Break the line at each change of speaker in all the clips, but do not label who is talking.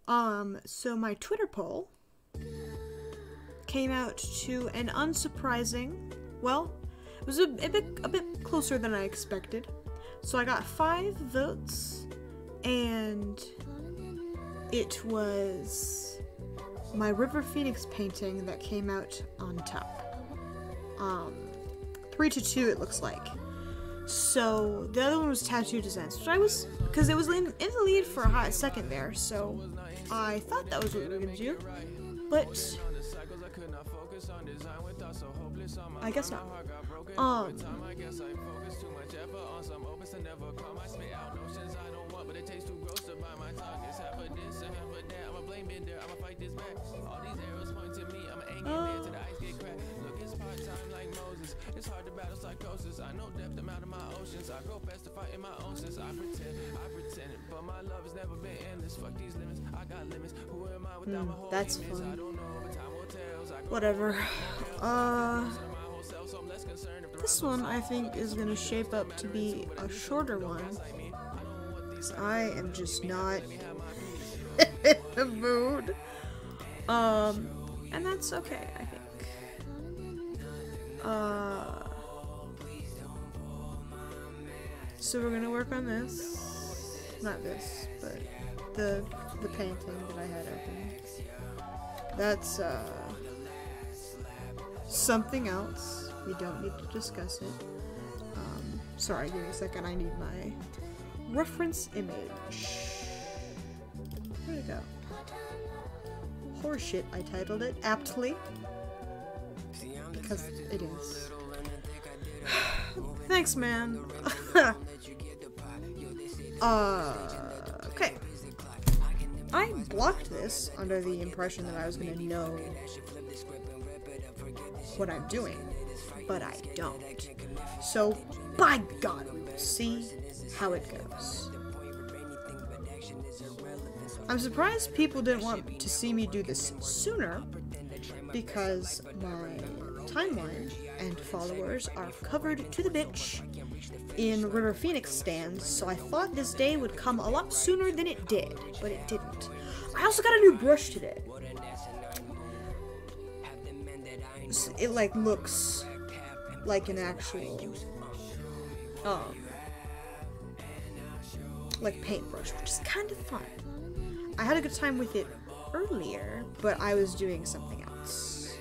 So my Twitter poll came out to an unsurprising, well, it was a bit closer than I expected. So I got 5 votes, and it was my River Phoenix painting that came out on top. 3-2 it looks like. So the other one was Tattoo Designs, which I was, because it was in the lead for a hot second there, so I thought that was what we were gonna do, but I guess not.
It's hard to battle psychosis. I know depth amount of my oceans. I grow fast to fight in my own sense. I pretend it, but my love has never been endless. Fuck these limits, I got limits. Who am I without my whole
that's
image?
fun.
I don't know, but time will tell.
Whatever. This one I think is gonna shape up to be a shorter one, because I am just not in the mood. And that's okay, I think. So we're gonna work on this. Not this, but the painting that I had open. That's something else. We don't need to discuss it. Sorry, give me a second. I need my reference image. Where'd it go? Horseshit, I titled it aptly. Because it is. Thanks, man. Okay. I blocked this under the impression that I was gonna know what I'm doing, but I don't. So, by God, we will see how it goes. I'm surprised people didn't want to see me do this sooner, because my timeline and followers are covered to the bitch in River Phoenix stands, so I thought this day would come a lot sooner than it did, but it didn't. I also got a new brush today. It like looks like an actual like paintbrush, which is kind of fun. I had a good time with it earlier, but I was doing something else.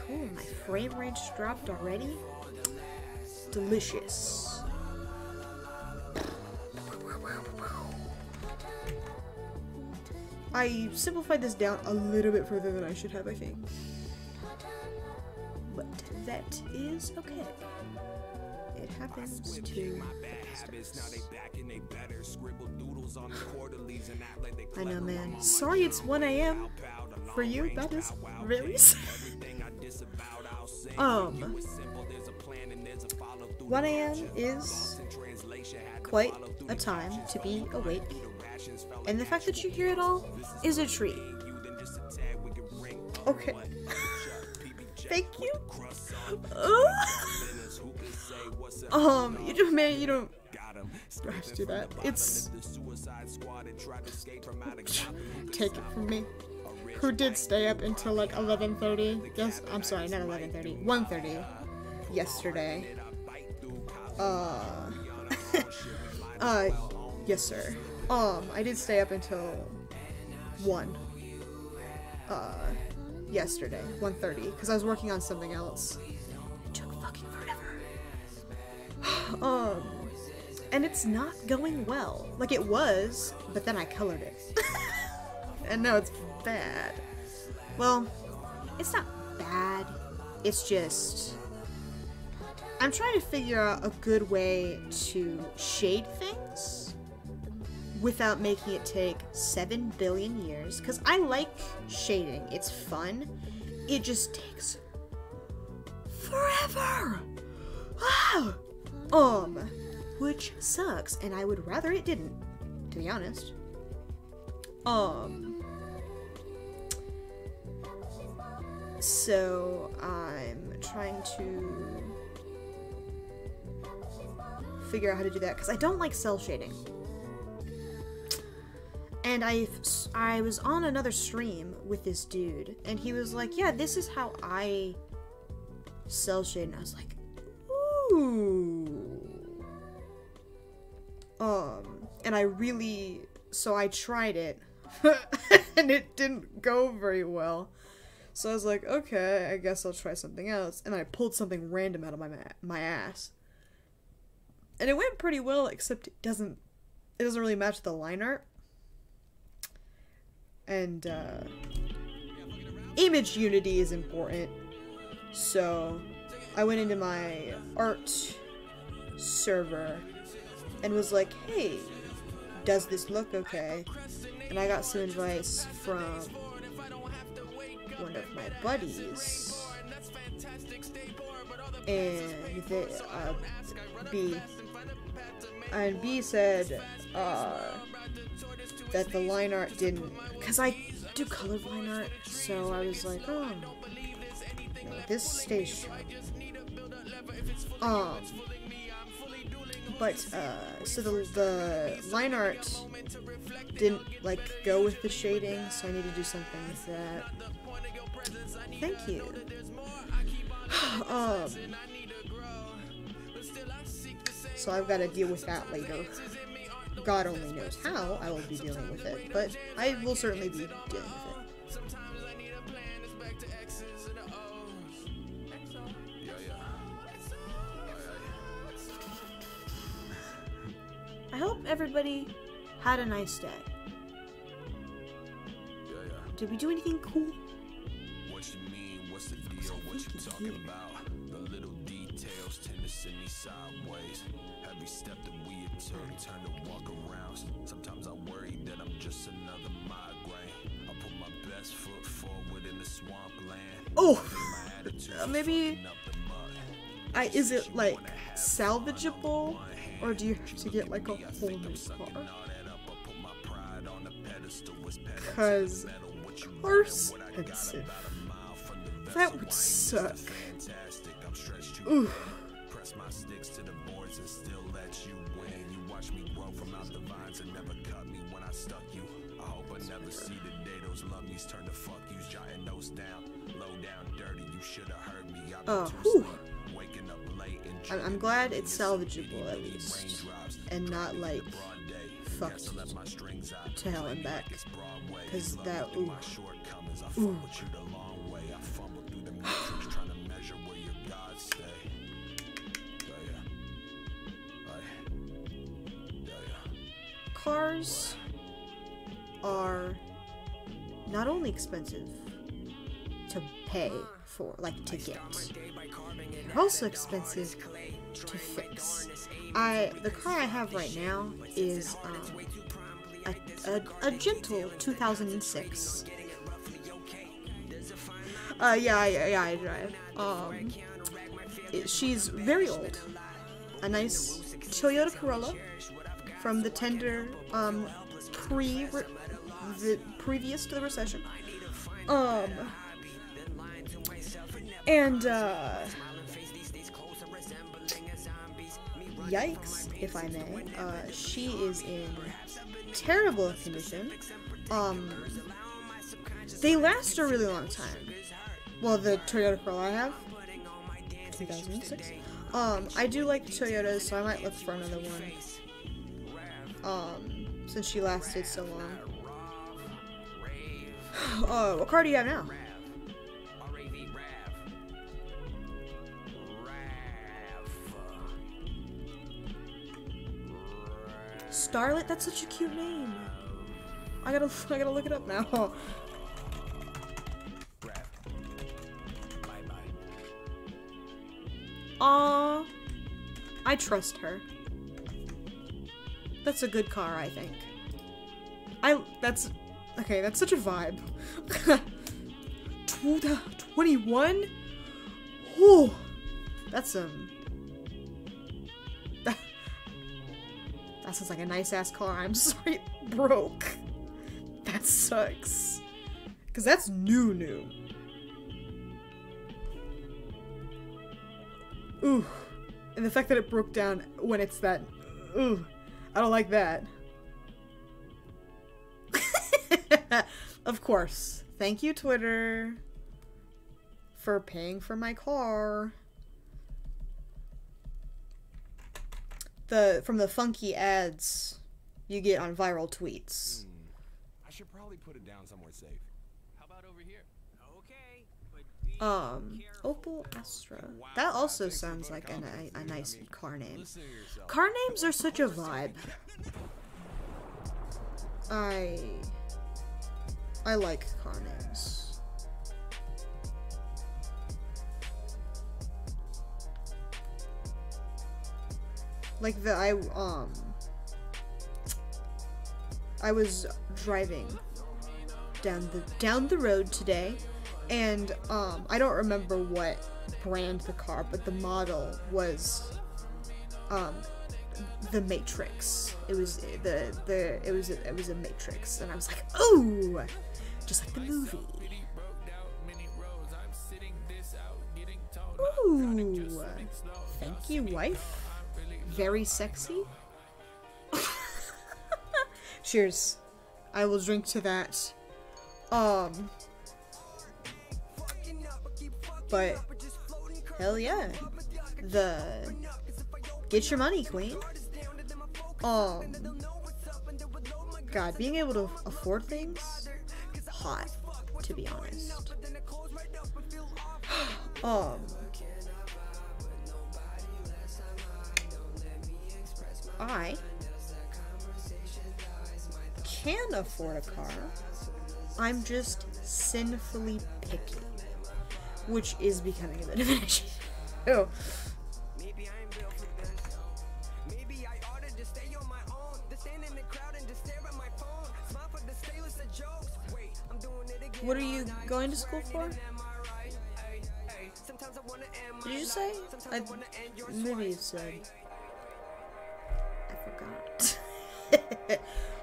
Cool, my frame rate dropped already. Delicious. I simplified this down a little bit further than I should have, I think. But that is okay. It happens to I know, man. Sorry it's 1 a.m. for you. That is really sad. 1 a.m. is quite a time to be awake, and the fact that you hear it all is a treat. Okay. Thank you. You don't have to do that. It's take it from me, who did stay up until like 11:30. Yes, I'm sorry, not 11:30, 1:30 yesterday. Yes, sir. I did stay up until 1. Yesterday, 1:30, because I was working on something else. It took fucking forever. And it's not going well. Like, it was, but then I colored it. And now it's bad. Well, it's not bad. It's just, I'm trying to figure out a good way to shade things without making it take 7 billion years. Because I like shading. It's fun. It just takes forever. Ah! Which sucks, and I would rather it didn't, to be honest. So I'm trying to figure out how to do that because I don't like cell shading. And I was on another stream with this dude, and he was like, yeah, this is how I cell shade. And I was like, ooh. And so I tried it, and it didn't go very well. So I was like, okay, I guess I'll try something else. And I pulled something random out of my ass. And it went pretty well, except it doesn't really match the line art. And, image unity is important. So, I went into my art server and was like, hey, does this look okay? And I got some advice from one of my buddies. And B said, that the line art didn't, because I do colored line art, so I was like, oh, no, this stays sharp. So the line art didn't, like, go with the shading, so I need to do something with that. Thank you. So I've got to deal with that later. God only knows how I will be dealing with it, but I will certainly be dealing with it. I hope everybody had a nice day. Did we do anything cool?
What you mean? What's the deal? What you talking about? The little details tend to send me sideways. Every step that we turn to walk around. Sometimes I worry that I'm just another migraine. I put my best foot forward in the swampland.
Oh, maybe. Is it like salvageable, or do you have to get like a whole new car? Cause car's expensive. That would suck. Ooh.
Press my sticks to the boards and still let you win. You watch me grow from out the vines and never cut me when I stuck you. I hope I never see the day those lummies turn to fuck yous. Jotting notes down, low down, dirty. You should have heard me. Waking up late and
I'm glad it's salvageable at least, and not like fucked to hell and back. Cause that ooh. Cars are not only expensive to pay for, like to get, they're also expensive to fix. The car I have right now is a gentle 2006. Yeah, I drive. She's very old. A nice Toyota Corolla from the tender, previous to the recession. Yikes, if I may. She is in terrible condition. They last a really long time. Well, the Toyota Corolla I have, 2006. I do like Toyotas, so I might look for another one. Since she lasted so long. What car do you have now? Starlet? That's such a cute name. I gotta look it up now. Aww. I trust her. That's a good car, I think. That's such a vibe. 21? Ooh. That's that sounds like a nice ass car. I'm sorry it broke. That sucks. Cause that's new. Ooh. And the fact that it broke down when it's that... Ooh, I don't like that. Of course. Thank you, Twitter, for paying for my car. From the funky ads you get on viral tweets.
I should probably put it down somewhere safe.
How about over here?
Okay, but
Opel Astra. That also sounds like a nice car name. Car names are such a vibe. I like car names. Like I was driving down the road today, and I don't remember what brand the car, but the model was the Matrix. It was it was a Matrix, and I was like, ooh, just like the movie. Ooh, thank you, wife. Very sexy. Cheers. I will drink to that. But hell yeah. Get your money, queen. God, being able to afford things, hot, to be honest. I can afford a car. I'm just sinfully picky, which is becoming a bit of an issue. Oh. What are you going to school for? Did you say? Maybe you said. I forgot.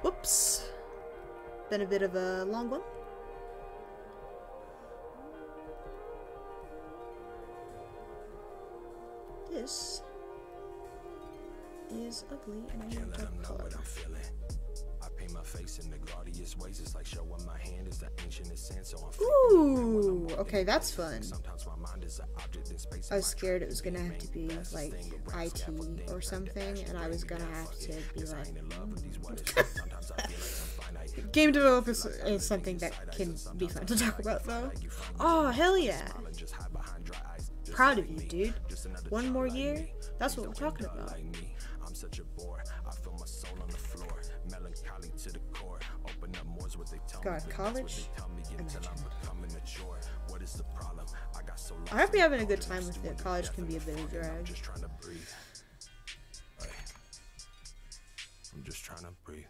Whoops. Been a bit of a long one. This is ugly and I need a dark color.
My face in the gaudiest ways. It's like showing my hand is the ancientest sand, so
ooh, okay, that's fun. I was scared it was gonna have to be like IT or something, and I was gonna have to be like game developers is something that can be fun to talk about though. Oh hell yeah. Proud of you, dude. One more year? That's what we're talking about.
I'm such a bore. I feel my soul on the floor. Melancholy to the core. Open up more is what they tell
God,
me.
college?
What is the problem? I got so
I hope you're having a good time with it. College can be a bit of a drag.
Just trying to breathe. I'm just trying to breathe.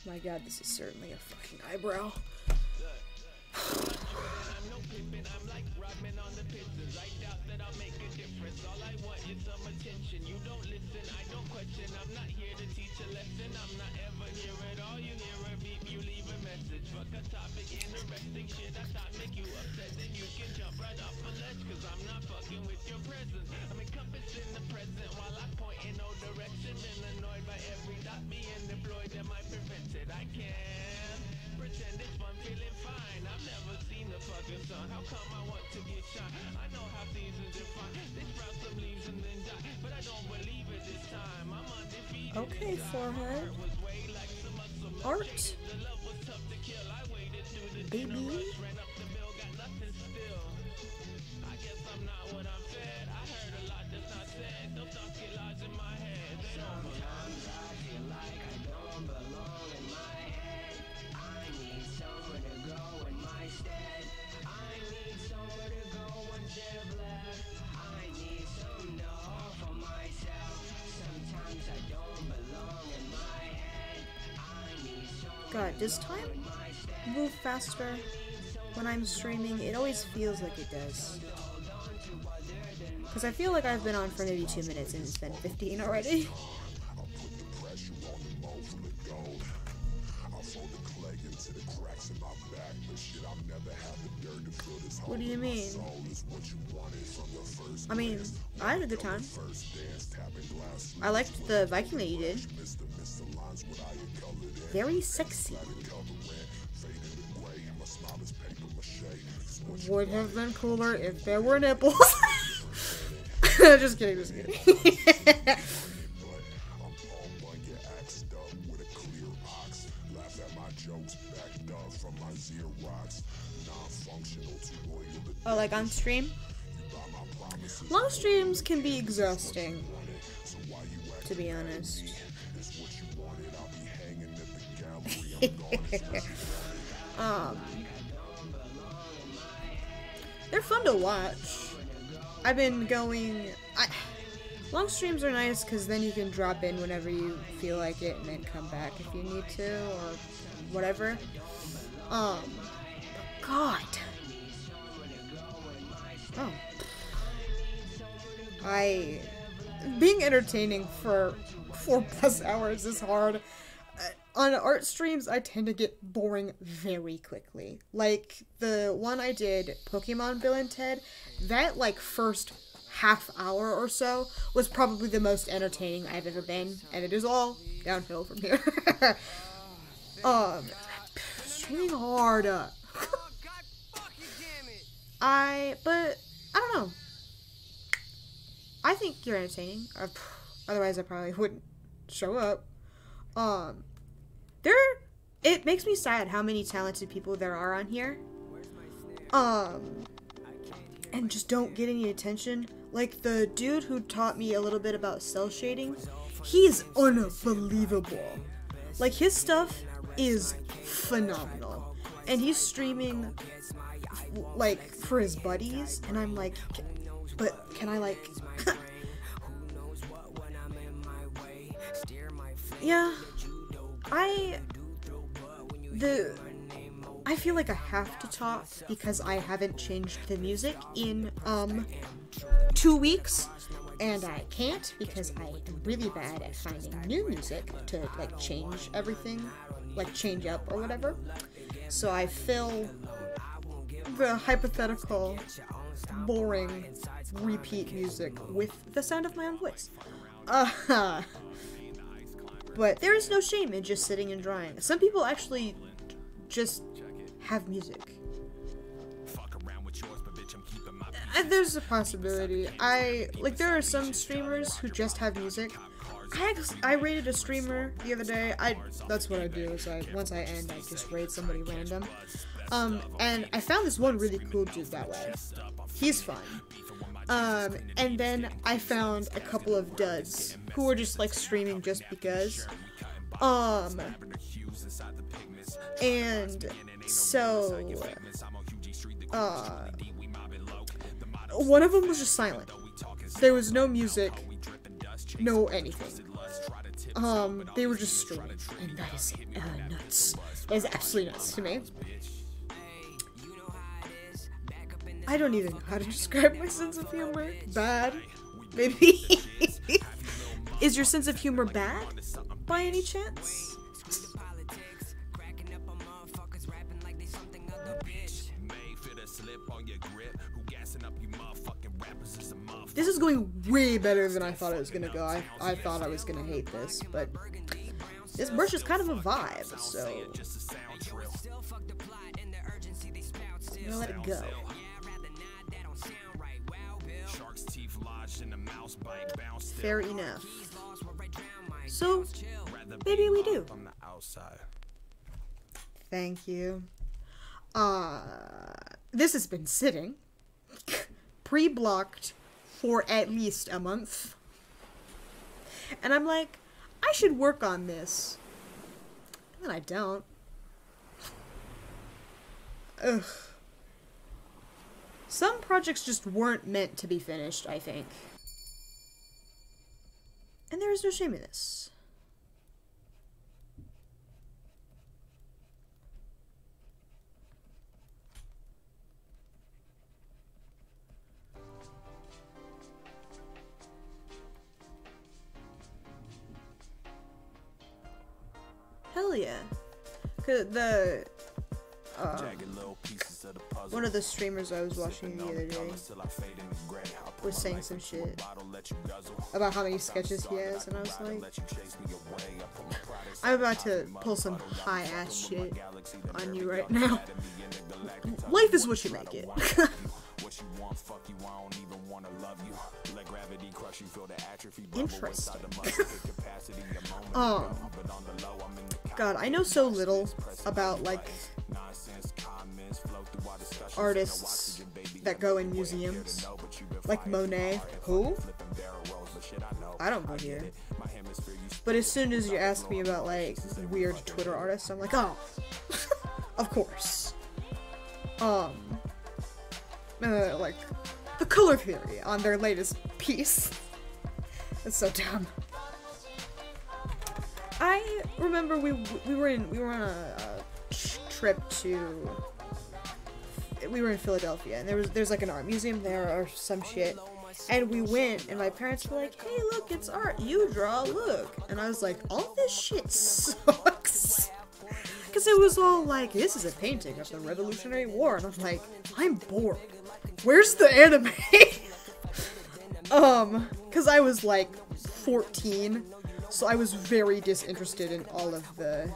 My God, this is certainly a fucking eyebrow.
I'm no pippin', I'm like Rodman on the Pistons. I doubt that I'll make a difference. All I want is some attention. You don't listen, I don't question. I'm not here to teach a lesson. I'm not ever here at all. You hear a beep, you leave a message. Fuck a topic, interesting shit. I thought make you upset, then you can jump right off a ledge. Cause I'm not fucking with your presence. I'm encompassing the present while I point in no direction. Been annoyed by every dot being deployed. Am I prevented? I can't pretend it's fun, feeling fine. I've never seen the fucking sun. How come I want to get shot? I know how seasons define. They sprout some leaves and then die, but I don't believe it this time. I'm undefeated.
Okay, forehead. Art. Baby.
I guess I'm not what I'm fed. I heard a lot that's not said. Those thoughts get lodged in my head. Sometimes I feel like I don't belong in my head. I need somewhere to go in my stead. I need somewhere to go once they've left. I need something to offer myself. Sometimes I don't belong in my head. I need somewhere.
God, does time move faster when I'm streaming? It always feels like it does. Because I feel like I've been on for maybe 2 minutes and it's been 15 already. What do you mean? I mean, I had a good time. I liked the Viking that you did. Very sexy. Would have been cooler if there were nipples. Just kidding, just kidding. Oh, like on stream? Long streams can be exhausting, to be honest. They're fun to watch. I've been going... long streams are nice because then you can drop in whenever you feel like it and then come back if you need to or whatever. God. Oh. Being entertaining for 4+ hours is hard. On art streams, I tend to get boring very quickly. Like, the one I did, Pokemon Bill and Ted, that, like, first half hour or so was probably the most entertaining I've ever been, and it is all downhill from here. Streaming hard. But, I don't know. I think you're entertaining. Otherwise, I probably wouldn't show up. It makes me sad how many talented people there are on here. And just don't get any attention. Like, the dude who taught me a little bit about cell shading, he's unbelievable. Like, his stuff is phenomenal. And he's streaming, like, for his buddies, and I'm like, but can I, like... Yeah, I feel like I have to talk because I haven't changed the music in 2 weeks, and I can't because I am really bad at finding new music to like change everything, like change up or whatever. So I fill the hypothetical boring repeat music with the sound of my own voice. But there is no shame in just sitting and drawing. Some people actually just have music. There's a possibility. There are some streamers who just have music. I rated a streamer the other day. That's what I do, is once I end, I just raid somebody random. And I found this one really cool dude that way. He's fun. And then I found a couple of duds who were just like streaming just because. And so, one of them was just silent. There was no music, no anything. They were just streaming, and that is nuts. That is absolutely nuts to me. I don't even know how to describe my sense of humor. Bad? Maybe? Is your sense of humor bad, by any chance? This is going way better than I thought it was gonna go. I thought I was gonna hate this, but this brush is kind of a vibe, so I'm gonna let it go. Fair enough. So, maybe we do. Thank you. This has been sitting pre-blocked for at least a month. And I'm like, I should work on this. And I don't. Ugh. Some projects just weren't meant to be finished, I think. And there is no shame in this. Hell yeah. one of the streamers I was watching the other day was saying some shit about how many sketches he has, and I was like, I'm about to pull some high ass shit on you right now. Life is what you make it. Interesting. God, I know so little about like artists that go in museums, like Monet. Who? I don't go here. But as soon as you ask me about like weird Twitter artists, I'm like, oh, of course. Like the Color Theory on their latest piece. That's so dumb. I remember we were on a trip to. We were in Philadelphia, and there's like an art museum there or some shit. And we went, and my parents were like, "Hey, look, it's art. You draw. Look." And I was like, "All this shit sucks." Because it was all like, "This is a painting of the Revolutionary War," and I'm like, "I'm bored. Where's the anime?" Because I was like 14, so I was very disinterested in all of the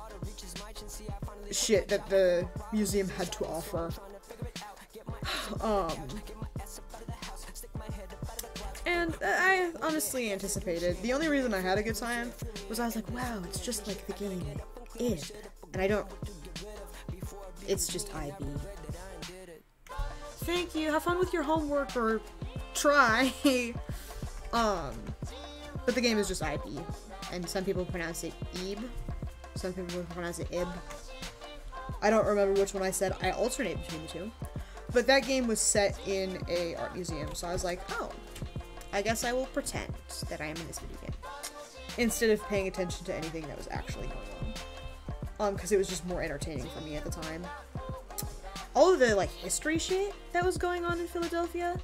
shit that the museum had to offer. And I honestly anticipated. The only reason I had a good time was I was like, wow, it's just like the game Ib. And I don't... It's just IB. Thank you, have fun with your homework, or try. But the game is just IB. And some people pronounce it Ib. Some people pronounce it Ib. I don't remember which one I said. I alternate between the two. But that game was set in a art museum, so I was like, oh, I guess I will pretend that I am in this video game. Instead of paying attention to anything that was actually going on. Because it was just more entertaining for me at the time. All of the, like, history shit that was going on in Philadelphia.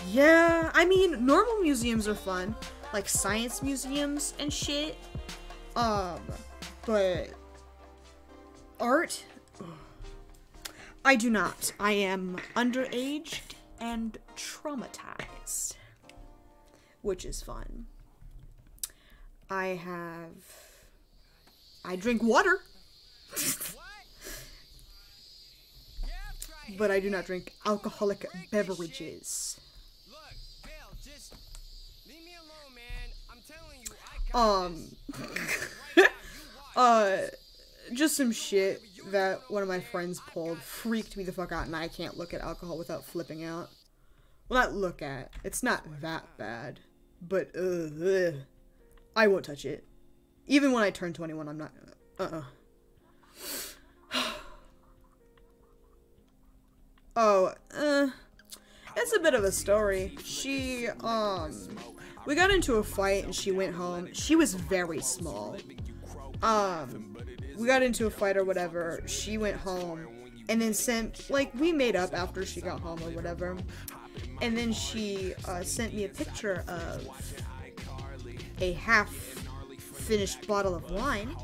Yeah, I mean, normal museums are fun. Like, science museums and shit. But... art? I do not. I am underaged and traumatized. Which is fun. I drink water. But I do not drink alcoholic beverages. Just some shit that one of my friends pulled freaked me the fuck out, and I can't look at alcohol without flipping out. Well, not look at. It's not that bad. But, I won't touch it. Even when I turn 21, I'm not... It's a bit of a story. She, we got into a fight and she went home. She was very small. We got into a fight or whatever. She went home and then we made up after she got home or whatever. And then she, sent me a picture of a half-finished bottle of wine.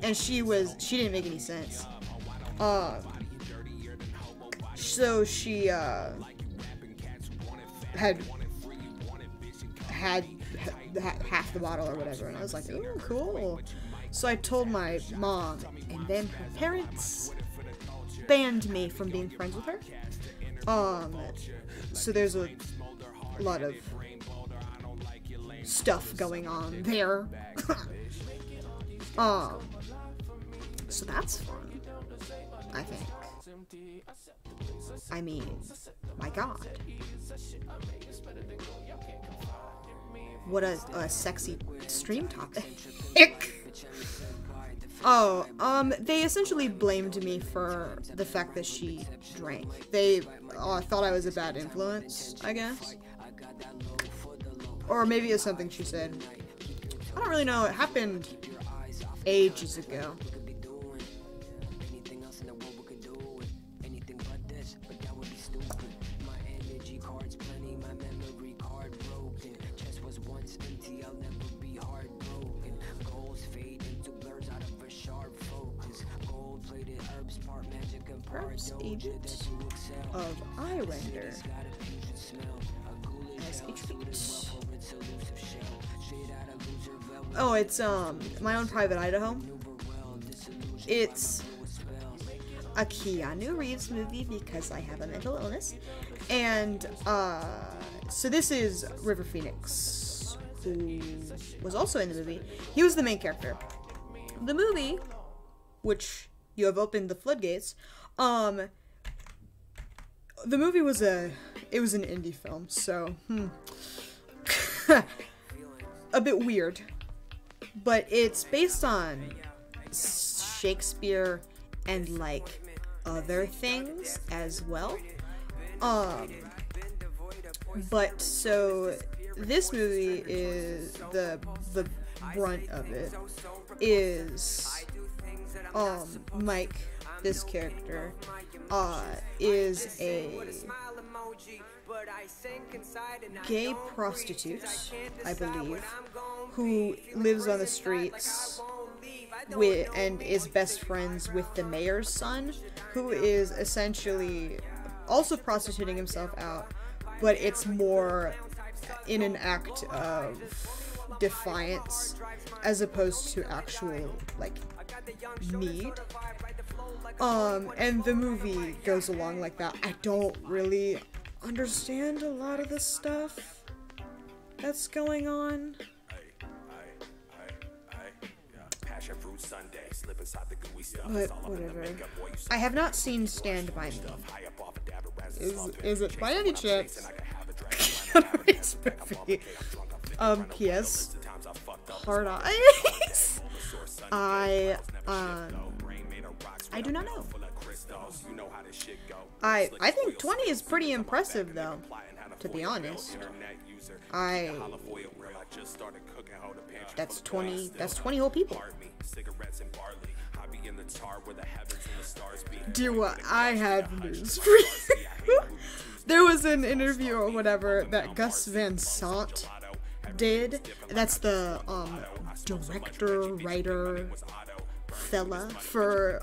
And she didn't make any sense. So she, had half the bottle or whatever, and I was like, ooh, cool. So I told my mom, and then her parents banned me from being friends with her. So there's a lot of stuff going on there. So that's fun, I think. I mean, my god. What a sexy stream topic. They essentially blamed me for the fact that she drank. They thought I was a bad influence, I guess. Or maybe it's something she said. I don't really know. It happened ages ago. Mars agent of iRender as a treat. Oh, it's My Own Private Idaho. It's a Keanu Reeves movie because I have a mental illness. And so this is River Phoenix, who was also in the movie. He was the main character. The movie, which you have opened the floodgates, the movie was an indie film, so a bit weird. But it's based on Shakespeare and like other things as well. But so this movie is the brunt of it is Mike, this character, is a gay prostitute, I believe, who lives on the streets and is best friends with the mayor's son, who is essentially also prostituting himself out, but it's more in an act of defiance as opposed to actual, like, need. And the movie goes along like that. I don't really understand a lot of the stuff that's going on. But whatever. I have not seen Stand By Me. Is it by any chance P.S. Hard eyes? I do not know. I think 20 is pretty impressive though, to be honest. That's 20 whole people. Do I have news for you? There was an interview or whatever that Gus Van Sant did. That's the director, writer, fella for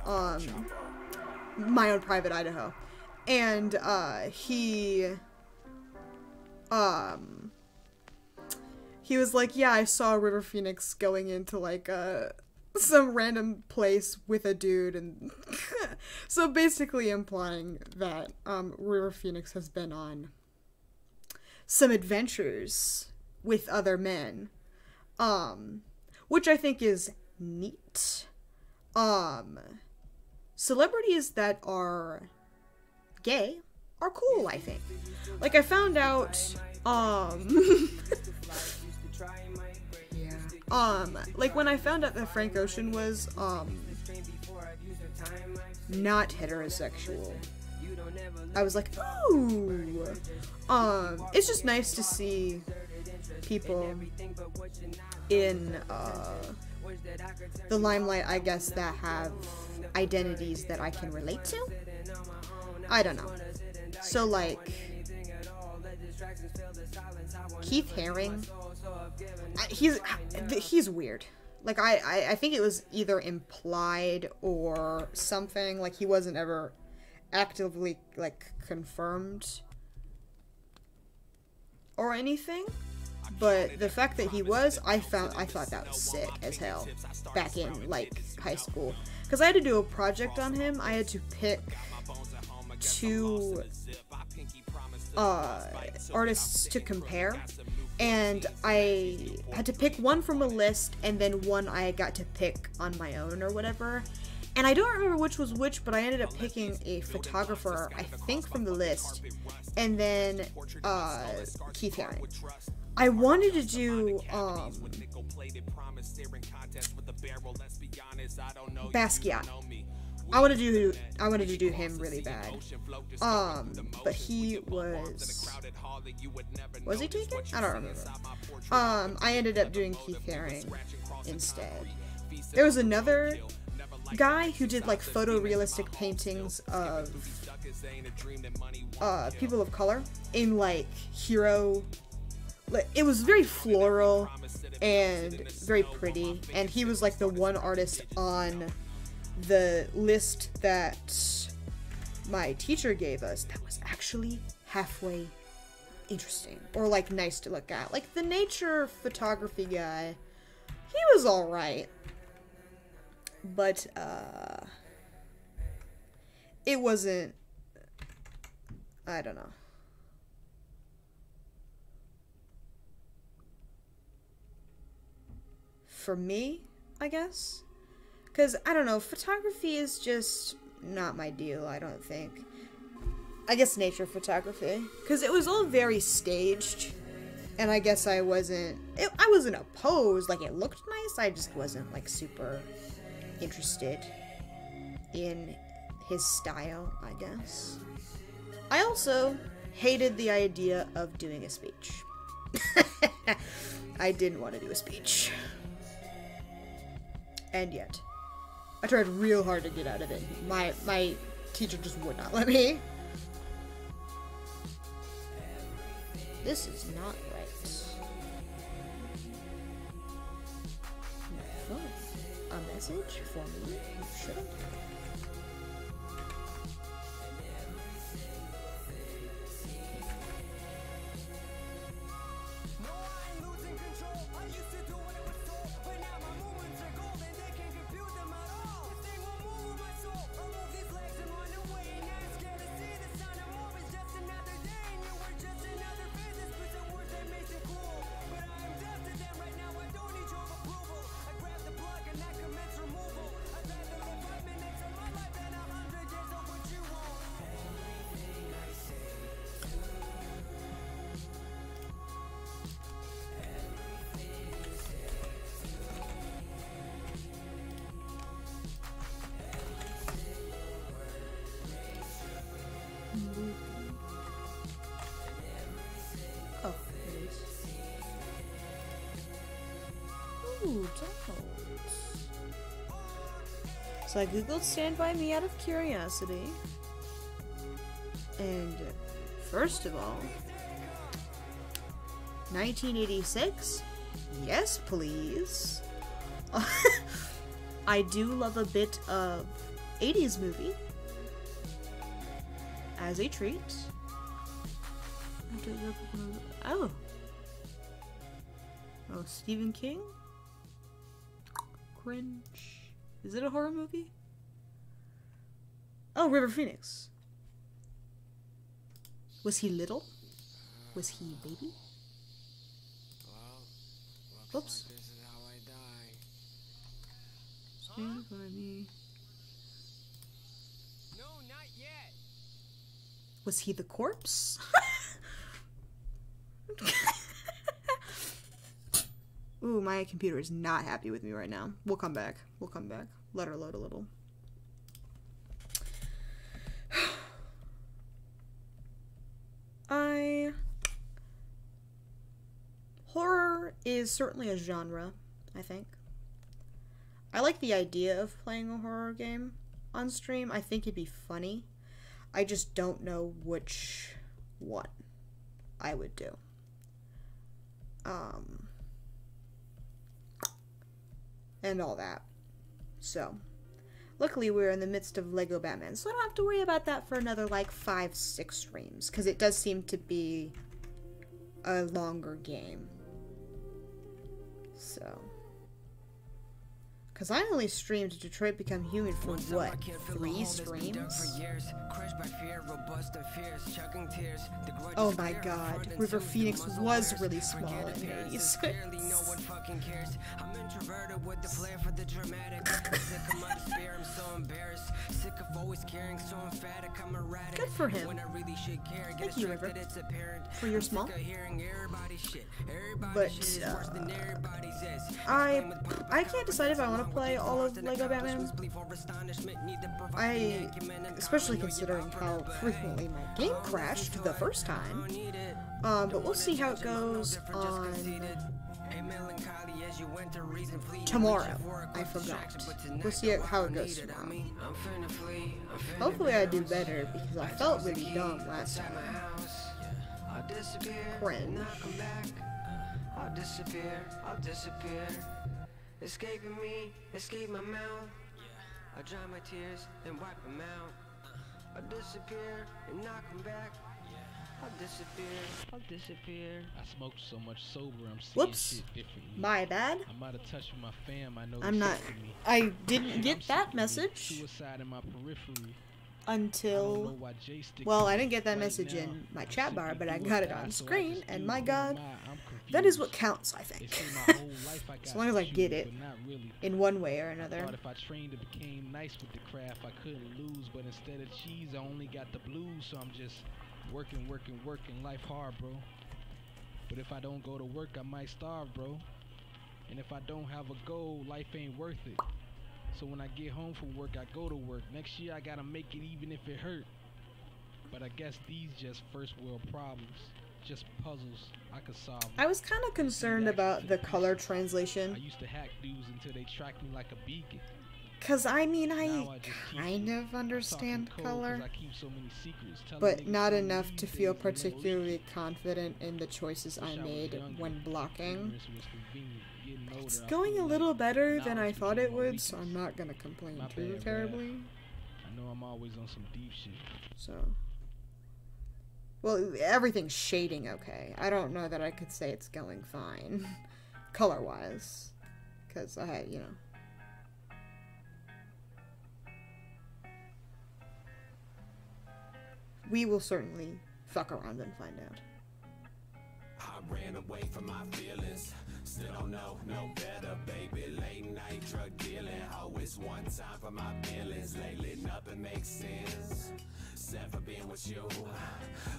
My Own Private Idaho. And he was like, yeah, I saw River Phoenix going into like some random place with a dude, and so basically implying that River Phoenix has been on some adventures with other men, which I think is neat. Celebrities that are gay are cool, I think. Like, I found out, like, when I found out that Frank Ocean was, not heterosexual, I was like, ooh! It's just nice to see people in, the limelight, I guess, that have identities that I can relate to. I don't know. So, like, Keith Haring, he's weird. Like, I think it was either implied or something. Like, he wasn't ever actively, like, confirmed or anything. But the fact that he was, I thought that was sick as hell back in, like, high school. Because I had to do a project on him. I had to pick 2 artists to compare. And I had to pick one from a list, and then one I got to pick on my own or whatever. And I don't remember which was which, but I ended up picking a photographer, I think, from the list. And then, Keith Haring. I wanted to do, Basquiat. I wanted to do him really bad. But he was he taken? I don't remember. I ended up doing Keith Haring instead. There was another guy who did, like, photorealistic paintings of people of color in, like, hero. Like, it was very floral and very pretty, and he was, like, the one artist on the list that my teacher gave us that was actually halfway interesting, or like nice to look at. Like the nature photography guy, he was alright, but it wasn't, I don't know. For me, I guess. Because, I don't know, photography is just not my deal, I don't think. I guess nature photography. Because it was all very staged. And I guess I wasn't opposed, like it looked nice, I just wasn't like super interested in his style, I guess. I also hated the idea of doing a speech. I didn't want to do a speech. And yet, I tried real hard to get out of it. My teacher just would not let me. This is not right. My phone. A message for me? Should I? Oh, it is. Ooh, dolls. So I googled Stand By Me out of curiosity. And first of all, 1986? Yes, please. I do love a bit of 80s movie. As a treat. Oh. Oh, Stephen King? Cringe. Is it a horror movie? Oh, River Phoenix. Was he little? Was he a baby? Whoops. Stand by me.
No, not yet.
Was he the corpse? Ooh, my computer is not happy with me right now. We'll come back. We'll come back. Let her load a little. Horror is certainly a genre, I think. I like the idea of playing a horror game on stream. I think it'd be funny. I just don't know which one I would do. And all that. So, luckily we're in the midst of Lego Batman, so I don't have to worry about that for another like 5-6 streams, because it does seem to be a longer game. So, because I only streamed Detroit Become Human for what, 3 streams? Oh my god, River Phoenix was really small in the 80s. Good for him. Thank you, River, for your small. But I can't decide if I want to play all of Lego Batman. Especially considering how frequently my game crashed the first time. But we'll see how it goes on tomorrow. I forgot. We'll see how it goes tomorrow. Hopefully I do better, because I felt really dumb last time. Cringe.
I'll disappear. Escaping me, escape my mouth. I dry my tears and wipe them out. I'll disappear and not come back. I'll disappear.
I smoked so much sober, I'm seeing
Whoops.
shit differently.
My bad.
I'm out of touch with my fam, I know
I'm not.
me.
I didn't get
I'm
that
secretly
message
Suicide in my periphery. I don't know
until.
why Jay stick
Well,
to
I
me
didn't get that
right
message
now.
in my
I'm
chat bar,
simply
but I
through a
got it
guy,
on
so I
screen,
can
and
still
my
be
god,
mine. I'm
that is
confused.
what counts, I
They
think.
say my whole life I
As
got
long as I
issues,
get it
but not really.
in one way or
I
another.
thought if I trained and became nice with the craft, I couldn't lose. But instead of cheese, I only got the blues. So I'm just working. Life hard, bro. But if I don't go to work, I might starve, bro. And if I don't have a goal, life ain't worth it. So when I get home from work, I go to work. Next year, I gotta make it even if it hurt. But I guess these just first world problems. Just puzzles I could solve.
I was kind of concerned about the color
I
translation.
used to hack dudes until they tracked me like a beacon.
Because, I mean,
Now
I
just keep
kind
it.
of
I'm
understand
talking cold 'cause
color,
I keep so many secrets. Telling
but
niggas
not
so
enough
these
to
days
feel
they no
particularly
leak.
confident in the choices I
Wish I was
made
younger.
when blocking.
Ignorance was convenient. Getting older,
It's
I
going
feel
a little
like
better than I
knowledge
thought it
became my
would, so I'm
weakness.
not gonna complain
My
too
bad,
terribly.
I know I'm always on some deep shit.
So, well, everything's shading okay. I don't know that I could say it's going fine, color-wise, because I had, you know. We will certainly fuck around and find out.
I ran away from my feelings. Still don't know no better, baby. Late night drug dealing. Always one time for my feelings. Lately nothing makes sense. Except for being with you.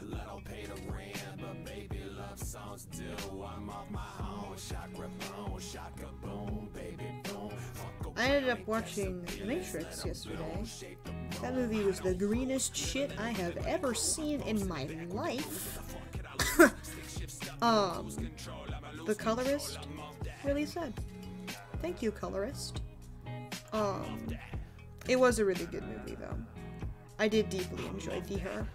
Let don't pay the rent, but baby love songs do. I'm off my own. Chakra boom, shaka boom, baby boom. Fuck
I ended up watching The Matrix yesterday. That movie was the greenest shit I have ever seen in my life. The colorist really said, "Thank you, colorist." It was a really good movie, though. I did deeply enjoy The Her.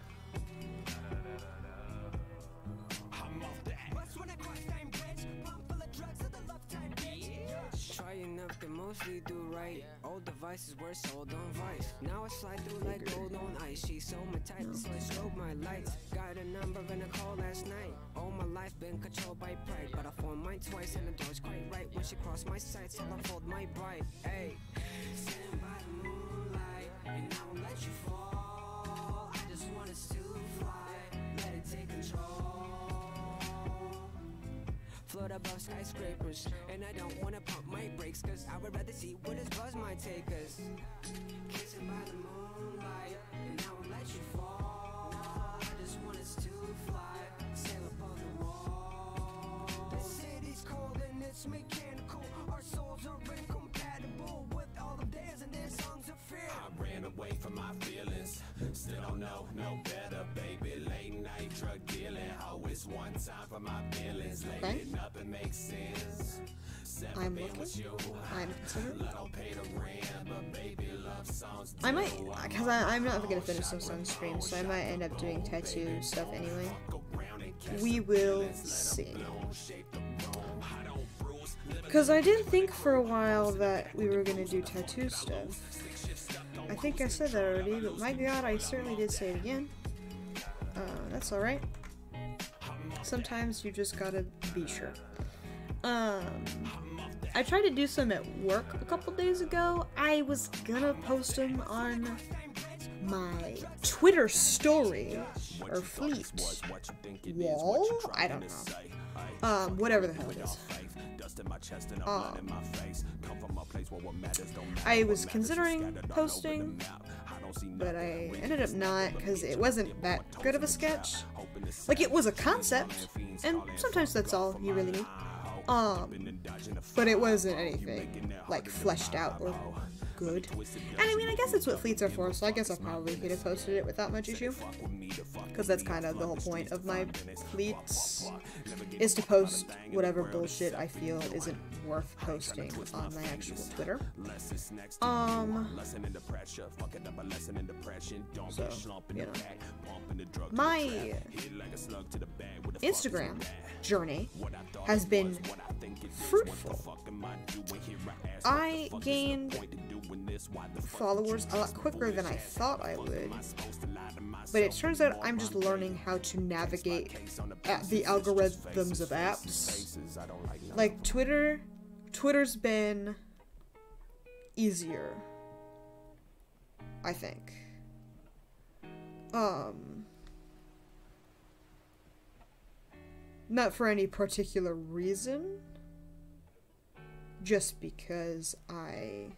Trying up to mostly do right. Old devices were sold on Vice. Now I slide through like gold on ice. She's so my type, so I stroke my lights. Got a number and a call last night. All my life been controlled by pride. But I phoned mine twice and the door's quite right. When she crossed my sights, I'll unfold my bride. Hey, sitting by the moonlight, and I won't let you fall. I just want us to fly, let it take control. Float above skyscrapers, and I don't wanna pump my brakes, cause I would rather see where this buzz might take us. Kissing by the moonlight, and I won't let you fall. I just want us to fly, sail above the wall. The city's cold and it's mechanical. Our souls are incompatible with all of theirs and their songs of fear.
I ran away from my feelings. Still don't know no better, baby. Late night drug dealing. Always one time for my feelings. Lately
Okay.
nothing makes sense. Except
I'm
for being
looking.
with you.
I'm considering.
Let don't pay the rent, but baby love songs do.
I might, because I'm not gonna finish this on stream, so I might end up doing tattoo stuff anyway. We will see. Because I did think for a while that we were gonna do tattoo stuff. I think I said that already, but my god, I certainly did say it again. That's alright. Sometimes you just gotta be sure. I tried to do some at work a couple days ago. I was gonna post them on my Twitter story or fleet wall. I don't know. Whatever the hell it is. I was considering posting, but I ended up not because it wasn't that good of a sketch. Like, it was a concept, and sometimes that's all you really need. But it wasn't anything like fleshed out or good. And I mean, I guess that's what fleets are for, so I guess I probably could have posted it without much issue. Because that's kind of the whole point of my fleets, is to post whatever bullshit I feel isn't worth posting on my actual Twitter. So, you know. My Instagram journey has been fruitful. I gained followers a lot quicker than I thought I would. But it turns out I'm just learning how to navigate the algorithms of apps. Like Twitter's been easier, I think. Not for any particular reason, just because I've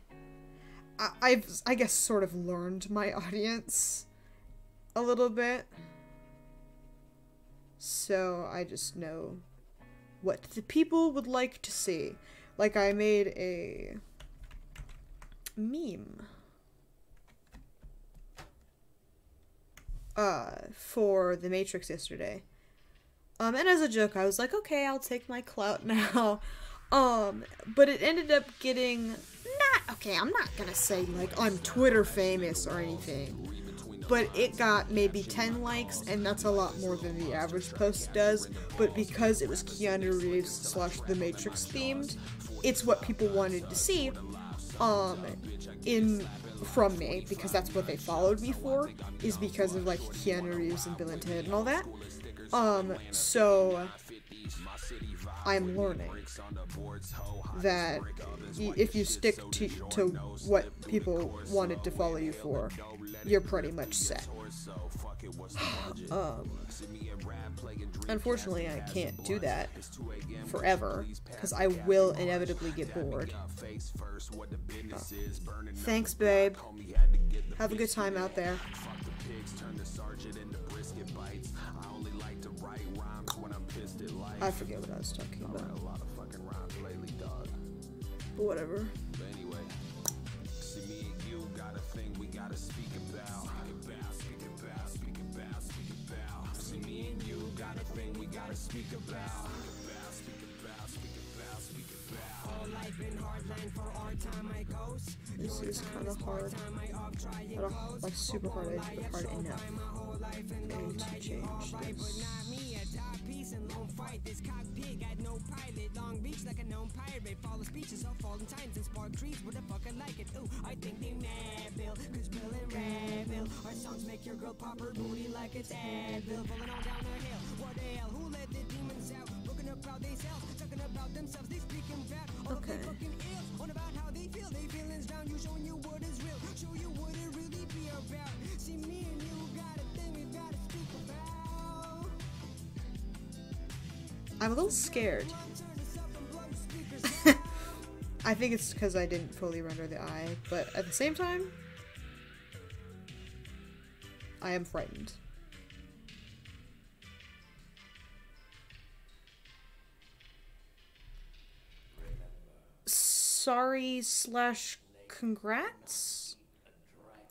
I guess sort of learned my audience a little bit, so I just know what the people would like to see. Like, I made a meme for The Matrix yesterday. And as a joke, I was like, okay, I'll take my clout now. But it ended up getting I'm not gonna say, like, I'm Twitter famous or anything. But it got maybe 10 likes, and that's a lot more than the average post does. But because it was Keanu Reeves / The Matrix themed, it's what people wanted to see, from me, because that's what they followed me for, is because of, like, Keanu Reeves and Bill and Ted and all that. So I'm learning that if you stick to what people wanted to follow you for, you're pretty much set. Unfortunately, I can't do that forever, because I will inevitably get bored. Thanks, babe. Have a good time out there. I forget what I was talking about. But whatever. This is kind of hard. Not like super hard, but hard enough. I need to change this. This cock pig had no pilot, Long Beach like a known pirate, follow speeches of fallen tines and spark trees, what the fuck I like it, ooh, I think they mad Bill, cause Bill and Red Bill, our songs make your girl pop her booty like it's Advil, falling on down the hill, what the hell, who let the demons out, looking up how they sell, talking about themselves, they speaking back, all they fucking ills, on about how they feelings down, you showing you what is real, show you what it really be about, see me and you got a thing we gotta speak about. I'm a little scared. I think it's because I didn't fully render the eye, but at the same time, I am frightened. Sorry / congrats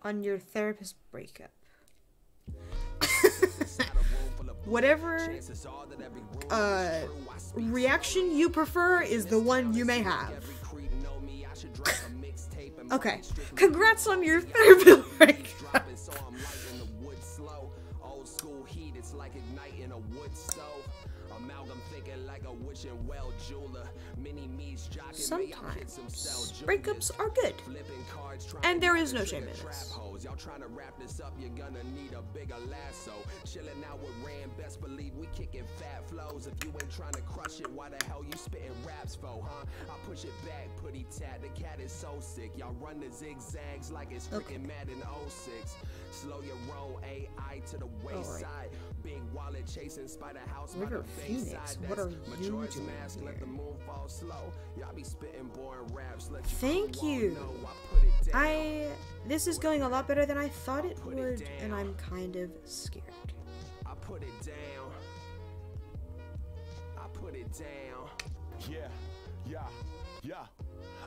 on your therapist breakup. Whatever reaction you prefer is the one you may have. Okay, congrats on your therapist breakup. Sometimes breakups are good, and there is no shame in this. Y'all trying to wrap this up, you're gonna need a bigger lasso. Chilling out with Ram, best believe we kicking fat flows. If you ain't trying to crush it, why the hell you spitting raps for, huh? I push it back, putty tat, the cat is so sick. Y'all run the zigzags like it's freaking mad in 06. Slow your roll, AI to the wayside. Big wallet chasing spider house by the Phoenix. What are you doing mask, let the moon fall slow. Y'all be spitting boring raps. Thank you. This is going a lot better than I thought it would, and I'm kind of scared. I put it down. I put it down. Yeah.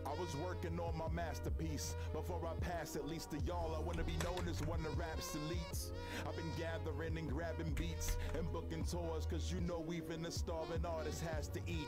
I was working on my masterpiece. Before I pass, at least to y'all, I wanna be known as one of rap's elites. I've been gathering and grabbing beats and booking tours, cause you know even a starving artist has to eat.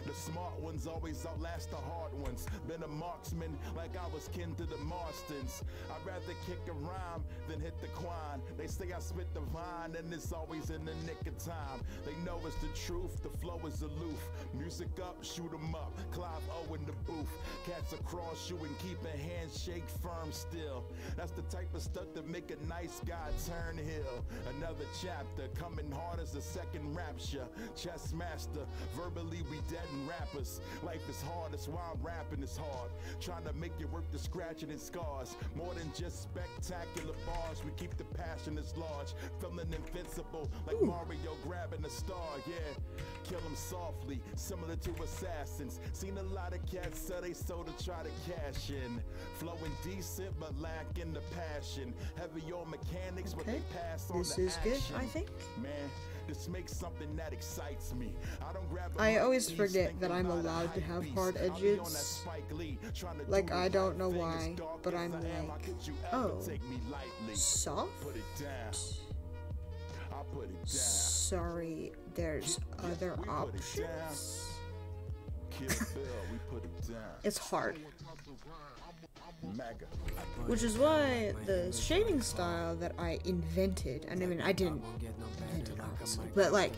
The smart ones always outlast the hard ones. Been a marksman like I was kin to the Marstons. I'd rather kick a rhyme than hit the quine. They say I spit the vine and it's always in the nick of time. They know it's the truth, the flow is aloof. Music up, shoot 'em up. Clive O in the booth. Cats across you and keep a handshake firm still. That's the type of stuff that make a nice guy turn heel. Another chapter, coming hard as a second rapture. Chess master, verbally we dead and rappers. Life is hard, that's why I'm rapping is hard. Trying to make it worth the scratching and scars. More than just spectacular bars, we keep the passion as large. Feeling invincible, like Mario grabbing a star, yeah. Kill him softly, similar to assassins. Seen a lot of cats sell they soul to try to cash in. Flowing decent, but lacking the passion. Heavy on mechanics, but they pass on
This
the
is good,
action.
I think.
Man, this makes something that excites me. I don't grab a
I always
piece,
forget
think
that I'm
about a
allowed to
hype
have
beast.
hard
I'll be on that
edges.
Spike Lee, trying to
Like,
do
I
the
don't
right
know
thing.
why,
As dark
but
as
I'm
I am, how
like,
could you
oh,
ever take me lightly?
soft?
Put it down. I put it down.
Sorry, there's other
we put it down.
options.
Kill Bill, we put it down.
It's hard.
Mega.
Which is why the shading style that I invented, and I mean, I didn't invent it obviously, but like,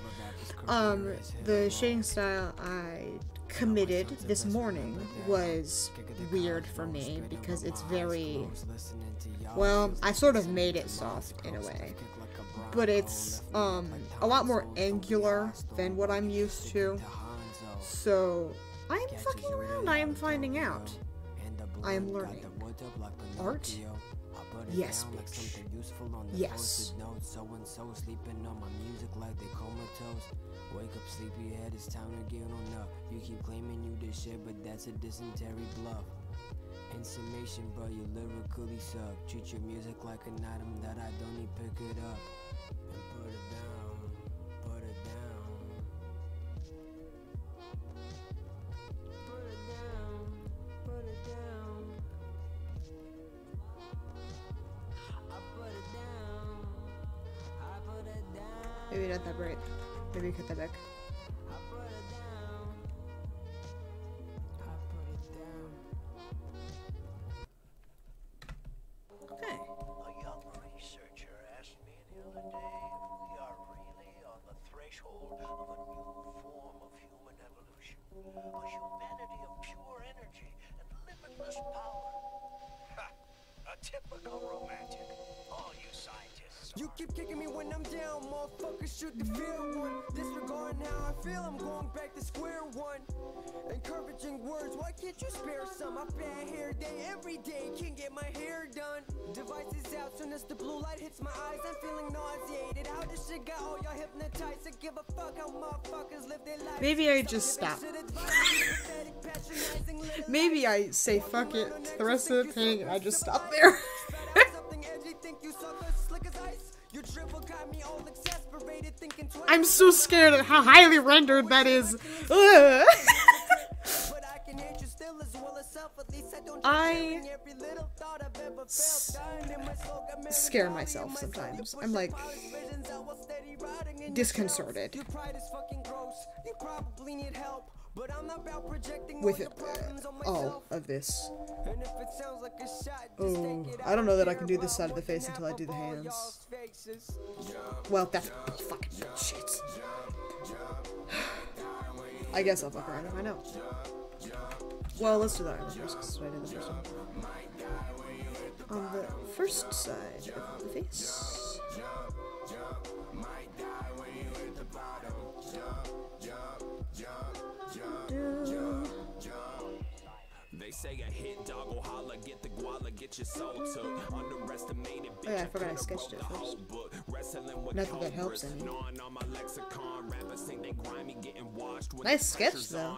the shading style I committed this morning was weird for me because it's very, well, I sort of made it soft in a way, but it's a lot more angular than what I'm used to. So I'm fucking around. I am finding out. I am learning. Art? Yes, bitch. Yes.
So and so sleeping on my music like they comatose. Wake up, sleepyhead, it's time to get on up. You keep claiming you this shit, but that's a dysentery bluff. In summation, bro, you lyrically suck. Treat your music like an item that I don't need, pick it up and put it down, put it down. Put it down, put it down. I put it down, I put it down.
Maybe not that bright. Maybe cut that back.
I put it down, I put it down.
Okay.
A young researcher asked me the other day if we are really on the threshold of a new form of human evolution. A humanity of pure energy and limitless power. Ha! A typical romantic. All you scientists
You keep kicking me when I'm down, motherfucker, shoot the field one. Disregarding how I feel, I'm going back to square one. Encouraging words, why can't you spare some? I bad hair day every day, can't get my hair done. Devices out, soon as the blue light hits my eyes, I'm feeling nauseated. How this shit got all y'all hypnotized? I give a fuck how motherfuckers live their lives.
Maybe I just stop. Maybe I say fuck it to the rest of the thing and I just stop there. I'm so scared of how highly rendered that is. Ugh. I scare myself sometimes. I'm like disconcerted with all of this. Oh, I don't know that I can do this side of the face until I do the hands. Well, that's fucking shit. I guess I'll fuck around if I know. Well, let's do that one first, because I did the first one. On the first side of the face.
They say a hit dog will holler, get the guala, get your soul took. Underestimated bitch.
Oh yeah, I forgot I sketched it first. Not that that helps any. Nice sketch though.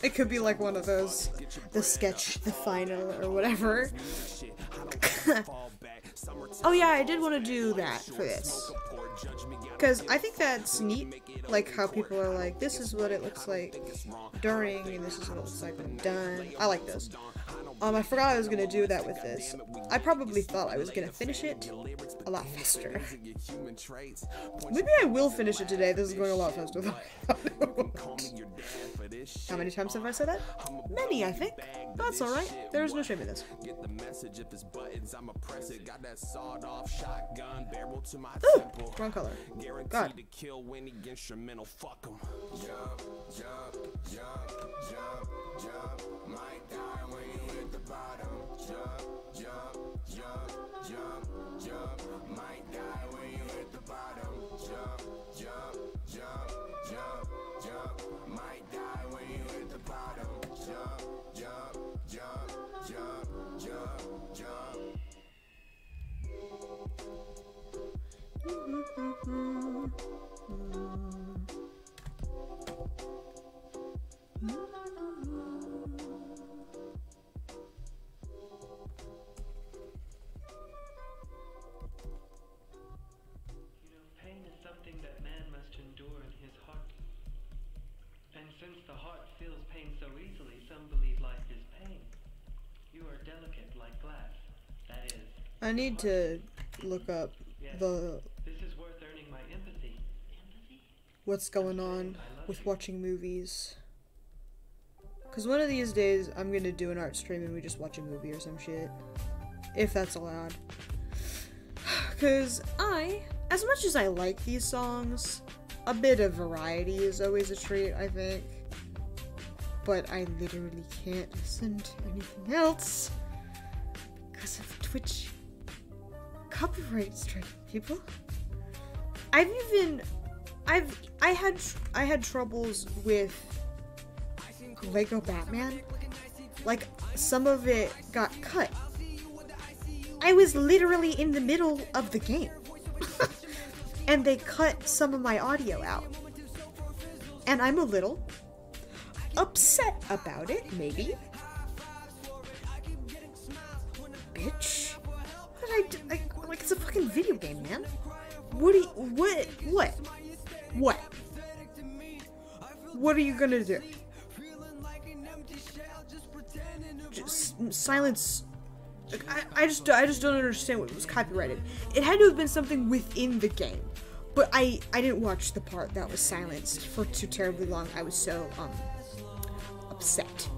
It could be like one of those, the sketch, the final, or whatever. Oh yeah, I did want to do that for this. Because I think that's neat, like how people are like, this is what it looks like during, and this is what it looks like when done. I like those. I forgot I was gonna do that with this. I probably thought I was gonna finish it a lot faster. Maybe I will finish it today. This is going a lot faster than I thought it would. How many times have I said that? Many, I think. That's alright. There's no shame in this.
Get the message if it's buttons, I'ma press it. Got that sawed off shotgun barrel to my
Ooh,
temple.
wrong color.
Guaranteed
God.
to kill when he instrumental. Fuck him. Jump, jump, jump, jump, jump. Might die when you hit the bottom. Jump, jump, jump, jump, jump. Might die when you hit the bottom. Jump, jump, jump, jump, jump. Might die when you hit the bottom. Jump, jump, jump, jump, jump, jump.
Pain is something that man must endure in his heart. And since the heart feels pain so easily, some believe life is pain. You are delicate like glass. That is.
I need to look up the
This is worth earning my empathy. Empathy?
what's going on with watching movies. Cause one of these days I'm gonna do an art stream and we just watch a movie or some shit. If that's allowed. Cause as much as I like these songs, a bit of variety is always a treat, I think. But I literally can't listen to anything else because of Twitch copyright strike, people. I had troubles with Lego Batman. Like, some of it got cut. I was literally in the middle of the game. And they cut some of my audio out. And I'm a little upset about it, maybe. Bitch. Like, it's a fucking video game, man. What are you gonna do? Just silence. I just don't understand what was copyrighted. It had to have been something within the game. But I didn't watch the part that was silenced for too terribly long. I was so, upset.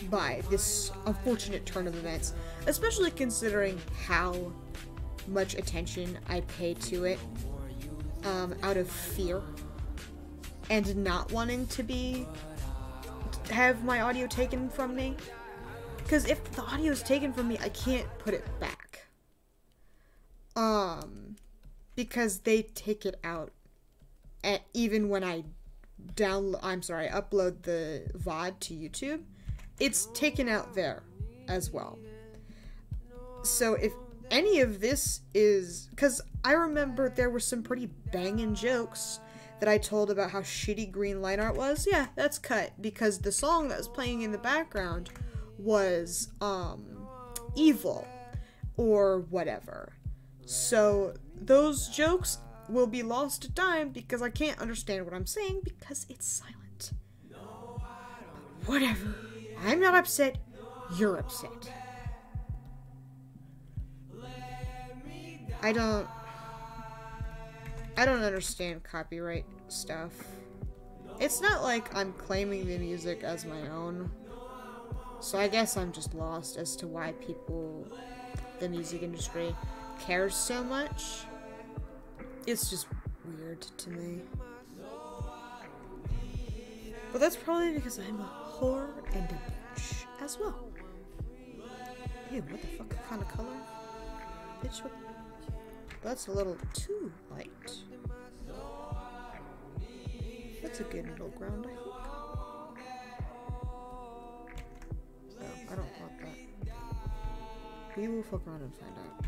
By this unfortunate turn of events. Especially considering how much attention I paid to it, out of fear. And not wanting to have my audio taken from me. Because if the audio is taken from me, I can't put it back. Because they take it out. Even when I upload the VOD to YouTube, it's taken out there as well. So if any of this is... Because I remember there were some pretty banging jokes that I told about how shitty green light art was. Yeah, that's cut. Because the song that was playing in the background was, evil. Or whatever. So those jokes will be lost to time because I can't understand what I'm saying because it's silent. But whatever. I'm not upset. You're upset. I don't understand copyright stuff. It's not like I'm claiming the music as my own. So I guess I'm just lost as to why the music industry, cares so much. It's just weird to me. But that's probably because I'm a whore and a bitch as well. Ew, what the fuck kind of color? Bitch, what? That's a little too light. That's a good middle ground, I think. No, I don't want that. We will fuck around and find out.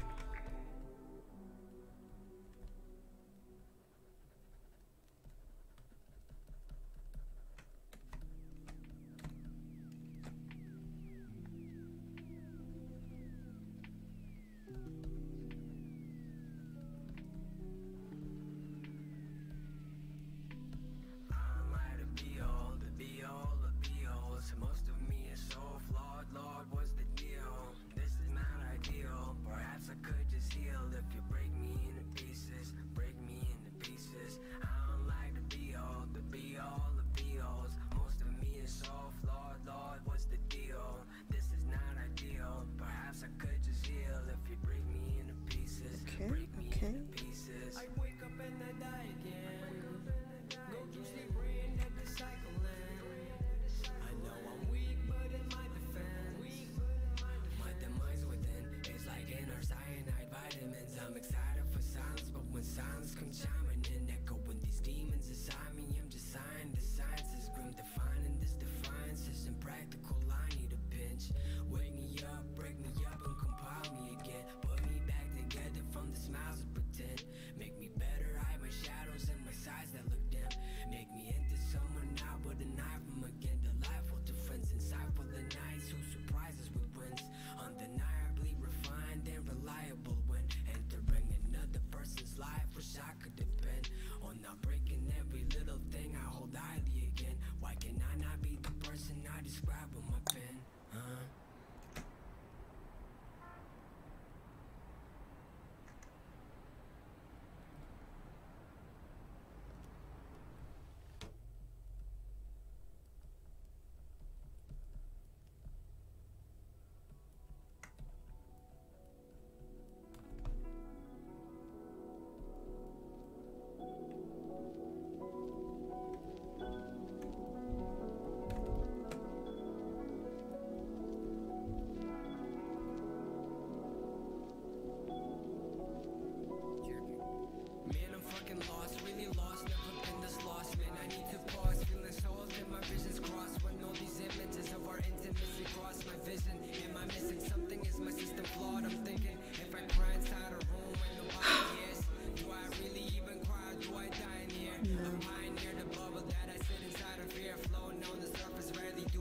Be all the be-alls. Most of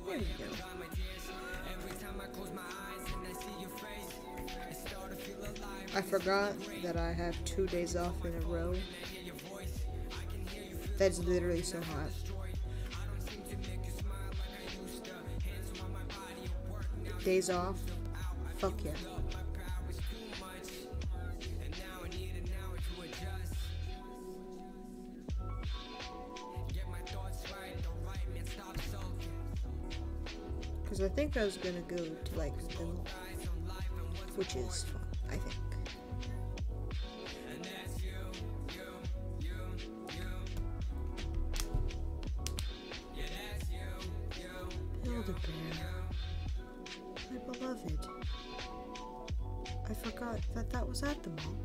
There you go. I forgot that I have 2 days off in a row. That's literally so hot. Days off? Fuck yeah. Because I think I was gonna go to like Bill, which is fun, I think. Build-A-Bear, my beloved. I forgot that that was at the mall.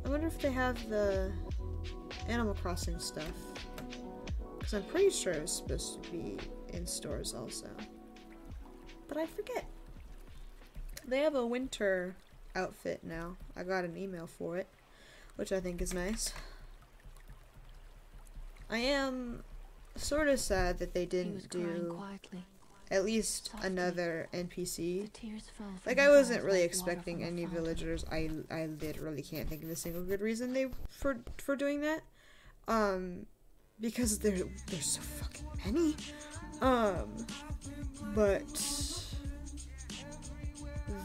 I wonder if they have the Animal Crossing stuff. Because I'm pretty sure it's supposed to be in stores also. But I forget. They have a winter outfit now. I got an email for it, which I think is nice. I am sort of sad that they didn't do at least another NPC. Like, I wasn't really expecting any villagers. I literally can't think of a single good reason for doing that. Because there's so fucking many. But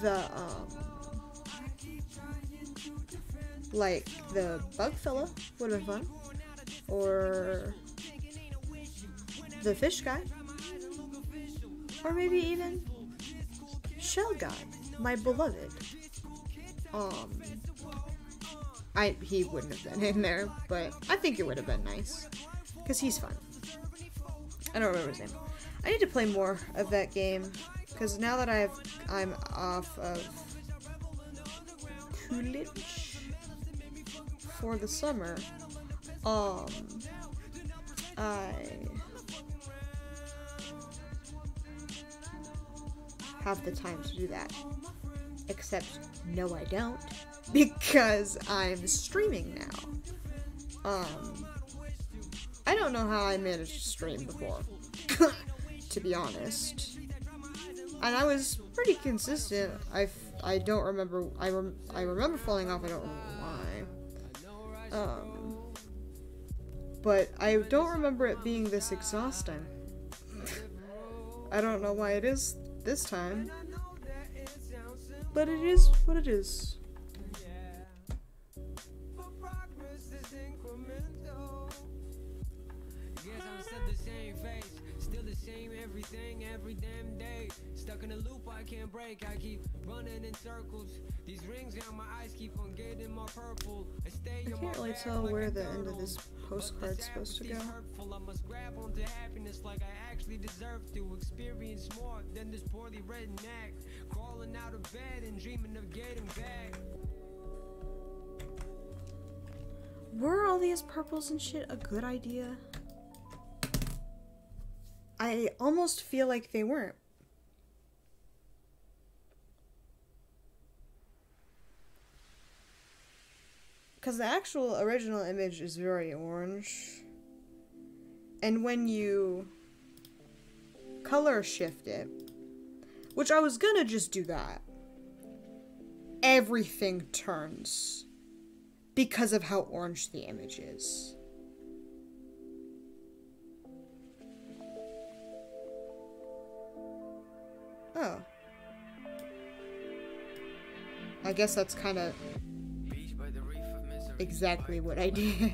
the like the bug fella would have been fun, or the fish guy, or maybe even Shell Guy, my beloved. He wouldn't have been in there, but I think it would have been nice. Because he's fun. I don't remember his name. I need to play more of that game. Because now that I'm off of Coolidge for the summer, I have the time to do that. Except, no I don't. Because I'm streaming now. I don't know how I managed to stream before, to be honest. And I was pretty consistent. I don't remember. I remember falling off. I don't remember why. But I don't remember it being this exhausting. I don't know why it is this time. But it is what it is.
Everything every damn day, stuck in a loop I can't break. I keep running in circles. These rings on my eyes keep on getting more purple.
I can't really tell where the end of this postcard's supposed to go.
I must grab onto happiness like I actually deserve to experience more than this poorly written act. Crawling out of bed and dreaming of getting back.
Were all these purples and shit a good idea? I almost feel like they weren't. Because the actual original image is very orange. And when you color shift it, which I was gonna just do that, everything turns because of how orange the image is. Oh. I guess that's kind of exactly what I did.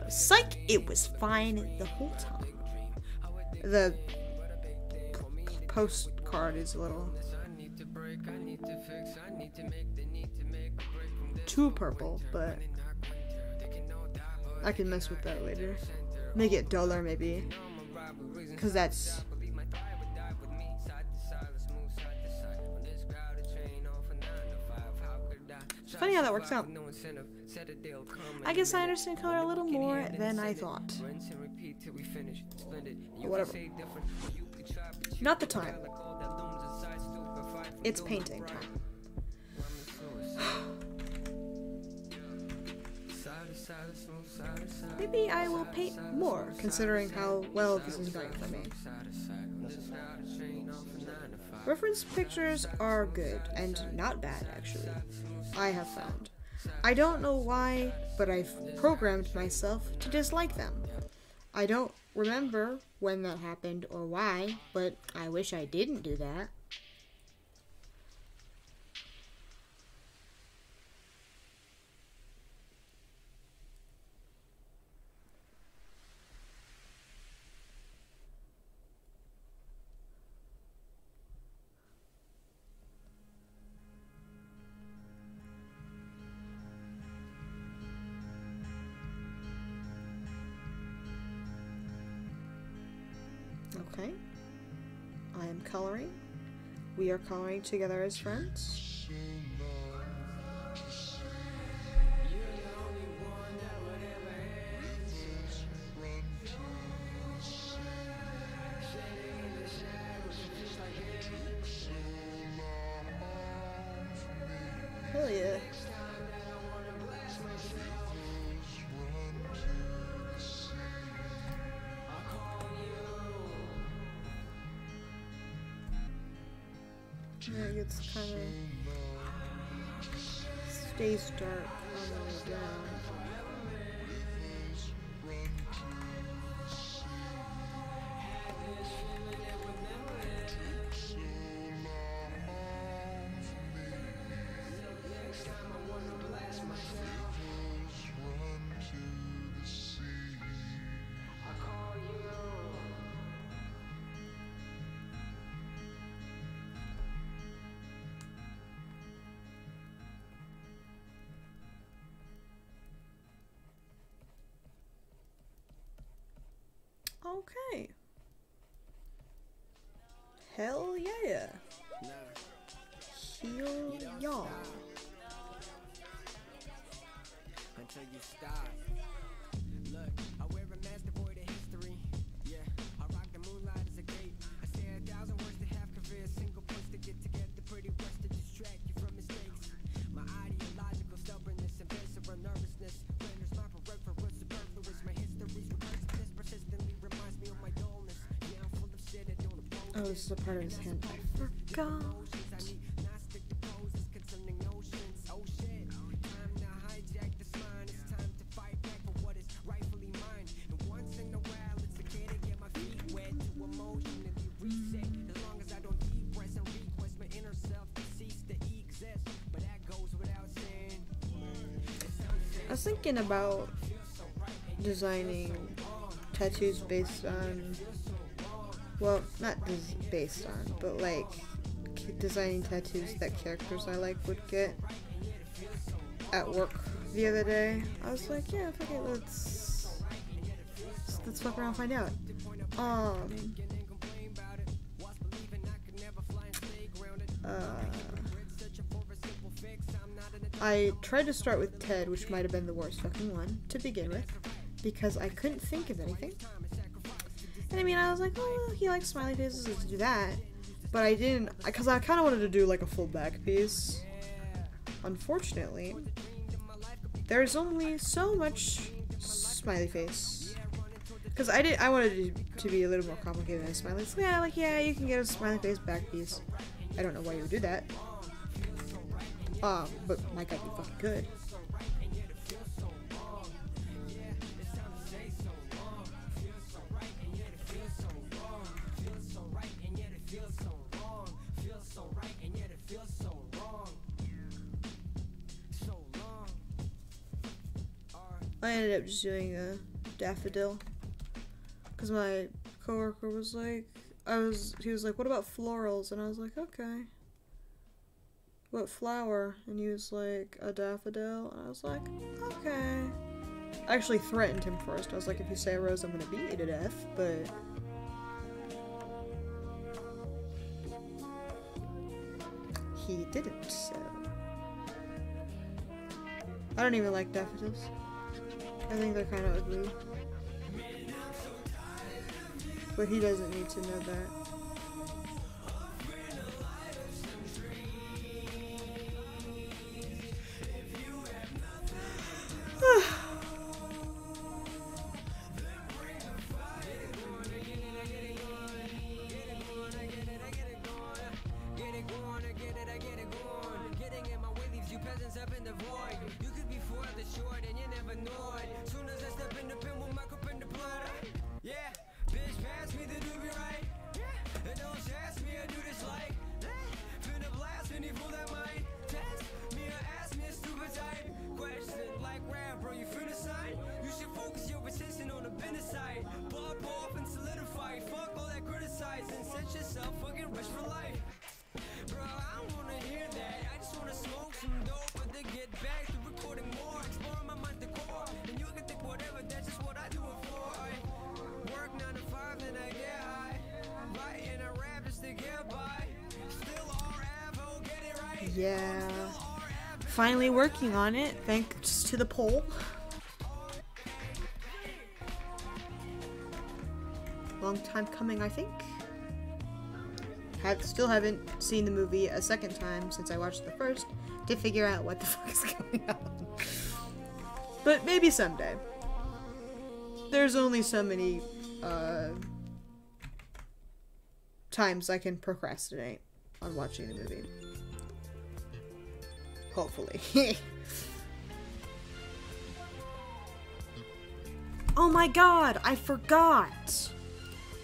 Psych, it was fine the whole time. The postcard is a little too purple, but I can mess with that later. Make it duller, maybe. Because that's... It's funny how that works out.
Said that they'll come
I
in
guess
a
I
minute.
understand color a
When
little
we can
more
hear it and
than I
send it.
thought.
Rinse and repeat till we finish. Splendid. You
Whatever.
can say different, or you could try, but you
Not the
can
time.
tell like all that looms inside stupefied from
It's
doing
painting
right.
time.
Woman suicide. Side to side, smooth side to side.
Maybe I will paint more, considering how well this is going for me.
Side to side. Just now the train off for 9 to 5.
Reference pictures are good, and not bad, actually. I have found. I don't know why, but I've programmed myself to dislike them. I don't remember when that happened or why, but I wish I didn't do that. Okay. I am coloring. We are coloring together as friends. Hell yeah. Yeah, it gets kind of stays dark on the way down. Okay. Hell yeah. Heal y'all.
Until you stop. Look, I wear a mask devoid of history. Yeah, I rock the moonlight as a cape. I say 1,000 words to have convey a single place to get together. Pretty words to distract you from mistakes. My ideological stubbornness and visceral nervousness renders my peripheral superfluous. My history's recursiveness persistently reminds me of my dullness. Yeah, I'm full of shit I don't approach.
Oh, this is a part of his hand. I forgot.
I need Gnostic poses concerning notions. Oh shit, time to hijack this mind. It's time to fight back for what is rightfully mine. And once in a while, it's okay to get my feet wet to emotionally reset. As long as I don't depress and request my inner self to cease to exist. But that goes without saying.
I was thinking about designing tattoos based on, well, not based on, but like designing tattoos that characters I like would get at work the other day. I was like, yeah, fuck it, let's fuck around and find out. I tried to start with Ted, which might have been the worst fucking one to begin with, because I couldn't think of anything. And I mean, I was like, oh, he likes smiley faces, let's do that. But I didn't, because I kind of wanted to do like a full back piece. Unfortunately, there's only so much smiley face. Because I wanted it to be a little more complicated than a smiley. So yeah, like, yeah, you can get a smiley face back piece. I don't know why you would do that. But my god, you fucking could. I ended up just doing a daffodil because my coworker was like, he was like, what about florals? And I was like, okay. What flower? And he was like, a daffodil. And I was like, okay. I actually threatened him first. I was like, if you say a rose, I'm gonna beat you to death, but he didn't, so I don't even like daffodils. I think they're kind of ugly. But he doesn't need to know that. Yeah. Finally working on it, thanks to the poll. Long time coming, I think. Still haven't seen the movie a second time since I watched the first to figure out what the fuck is going on. But maybe someday. There's only so many times I can procrastinate on watching the movie. Hopefully. Oh my god, I forgot!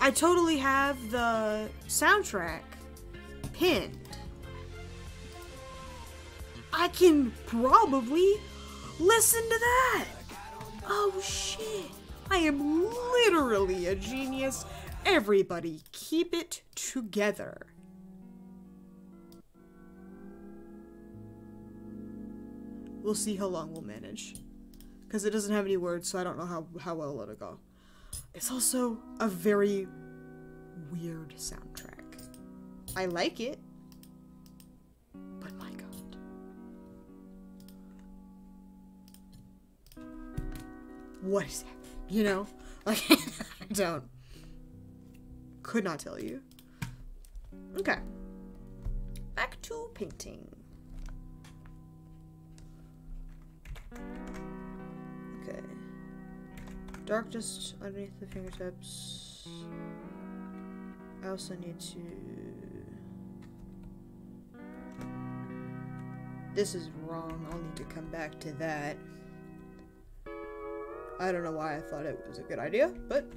I totally have the soundtrack pinned. I can probably listen to that! Oh shit! I am literally a genius. Everybody keep it together. We'll see how long we'll manage. Because it doesn't have any words, so I don't know how well it'll go. It's also a very weird soundtrack. I like it, but my god. What is that? You know? Like, I could not tell you. Okay. Back to painting. Okay. Dark just underneath the fingertips. I also need to... This is wrong. I'll need to come back to that. I don't know why I thought it was a good idea, but...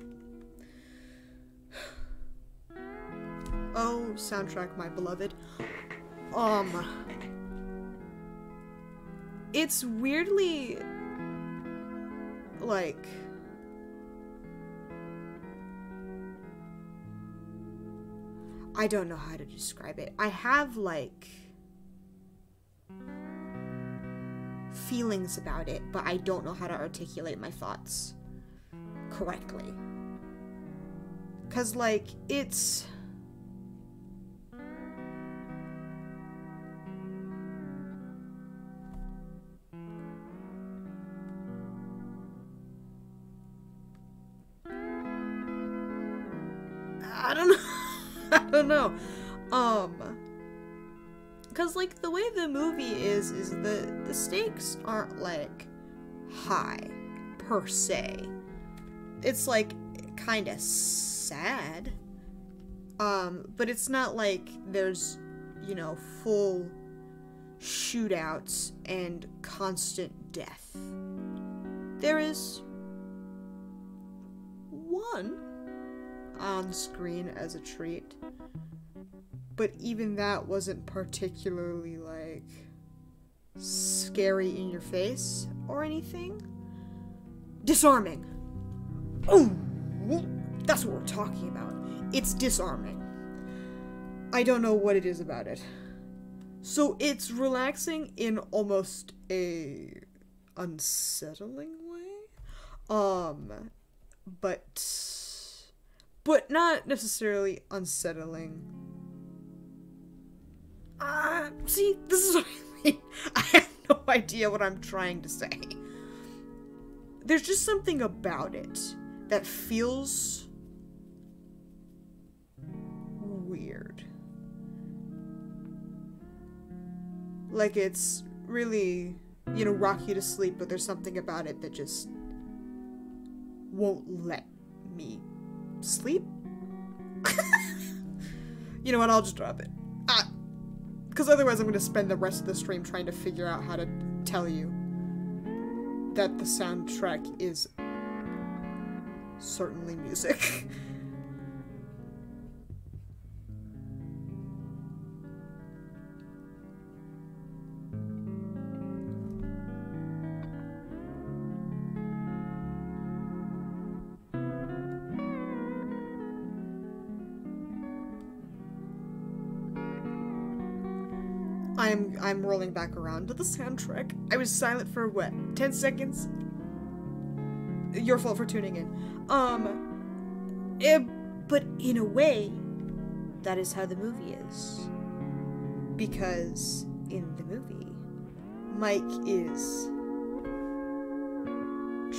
Oh, soundtrack, my beloved. It's weirdly... like... I don't know how to describe it. I have, like... feelings about it, but I don't know how to articulate my thoughts correctly. 'Cause, like, it's... I don't know. I don't know. Cause like the way the movie is the stakes aren't like high per se. It's like kinda sad. But it's not like there's, you know, full shootouts and constant death. There is one on screen as a treat, but even that wasn't particularly like scary in your face or anything. Disarming. Oh, that's what we're talking about. It's disarming. I don't know what it is about it. So it's relaxing in almost a unsettling way. But not necessarily unsettling. See, this is what I mean. I have no idea what I'm trying to say. There's just something about it that feels weird. Like it's really, you know, rock you to sleep, but there's something about it that just won't let me sleep. You know what, I'll just drop it. Because otherwise I'm going to spend the rest of the stream trying to figure out how to tell you that the soundtrack is certainly music. I'm rolling back around to the soundtrack. I was silent for what, 10 seconds? Your fault for tuning in. But in a way, that is how the movie is. Because in the movie, Mike is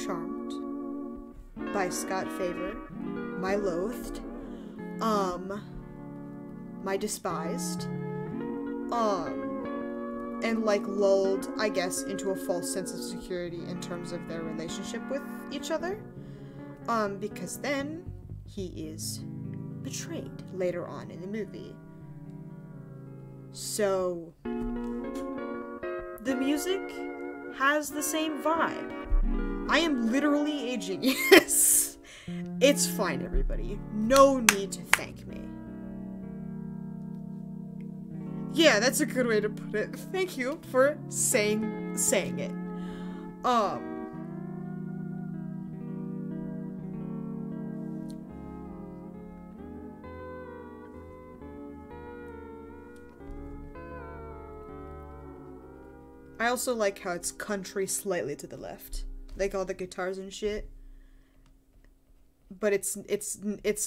charmed by Scott Favor, my loathed, my despised, and like lulled, I guess, into a false sense of security in terms of their relationship with each other. Because then he is betrayed later on in the movie. So the music has the same vibe. I am literally a genius. It's fine, everybody. No need to thank me. Yeah, that's a good way to put it. Thank you for saying it. I also like how it's country slightly to the left. Like all the guitars and shit. But it's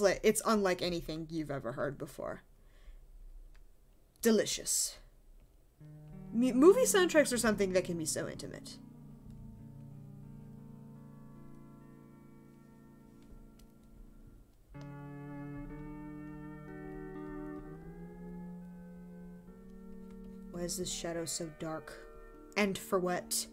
like it's unlike anything you've ever heard before. Delicious. Movie soundtracks are something that can be so intimate. Why is this shadow so dark? And for what?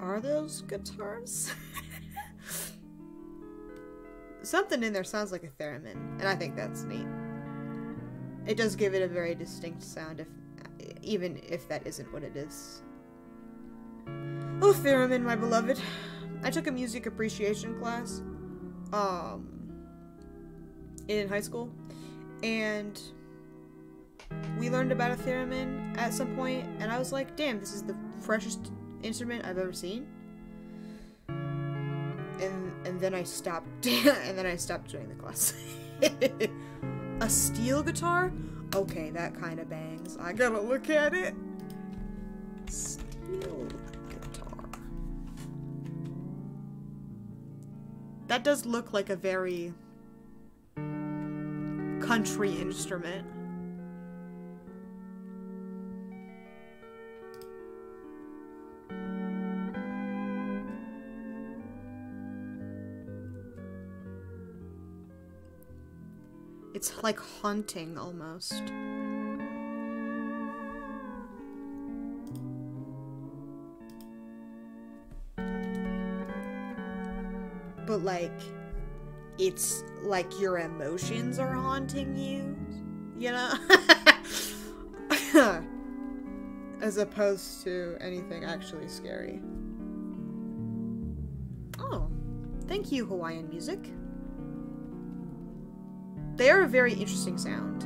Are those guitars? Something in there sounds like a theremin, and I think that's neat. It does give it a very distinct sound, even if that isn't what it is. Oh, theremin, my beloved. I took a music appreciation class, in high school, and we learned about a theremin at some point, and I was like, damn, this is the freshest instrument I've ever seen. And then I stopped and then I stopped doing the class. A steel guitar? Okay, that kind of bangs. I gotta look at it. Steel guitar. That does look like a very country instrument. It's like haunting, almost. But, like, it's like your emotions are haunting you, you know? As opposed to anything actually scary. Oh, thank you, Hawaiian music. They are a very interesting sound.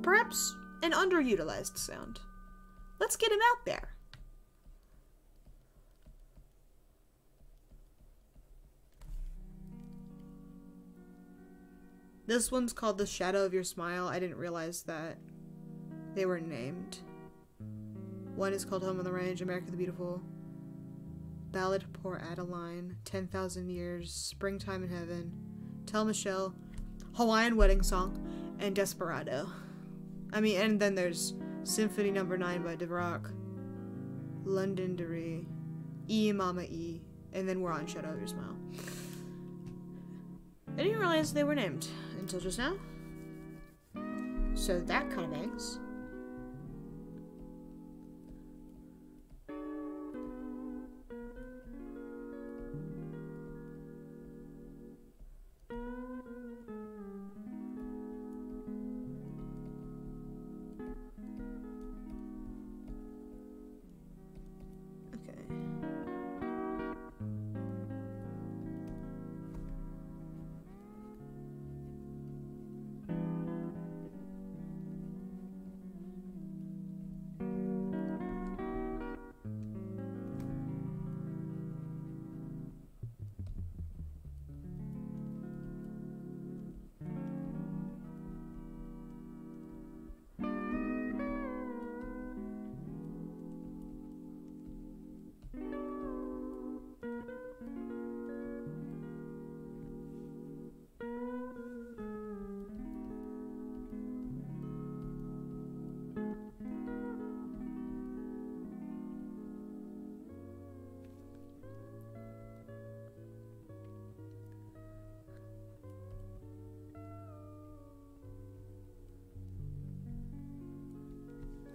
Perhaps an underutilized sound. Let's get him out there. This one's called The Shadow of Your Smile. I didn't realize that they were named. One is called Home on the Range, America the Beautiful, Ballad Poor Adeline, 10,000 Years, Springtime in Heaven, Tell Michelle, Hawaiian Wedding Song, and Desperado. And then there's Symphony No. 9 by Dvorak, Londonderry, E Mama E, and then we're on Shadow of Your Smile. I didn't realize they were named until just now. So that kind of bangs.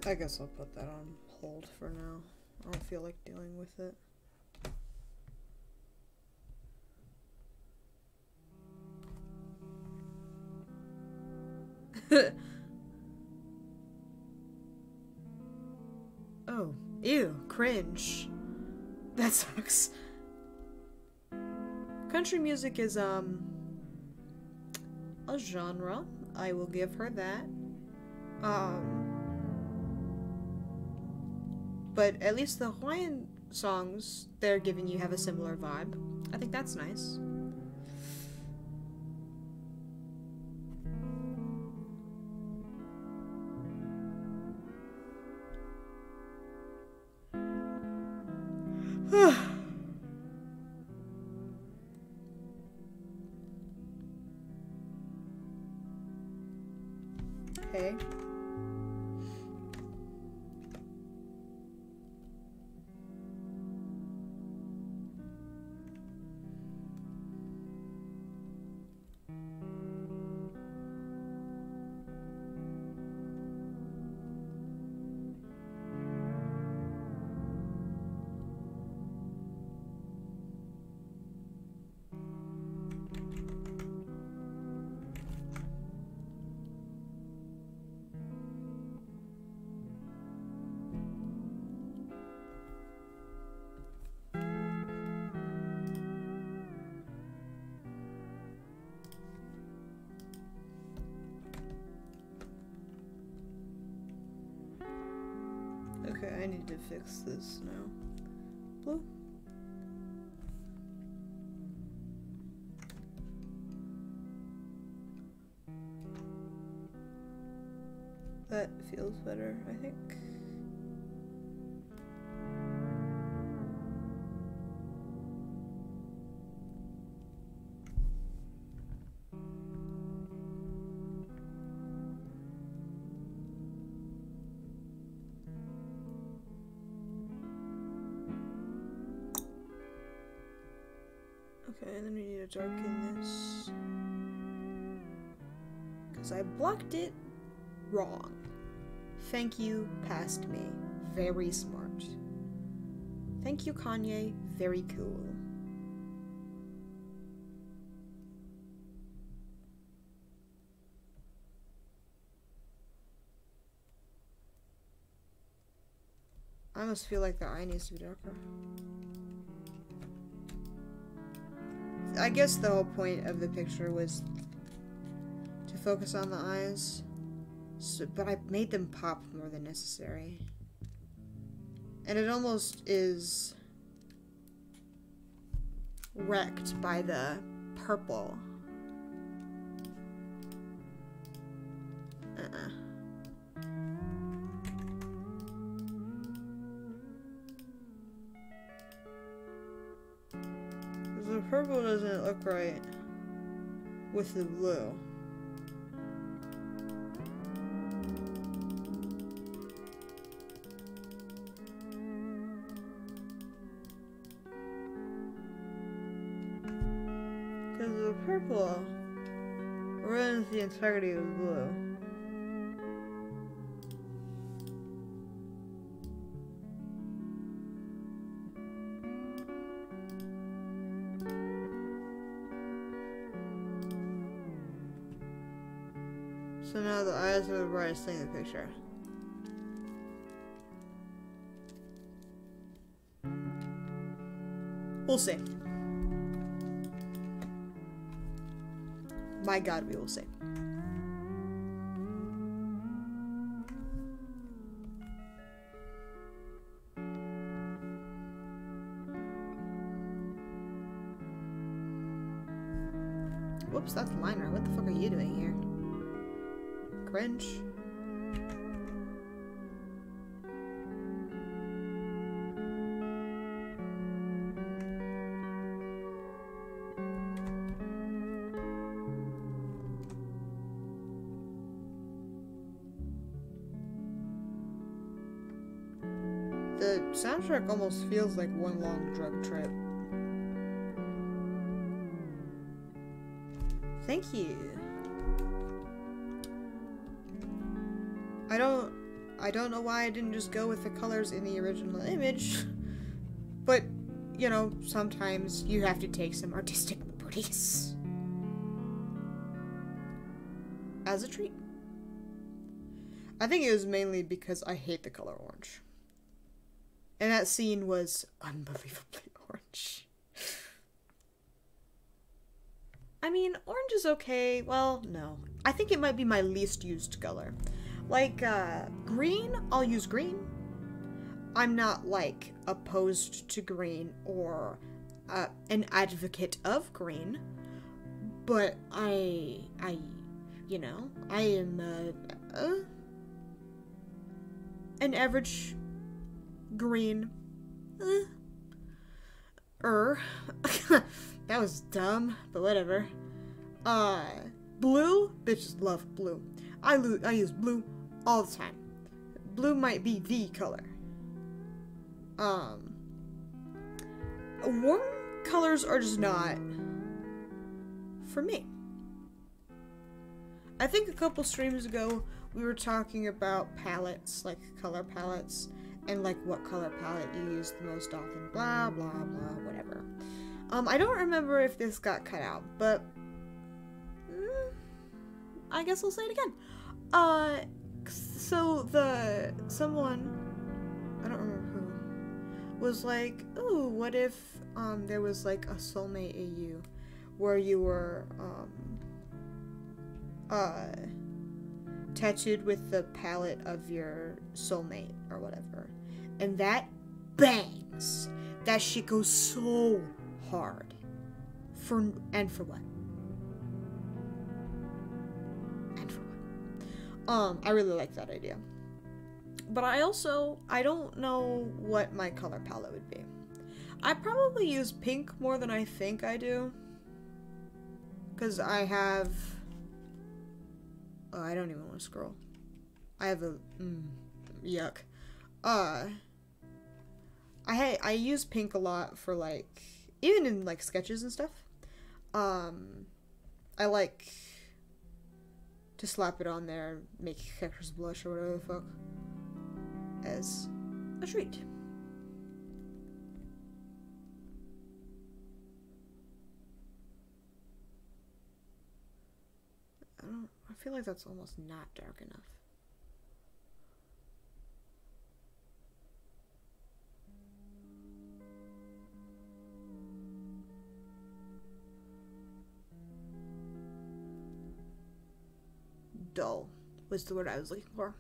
I guess I'll put that on hold for now. I don't feel like dealing with it. Oh, ew, cringe. That sucks. Country music is, a genre. I will give her that. But at least the Hawaiian songs they're giving you have a similar vibe. I think that's nice. Okay. Okay, I need to fix this now. Blue. That feels better, I think. Okay, and then we need to darken this. Because I blocked it wrong. Thank you, past me. Very smart. Thank you, Kanye. Very cool. I almost feel like the eye needs to be darker. I guess the whole point of the picture was to focus on the eyes, so, but I made them pop more than necessary. And it almost is wrecked by the purple. the purple doesn't look right with the blue. Because the purple ruins the integrity of the blue. So now the eyes are the brightest thing in the picture. We'll see. My God, we will see. Whoops, that's liner. What the fuck are you doing here? Cringe. The soundtrack almost feels like one long drug trip. Thank you. I don't know why I didn't just go with the colors in the original image, but, you know, sometimes you have to take some artistic liberties. As a treat. I think it was mainly because I hate the color orange. And that scene was unbelievably orange. I mean, orange is okay. Well, no. I think it might be my least used color. Like, green, I'll use green. I'm not, like, opposed to green or an advocate of green. But I you know, I am an average green. That was dumb, but whatever. Blue? Bitches love blue. I use blue all the time. Blue might be the color. Warm colors are just not for me. I think a couple streams ago we were talking about palettes, like color palettes, and like what color palette you use the most often, blah blah blah, whatever. I don't remember if this got cut out, but I guess I'll say it again. So someone, I don't remember who, was like, ooh, what if there was like a soulmate AU where you were tattooed with the palette of your soulmate or whatever, and that bangs. That shit goes so hard. For what? And for what? I really like that idea. But I don't know what my color palette would be. I probably use pink more than I think I do. Because I have... Oh, I don't even want to scroll. I have a... yuck. I use pink a lot for, like... Even in, like, sketches and stuff. I like... to slap it on there, make characters blush or whatever the fuck, as a treat. I feel like that's almost not dark enough. Dull was the word I was looking for.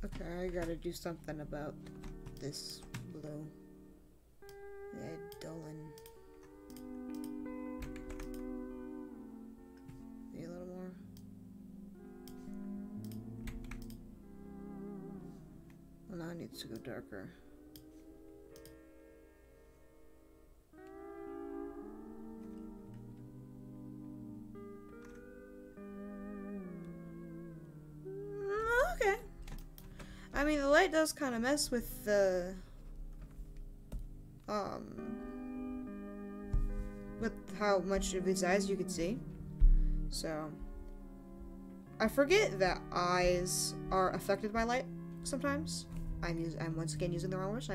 Okay, I gotta do something about this blue. Yeah, Dolan. Maybe a little more. Well, now it needs to go darker. Okay. I mean, the light does kind of mess with the with how much of his eyes you could see. So I forget that eyes are affected by light sometimes. I'm once again using the wrong brush.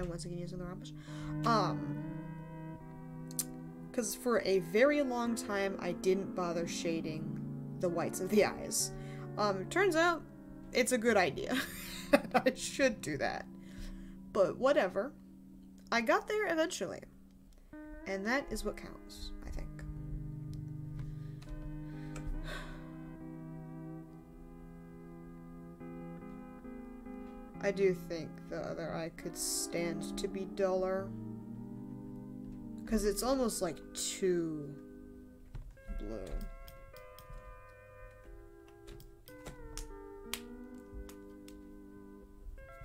Because for a very long time I didn't bother shading the whites of the eyes. It turns out it's a good idea. I should do that. But whatever. I got there eventually. And that is what counts, I think. I do think the other eye could stand to be duller. Because it's almost like too blue.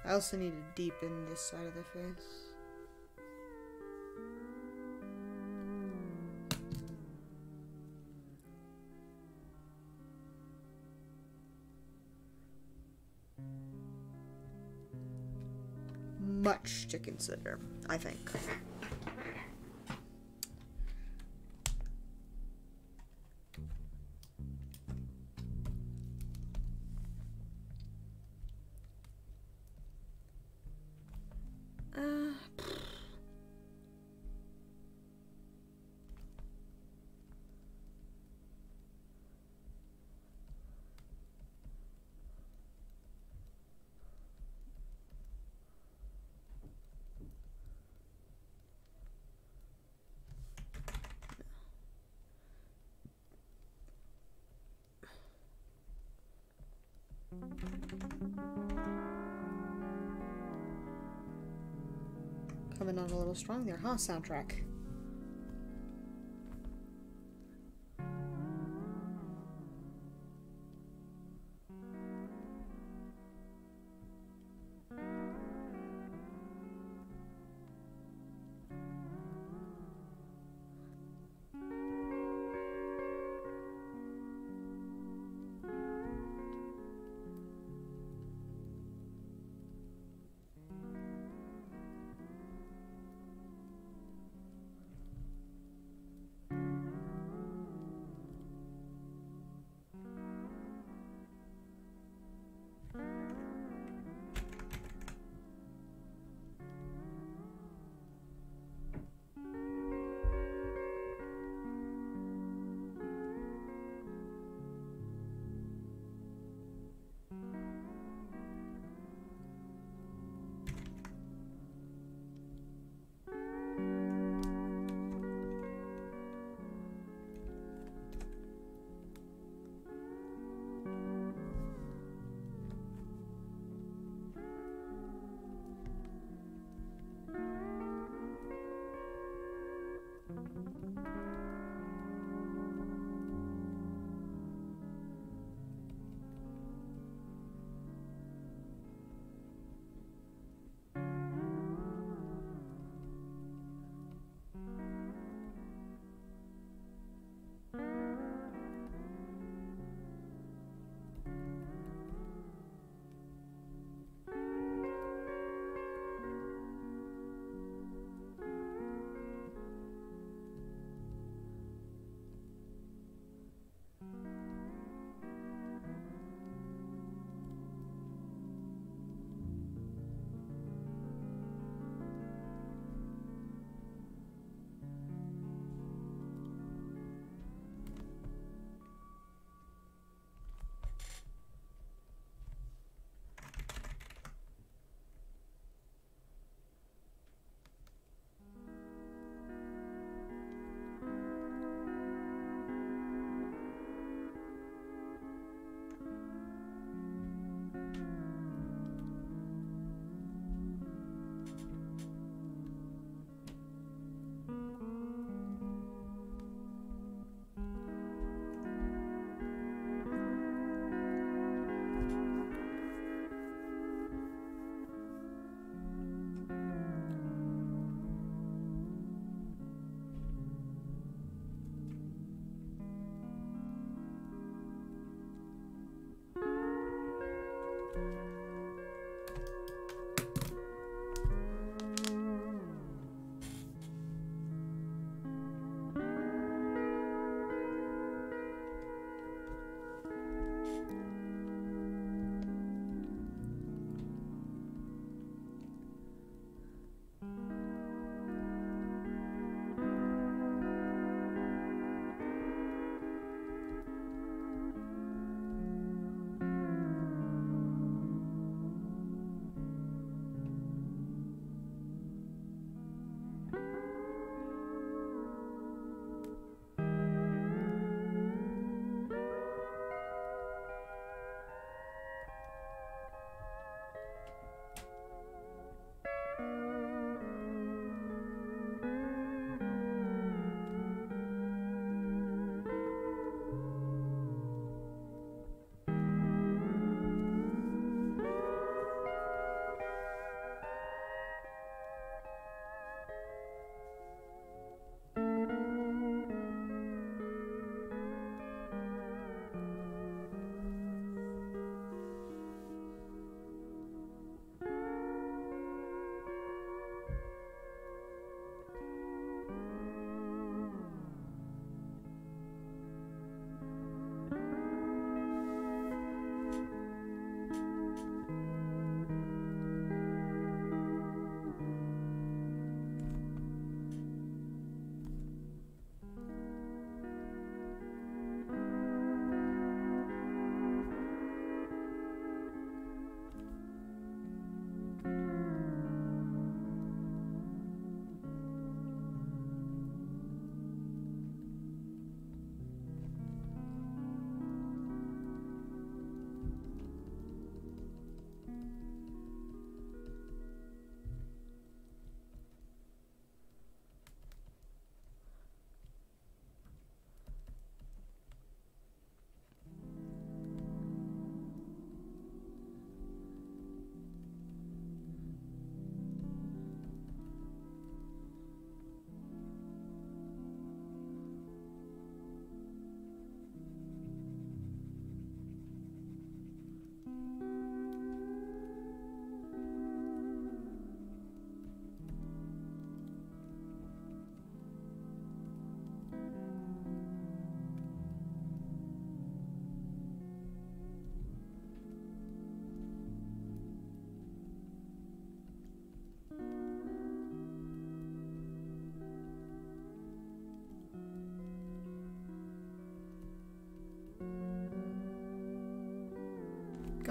I also need to deepen this side of the face. Much to consider, I think. Coming on a little strong there, huh, soundtrack?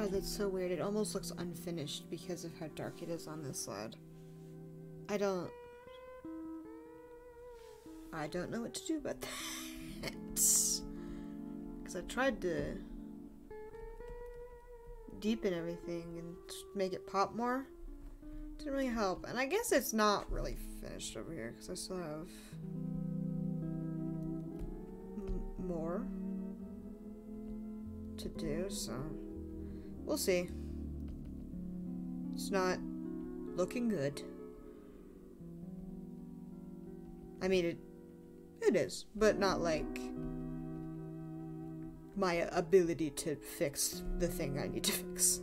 God, that's so weird. It almost looks unfinished because of how dark it is on this side. I don't know what to do about that. Because I tried to deepen everything and make it pop more. Didn't really help. And I guess it's not really finished over here because I still have more to do, so we'll see. It's not looking good. I mean, it is, but not like my ability to fix the thing I need to fix.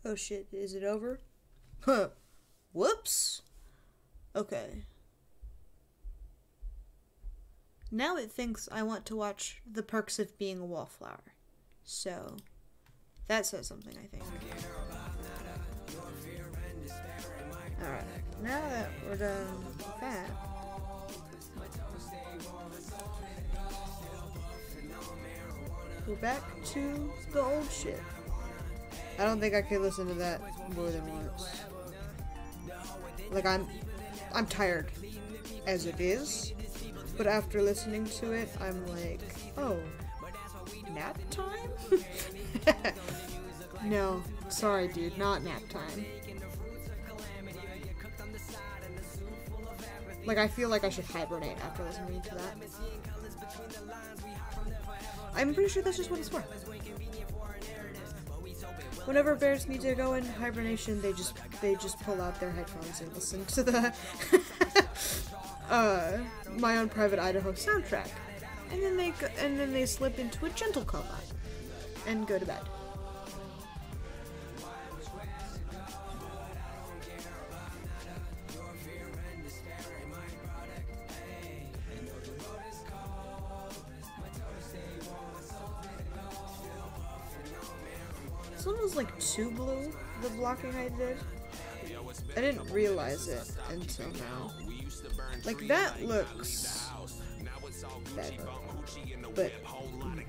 Oh shit, is it over? Huh. Whoops. Okay. Now it thinks I want to watch The Perks of Being a Wallflower. So, that says something, I think. Alright, now that we're done with that, we're back to the old shit. I don't think I could listen to that more than once. Like, I'm tired as it is, but after listening to it, I'm like, oh, nap time? No, sorry dude, not nap time. Like, I feel like I should hibernate after listening to that. I'm pretty sure that's just what it's for. whenever bears need to go in hibernation, they just pull out their headphones and listen to the My Own Private Idaho soundtrack, and then they slip into a gentle coma and go to bed. This one was like too blue, the blocking I did. I didn't realize it until now. Like, that looks better, but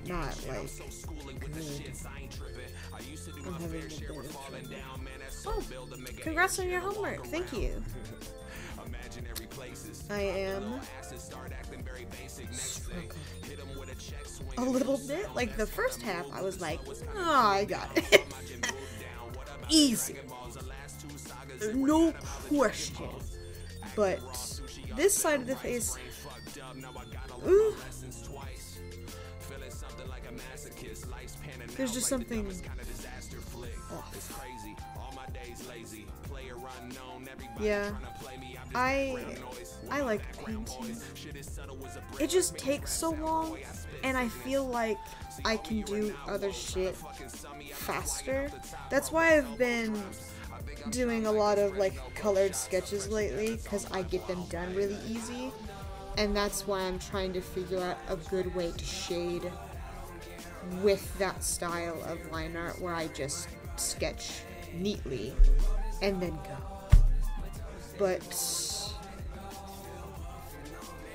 not like good. I'm having a bit of trouble. Oh, congrats on your homework, thank you. I am struggling a little bit. Like, the first half, I was like, oh, I got it. Easy. No question. But this side of the face, ooh, there's just something off. Yeah, I like painting. It just takes so long, and I feel like I can do other shit faster. That's why I've been doing a lot of like colored sketches lately, because I get them done really easy, and that's why I'm trying to figure out a good way to shade with that style of line art where I just sketch neatly and then go. But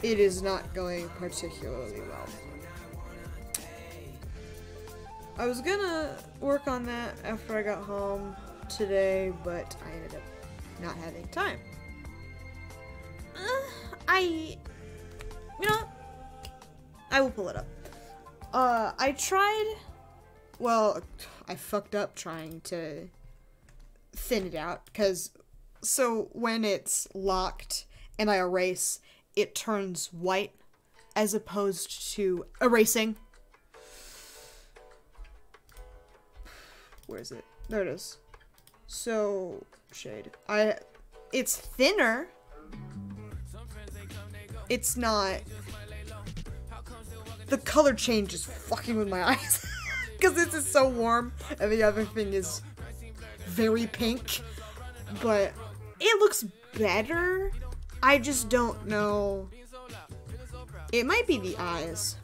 it is not going particularly well. I was gonna work on that after I got home today, but I ended up not having time. You know what? I will pull it up. I fucked up trying to thin it out, so when it's locked and I erase, it turns white as opposed to erasing. Where is it? There it is. So, shade. It's thinner. It's not. The color change is fucking with my eyes. Because this is so warm, and the other thing is very pink. But it looks better. I just don't know. It might be the eyes.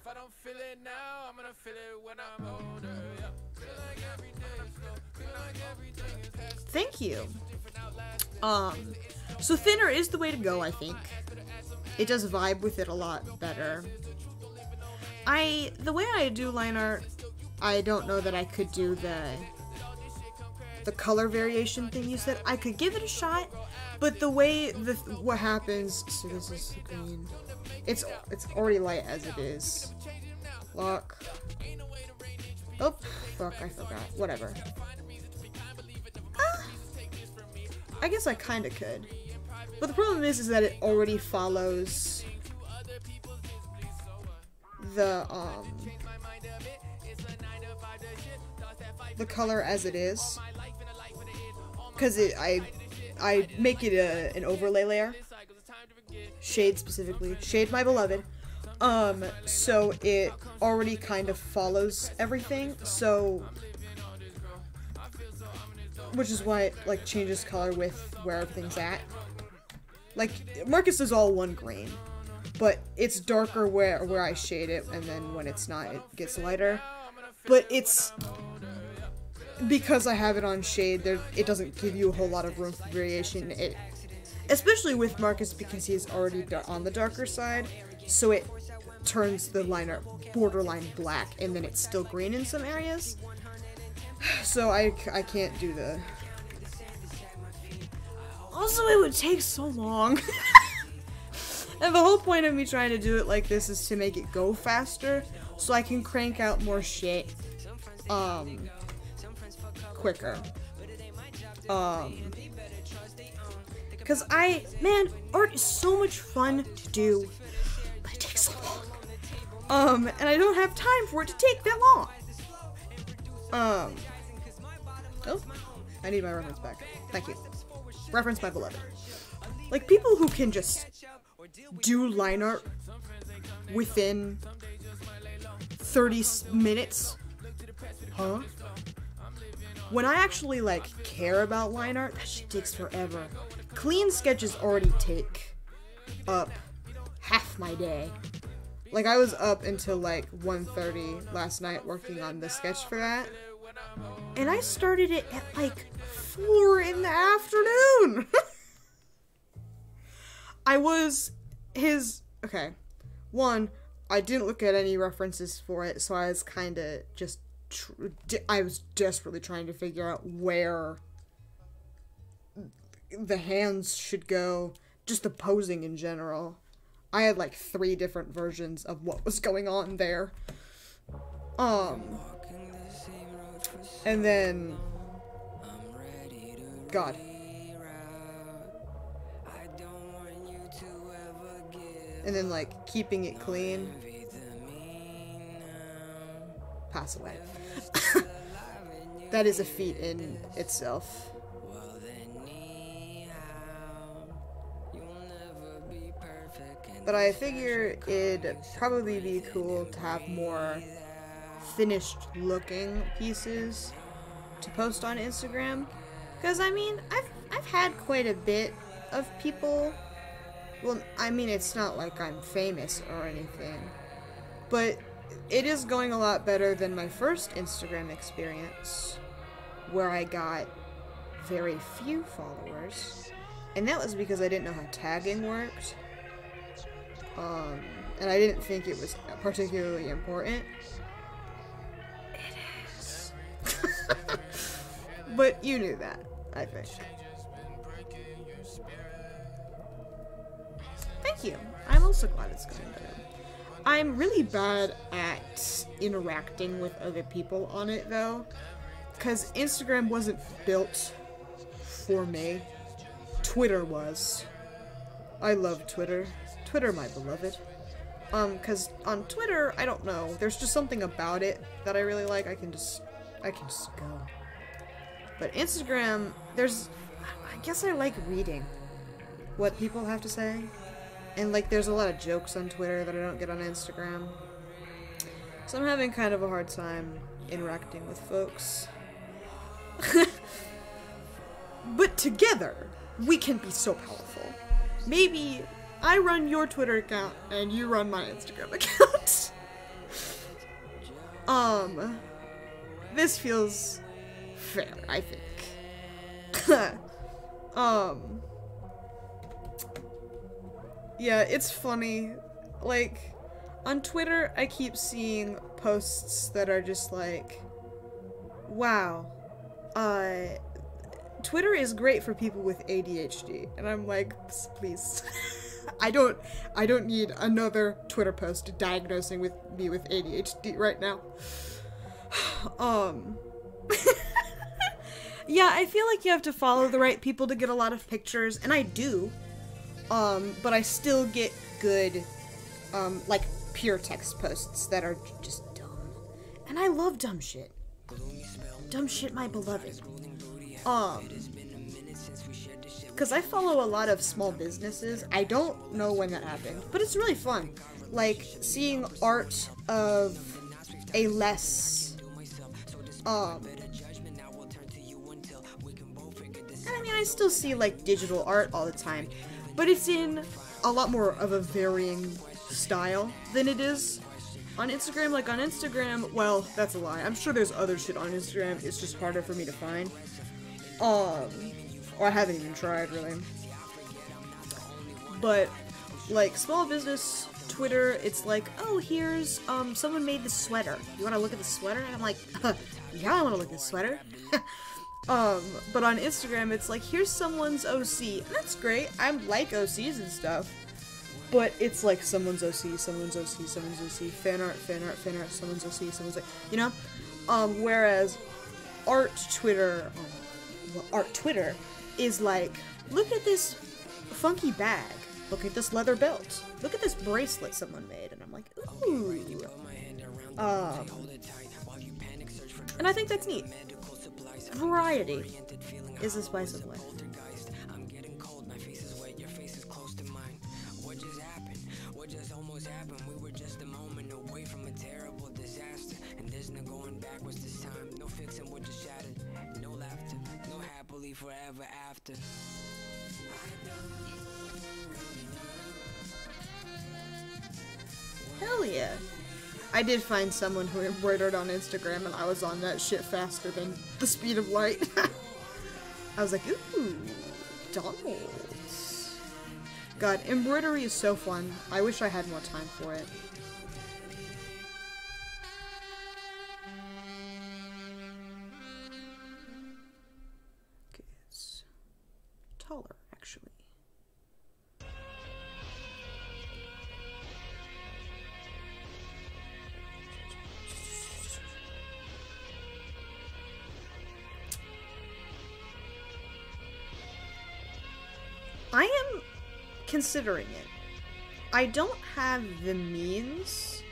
Thank you. So thinner is the way to go, I think. It does vibe with it a lot better. The way I do line art, I don't know that I could do the color variation thing you said. I could give it a shot, but the way what happens, so this is the green. It's already light as it is. Lock. Oh, fuck, I forgot. Whatever. I guess I kinda could. But the problem is that it already follows the color as it is. Because I make it an overlay layer. Shade specifically. Shade My Beloved. So it already kind of follows everything, so, which is why it, like, changes color with where everything's at. Like, Marcus is all one green, but it's darker where I shade it, and then when it's not, it gets lighter. But it's, because I have it on shade, it doesn't give you a whole lot of room for variation. Especially with Marcus, because he's already on the darker side, so it turns the line art borderline black, and then it's still green in some areas. So I can't do the... Also, it would take so long. And the whole point of me trying to do it like this is to make it go faster, so I can crank out more shit, quicker. Cause man, art is so much fun to do, but it takes so long. And I don't have time for it to take that long. Oh, I need my reference back. Thank you. Reference my beloved. Like, people who can just do line art within 30 minutes. Huh? When I actually, like, care about line art, that shit takes forever. Clean sketches already take up half my day. Like, I was up until, like, 1:30 last night working on the sketch for that. And I started it at, like, 4 in the afternoon! Okay. One, I didn't look at any references for it, so I was kinda just I was desperately trying to figure out where the hands should go, just the posing in general. I had like 3 different versions of what was going on there. And then, God. And then like keeping it clean. Pass away. That is a feat in itself. But I figure it'd probably be cool to have more finished looking pieces to post on Instagram. Because I mean, I've had quite a bit of people. Well, I mean, it's not like I'm famous or anything, but it is going a lot better than my first Instagram experience, where I got very few followers, and that was because I didn't know how tagging worked, and I didn't think it was particularly important. It is. But you knew that, I think. Thank you. I'm also glad it's going better. I'm really bad at interacting with other people on it, though, because Instagram wasn't built for me. Twitter was. I love Twitter. Twitter, my beloved. Because on Twitter, I don't know, there's just something about it that I really like. I can just go. But Instagram, I guess I like reading what people have to say. And, like, there's a lot of jokes on Twitter that I don't get on Instagram. So I'm having kind of a hard time interacting with folks. But together, we can be so powerful. Maybe I run your Twitter account and you run my Instagram account. This feels fair, I think. Yeah, it's funny. Like, on Twitter, I keep seeing posts that are just like, wow, Twitter is great for people with ADHD. And I'm like, please. I don't need another Twitter post diagnosing me with ADHD right now. Yeah, I feel like you have to follow the right people to get a lot of pictures, and I do. But I still get good, like, pure text posts that are just dumb. And I love dumb shit. Dumb shit, my beloved. Because I follow a lot of small businesses. I don't know when that happened, but it's really fun. Like, seeing art of a less, and I mean, I still see, like, digital art all the time, but it's in a lot more of a varying style than it is on Instagram. Like, on Instagram, well, that's a lie. I'm sure there's other shit on Instagram. It's just harder for me to find. Or I haven't even tried, really. But, like, small business Twitter, it's like, oh, here's, someone made this sweater. You wanna look at the sweater? And I'm like, yeah, I wanna look at this sweater. But on Instagram, it's like, here's someone's OC. And that's great. I like OCs and stuff. But it's like someone's OC, someone's OC, someone's OC, fan art, fan art, fan art, someone's OC, someone's like, you know? Whereas art Twitter is like, look at this funky bag. Look at this leather belt. Look at this bracelet someone made. And I'm like, ooh. And I think that's neat. variety is the spice of life.
I'm getting cold, my face is wet, your face is close to mine. What just happened? What just almost happened? We were just a moment away from a terrible disaster. And there's no going backwards this time. No fixing what just shattered. No laughter, no happily forever after.
Hell yeah. I did find someone who embroidered on Instagram, and I was on that shit faster than the speed of light. I was like, ooh, dolls. God, embroidery is so fun. I wish I had more time for it. Okay, it's taller, actually. I am considering it. I don't have the means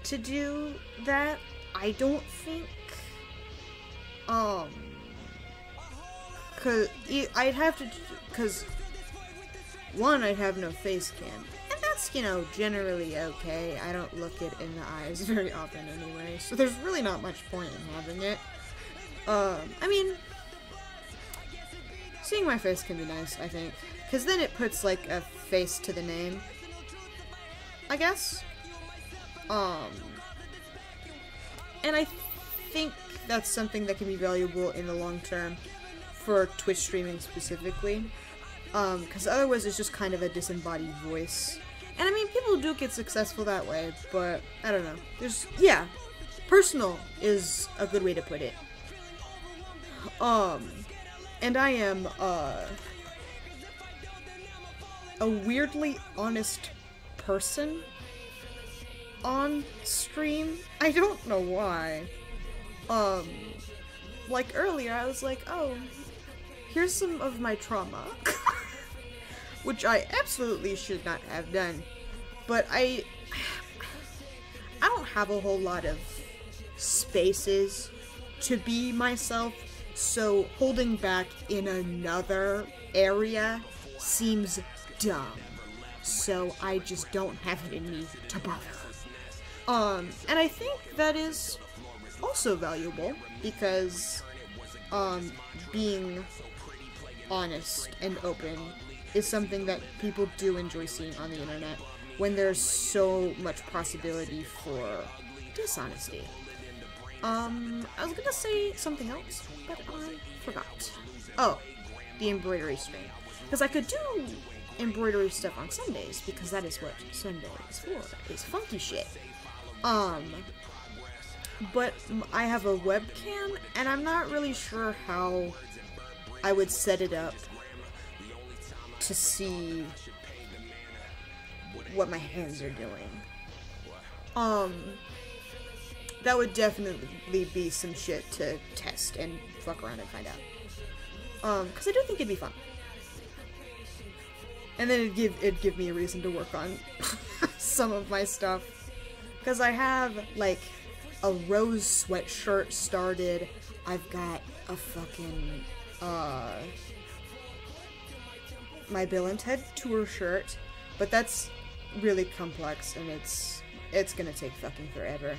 to do that. I don't think. Cause I'd have to, cause one, I'd have no face cam, and that's, you know, generally okay. I don't look it in the eyes very often anyway, so there's really not much point in having it. I mean, seeing my face can be nice, I think. Because then it puts, like, a face to the name. I guess. And I think that's something that can be valuable in the long term for Twitch streaming specifically. Because otherwise it's just kind of a disembodied voice. And I mean, people do get successful that way, but I don't know. There's, yeah. Personal is a good way to put it. And I am, a weirdly honest person on stream. I don't know why. Like earlier I was like, oh, here's some of my trauma. Which I absolutely should not have done. But I don't have a whole lot of spaces to be myself, so holding back in another area seems dumb. So I just don't have it in me to bother. And I think that is also valuable because being honest and open is something that people do enjoy seeing on the internet when there's so much possibility for dishonesty. I was gonna say something else, but I forgot. Oh, the embroidery stream. Because I could do embroidery stuff on Sundays, because that is what Sunday is for, is funky shit. But I have a webcam, and I'm not really sure how I would set it up to see what my hands are doing. That would definitely be some shit to test and fuck around and find out. Because I do think it'd be fun. And then it'd give me a reason to work on some of my stuff. Because I have, like, a rose sweatshirt started. I've got a fucking, my Bill and Ted tour shirt. But that's really complex, and it's gonna take fucking forever.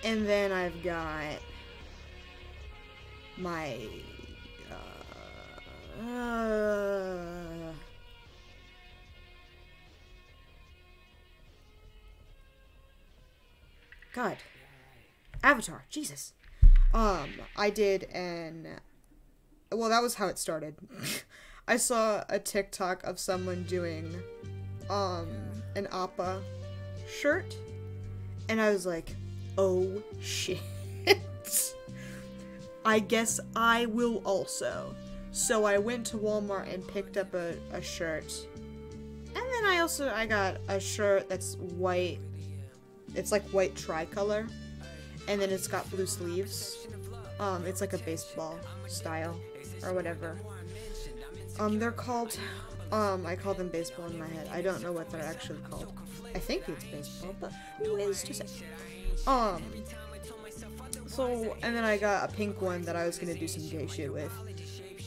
And then I've got my, God. Avatar. Jesus. I did well, that was how it started. I saw a TikTok of someone doing, an Appa shirt. And I was like, oh shit. I guess I will also. So I went to Walmart and picked up a shirt. And then I got a shirt that's white. It's like white tricolor. And then it's got blue sleeves. It's like a baseball style or whatever. They're called, I call them baseball in my head. I don't know what they're actually called. I think it's baseball, but who is to say? So, and then I got a pink one that I was gonna do some gay shit with.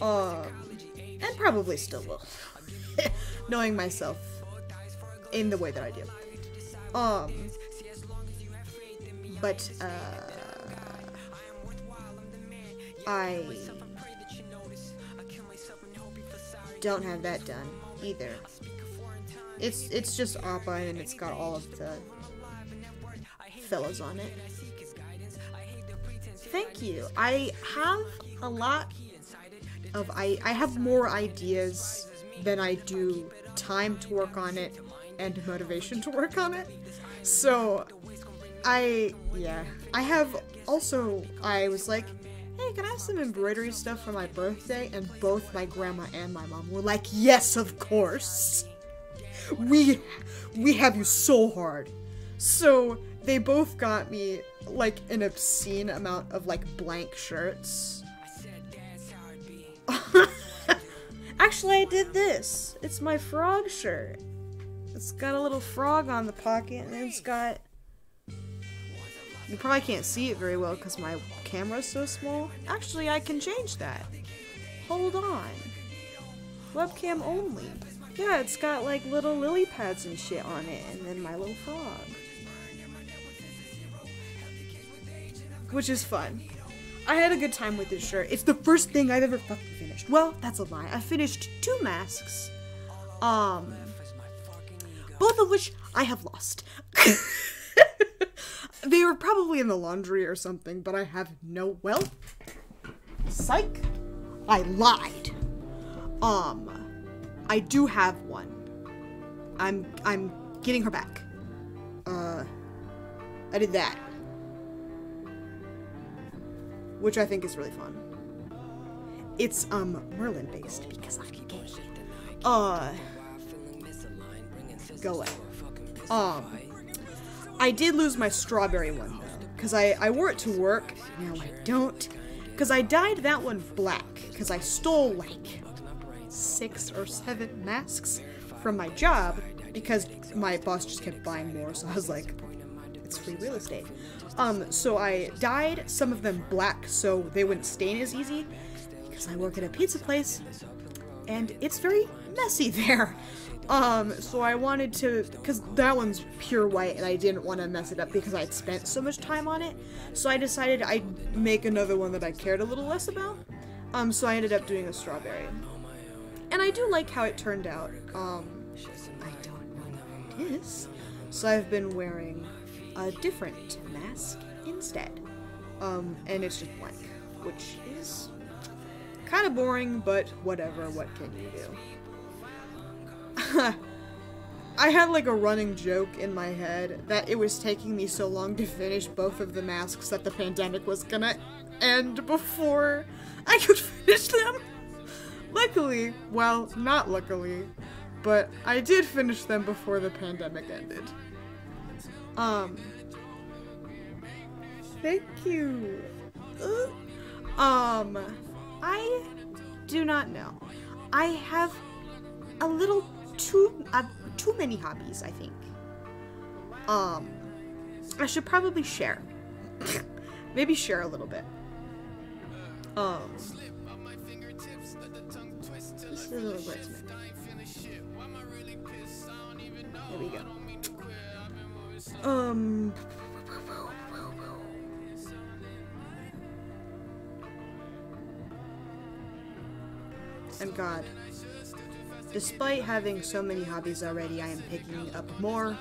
And probably still will. Knowing myself in the way that I do. But, I don't have that done either. It's just Appa and it's got all of the fellas on it. Thank you. I have a lot of I have more ideas than I do time to work on it and motivation to work on it. So I have also, I was like, hey, can I have some embroidery stuff for my birthday? And both my grandma and my mom were like, yes, of course. We have you so hard. So they both got me like an obscene amount of like blank shirts. Actually, I did this. It's my frog shirt. It's got a little frog on the pocket and it's got... You probably can't see it very well because my camera's so small. Actually, I can change that. Hold on. Webcam only. Yeah, it's got like little lily pads and shit on it, and then my little frog. Which is fun. I had a good time with this shirt. It's the first thing I've ever fucking finished. Well, that's a lie. I finished 2 masks. Both of which I have lost. They were probably in the laundry or something, but I have no... Well, psych. I lied. I do have one. I'm getting her back. I did that. Which I think is really fun. It's, Merlin based because I'm gay. Go away. I did lose my strawberry one, though, because I wore it to work. Now I don't, because I dyed that one black, because I stole, like, 6 or 7 masks from my job, because my boss just kept buying more, so I was like, it's free real estate. So I dyed some of them black so they wouldn't stain as easy, because I work at a pizza place, and it's very messy there. So I wanted to, because that one's pure white and I didn't want to mess it up because I'd spent so much time on it, so I decided I'd make another one that I cared a little less about. So I ended up doing a strawberry. And I do like how it turned out. I don't know what it is. So I've been wearing a different mask instead. And it's just blank, which is kind of boring, but whatever, what can you do? I had like a running joke in my head that it was taking me so long to finish both of the masks that the pandemic was gonna end before I could finish them. Luckily, well, not luckily, but I did finish them before the pandemic ended. Thank you. I do not know. I have a little too many hobbies, I think. I should probably share. Maybe share a little bit. This is a little bit. There we go. And God, despite having so many hobbies already, I am picking up more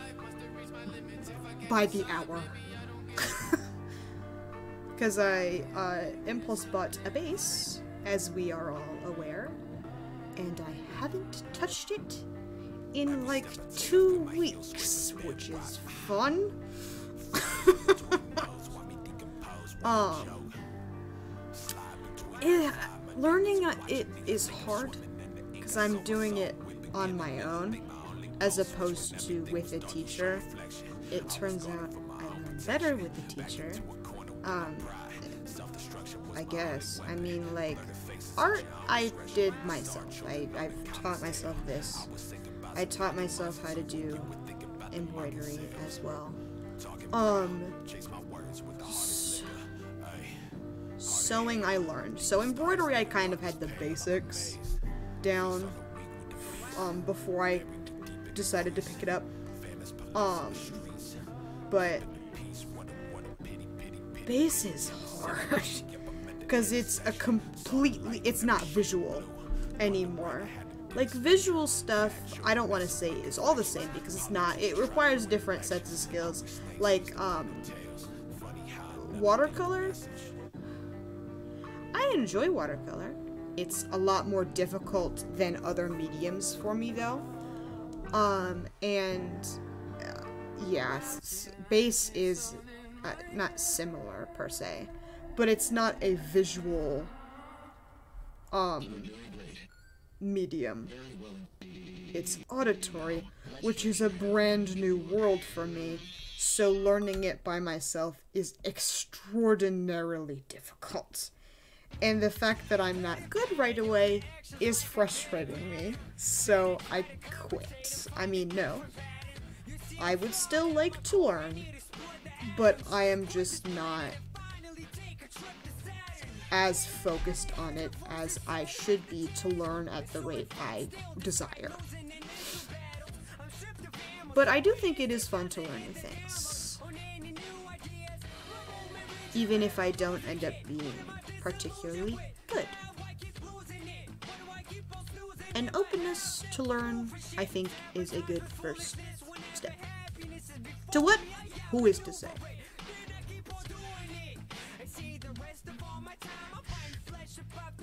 by the hour. Because I impulse bought a base, as we are all aware, and I haven't touched it in like 2 weeks, which is fun. Learning it is hard because I'm doing it on my own as opposed to with a teacher. It turns out I learn better with the teacher. I guess. I mean, like, art I did myself. I've taught myself this. I taught myself how to do embroidery as well. Sewing I learned. So embroidery I kind of had the basics down before I decided to pick it up. But bass is hard because it's not visual anymore. Like, visual stuff, I don't want to say is all the same because it's not. It requires different sets of skills. Like, watercolor. I enjoy watercolor. It's a lot more difficult than other mediums for me, though. Yeah, bass is not similar, per se. But it's not a visual, medium. It's auditory, which is a brand new world for me, so learning it by myself is extraordinarily difficult. And the fact that I'm not good right away is frustrating me, so I quit. I mean, no. I would still like to learn, but I am just not as focused on it as I should be to learn at the rate I desire. But I do think it is fun to learn new things, even if I don't end up being particularly good. An openness to learn, I think, is a good first step. To what? Who is to say?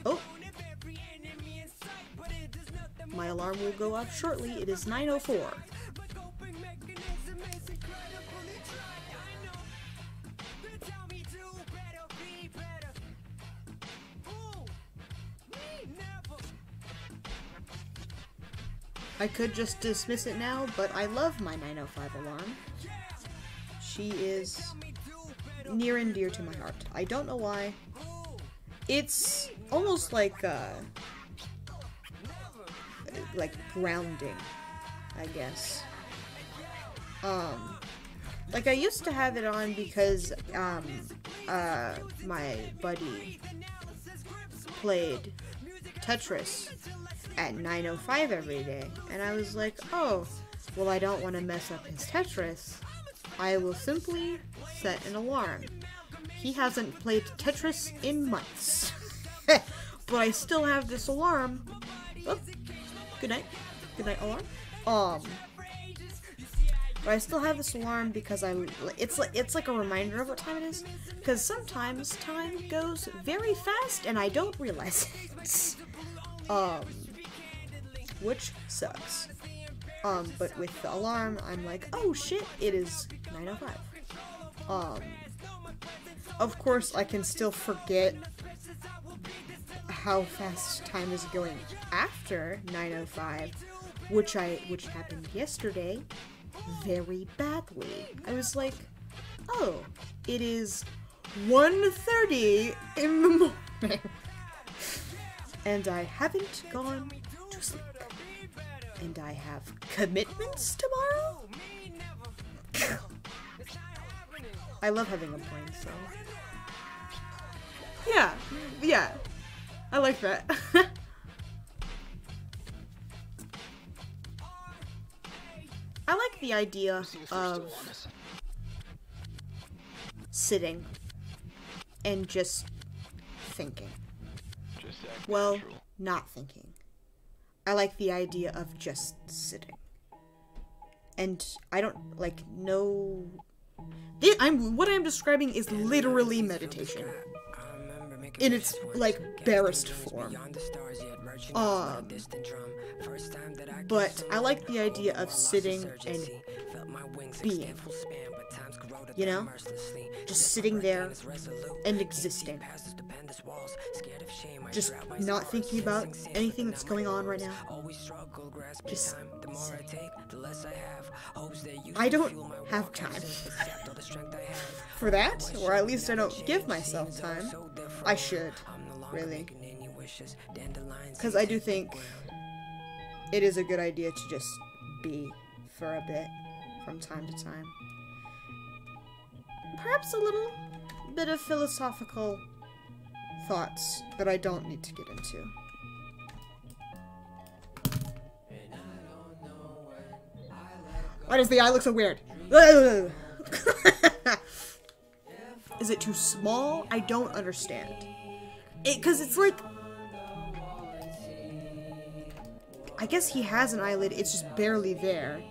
Oh. My alarm will go off shortly. It is 9:04. I could just dismiss it now, but I love my 9:05 alarm. She is near and dear to my heart. I don't know why. It's almost like grounding, I guess. Like, I used to have it on because my buddy played Tetris at 9:05 every day, and I was like, oh, well, I don't want to mess up his Tetris. I will simply set an alarm. He hasn't played Tetris in months, but I still have this alarm. Oh, good night alarm. But I still have this alarm because it's like a reminder of what time it is. Because sometimes time goes very fast and I don't realize it. Which sucks. But with the alarm, I'm like, oh shit, it is 9:05. Of course, I can still forget how fast time is going after 9:05, which happened yesterday very badly. I was like, oh, it is 1:30 in the morning, and I haven't gone to sleep, and I have commitments tomorrow? I love having a brain cell. Yeah, I like that. I like the idea of sitting and just thinking. Well, not thinking. I like the idea of just sitting. And I don't, like, no... what I'm describing is literally meditation. In its, like, barest form. But I like the idea of sitting and being. You know? Just sitting there and existing. Just not thinking about anything that's going on right now. Just I don't have time for that, or at least I don't give myself time. I should, really. Because I do think it is a good idea to just be for a bit from time to time. Perhaps a little bit of philosophical thoughts that I don't need to get into. Why does the eye look so weird? Is it too small? I don't understand. Because it's like... I guess he has an eyelid, it's just barely there.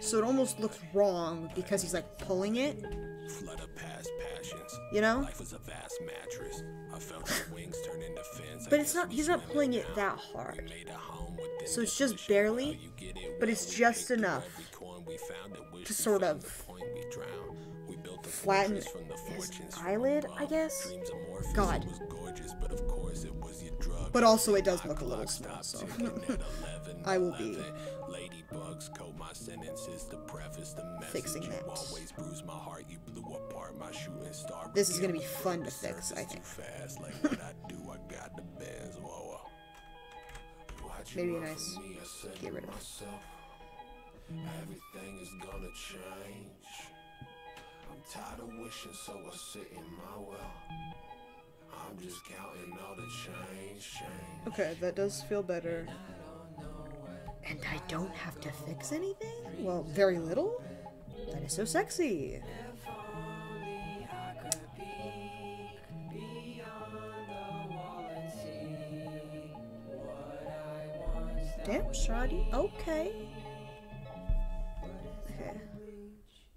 So it almost looks wrong because he's like pulling it.
Flood of past passions.
You know?
Life was a vast mattress. I felt your wings turn into fins.
But it's not, he's not pulling it that hard. So it's just barely, but it's just enough to sort of flatten his eyelid, I guess? God. But also it does look a little small, so I will be fixing that. This is gonna be fun to fix, I think. Maybe a nice get rid of it.
Everything is gonna change. I'm tired of wishing, so I sit in my well. I'm just counting all the change.
Okay, that does feel better. And I don't have to fix anything? Well, very little? That is so sexy. Damn, shoddy. Okay. Okay.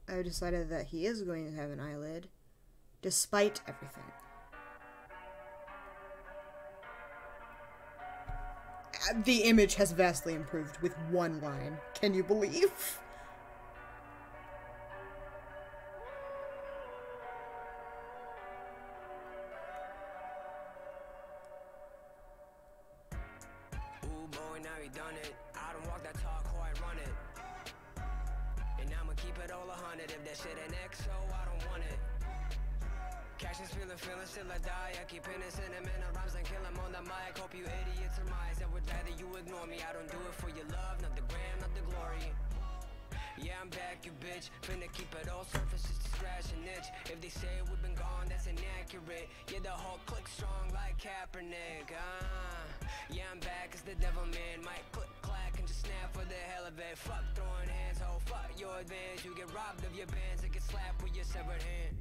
I decided that he is going to have an eyelid, despite everything. The image has vastly improved with one line. Can you believe?
Ooh, boy, now you done it. I don't walk that talk, how I run it. And I'ma keep it all 100. If that shit ain't XO, I don't want it. Cash is feeling till I die. I keep innocent and rhymes and kill 'em on the mic. Hope you idiots are mice. I would rather you ignore me. I don't do it for your love, not the gram, not the glory. Yeah, I'm back, you bitch. Finna keep it all surface just to scratch an itch. If they say we've been gone, that's inaccurate. Yeah, the whole click strong like Kaepernick. Yeah, I'm back as the devil man. Might click clack and just snap for the hell of it. Fuck throwing hands, ho, fuck your advantage. You get robbed of your bands and get slapped with your severed hand.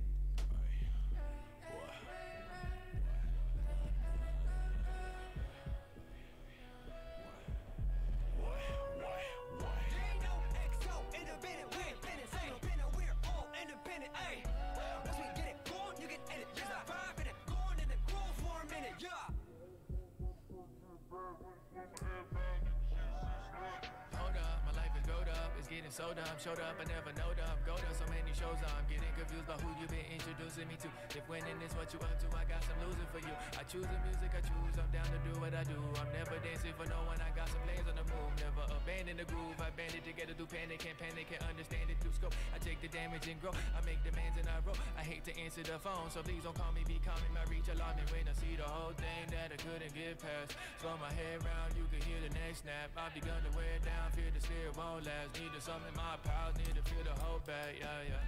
So dumb, showed up, I never know them. Go to so many shows, I'm getting confused about who you've been introducing me to. If winning is what you up to, I got some losing for you. I choose the music I choose, I'm down to do what I do. I'm never dancing for no one, I got some plans on the move. Never abandon the groove, I band it together through panic, can't understand it through scope. I take the damage and grow, I make demands and I roll. I hate to answer the phone, so please don't call me, be calm in my reach. Alarm me when I see the whole thing that I couldn't get past. Slow my head round, you can hear the next snap. I've begun to wear down, fear the steer won't last. Need to summon my pals, need to feel the whole back, yeah.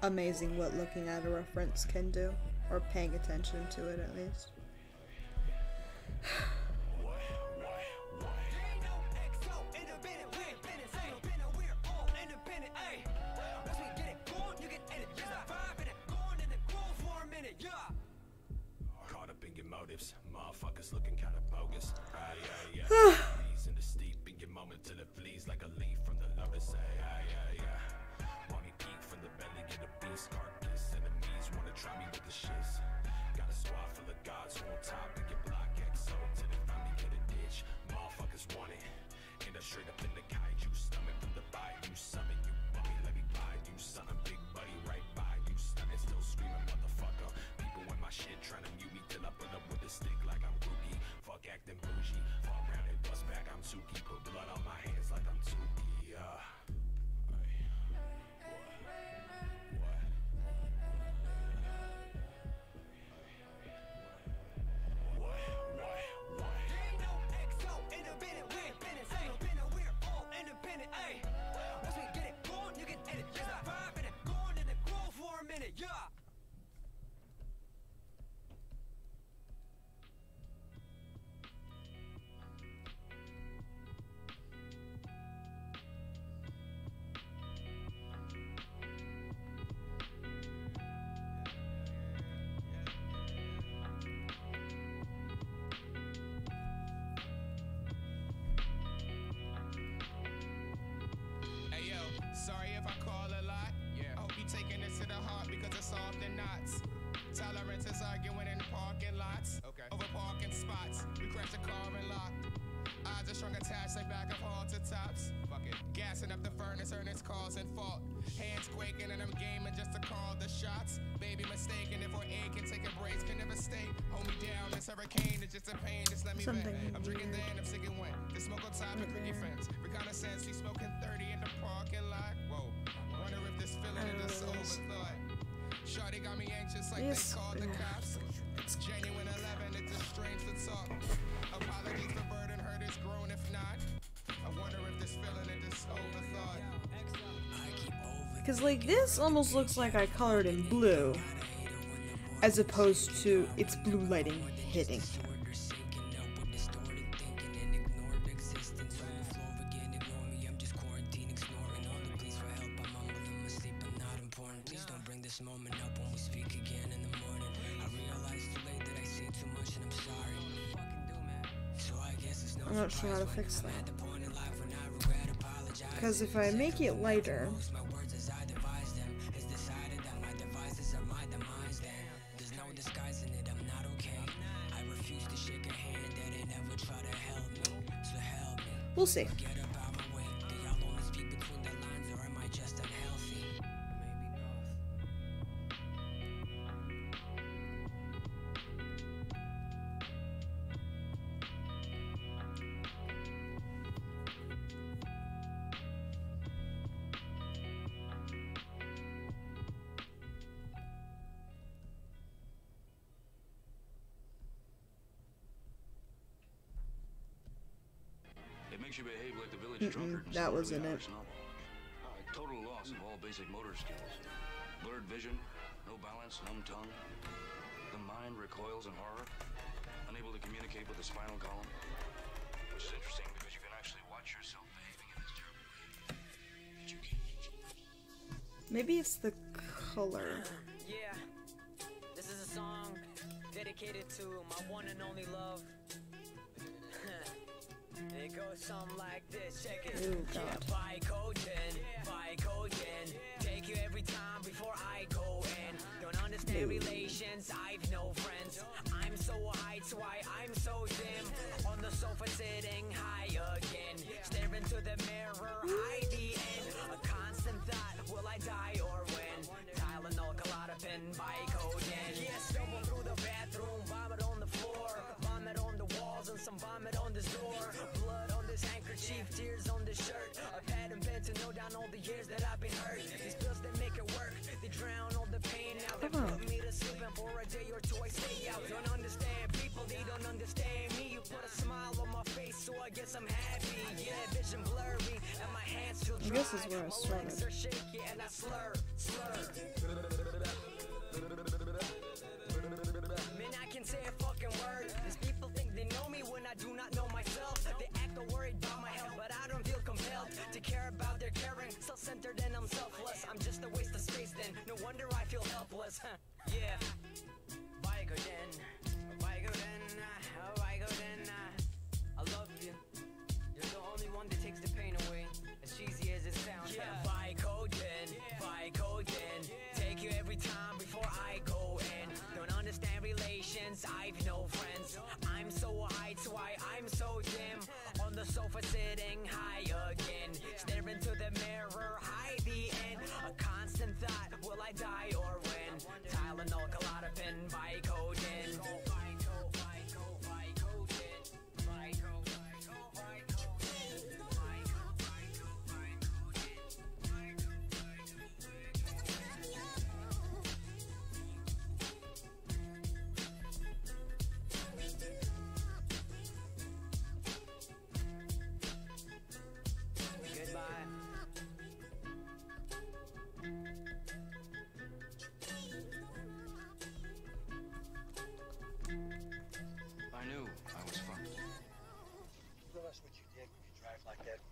Amazing what looking at a reference can do, or paying attention to it at least.
Caught up in your motives, motherfuckers looking kinda bogus. Knees in the steep in your moment till it flees like a leaf from the lotus. Want me peek from the belly of the beast carcass. Enemies wanna try me with the shits. Got a squad full of gods who on top and get block XO till they finally get a ditch. Motherfuckers want it. End up straight up in the kaiju stomach from the bayou summit. You mummy, let me buy you something. Big buddy right by you, stunning, still screaming motherfucker. People in my shit trying to mute me till I put up with a stick like I'm Grookey. Fuck acting bougie. Fall around and bust back, I'm Suki. Put blood on my hands like I'm Tuki.
tolerance is arguing in parking lots. Okay. Over parking spots. We crashed the car and locked. Eyes are strung attached like back of halter tops. Fuck it. Gassing up the furnace, earnest causing fault. Hands quaking and I'm gaming just to call the shots. Baby mistaken, if we're aching, taking breaks can never stay. Hold me down, this hurricane is just a pain, just let me vent. I'm drinking then, I'm singing when. The smoke on top of creaky fence. Reconnaissance, he's smoking 30 in the parking lot. Whoa, wonder if this feeling is just overthought. Shawty got me anxious like they called the cops. Genuine 11, it's just strange to talk. Apologies for burden, hurt is grown if not. I wonder if this feeling is just overthought.
Because, like, this almost looks like I colored in blue, as opposed to its blue lighting hitting. I'm not sure how to fix that. Because if I make it lighter, we'll see.
You behave like the village drunkard.
That wasn't it.
Total loss of all basic motor skills. Blurred vision, no balance, numb tongue. The mind recoils in horror, unable to communicate with the spinal column. Which is interesting because you can actually watch yourself behaving in this terrible way. But you can't.
Maybe it's the color.
Yeah, this is a song dedicated to my one and only love. It goes something like this, check it.
Oh, God.
Yeah, buy codeine, take you every time before I go in. Don't understand relations, I've no friends. I'm so high, that's why I'm so dim. On the sofa sitting high again, staring to the mirror, high the end. A constant thought, will I die or win? Tylenol, Klonopin, buy codeine. Yeah, stumble through the bathroom, vomit on the floor, vomit on the walls and some vomit on this door. Handkerchief, tears on the shirt. I've had and been to know down all the years that I've been hurt. These pills, they make it work. They drown all the pain. Now they put me to sleep, and for a day or two I stay out. Don't understand people, they don't understand me. You put a smile on my face, so I guess I'm happy. Yeah, vision blurry, and my hands feel dry.
This is where I started.
My legs are shaky, and I slur. Man, I can say a fucking word. These people think they know me when I do not know myself. They act all worried about my health, but I don't feel compelled to care about their caring. Self-centered and I'm selfless. I'm just a waste of space then. No wonder I feel helpless. Yeah. Vicodin. I love you. You're the only one that takes the pain away. As cheesy as it sounds. Yeah. Vicodin. Take you every time before I go in. Don't understand relations, I've no friends. I'm so high, that's why I'm so dim. On the sofa sitting high again, staring to the mirror, high the end. A constant thought, will I die or win? Tylenol, Klonopin, Vicodin.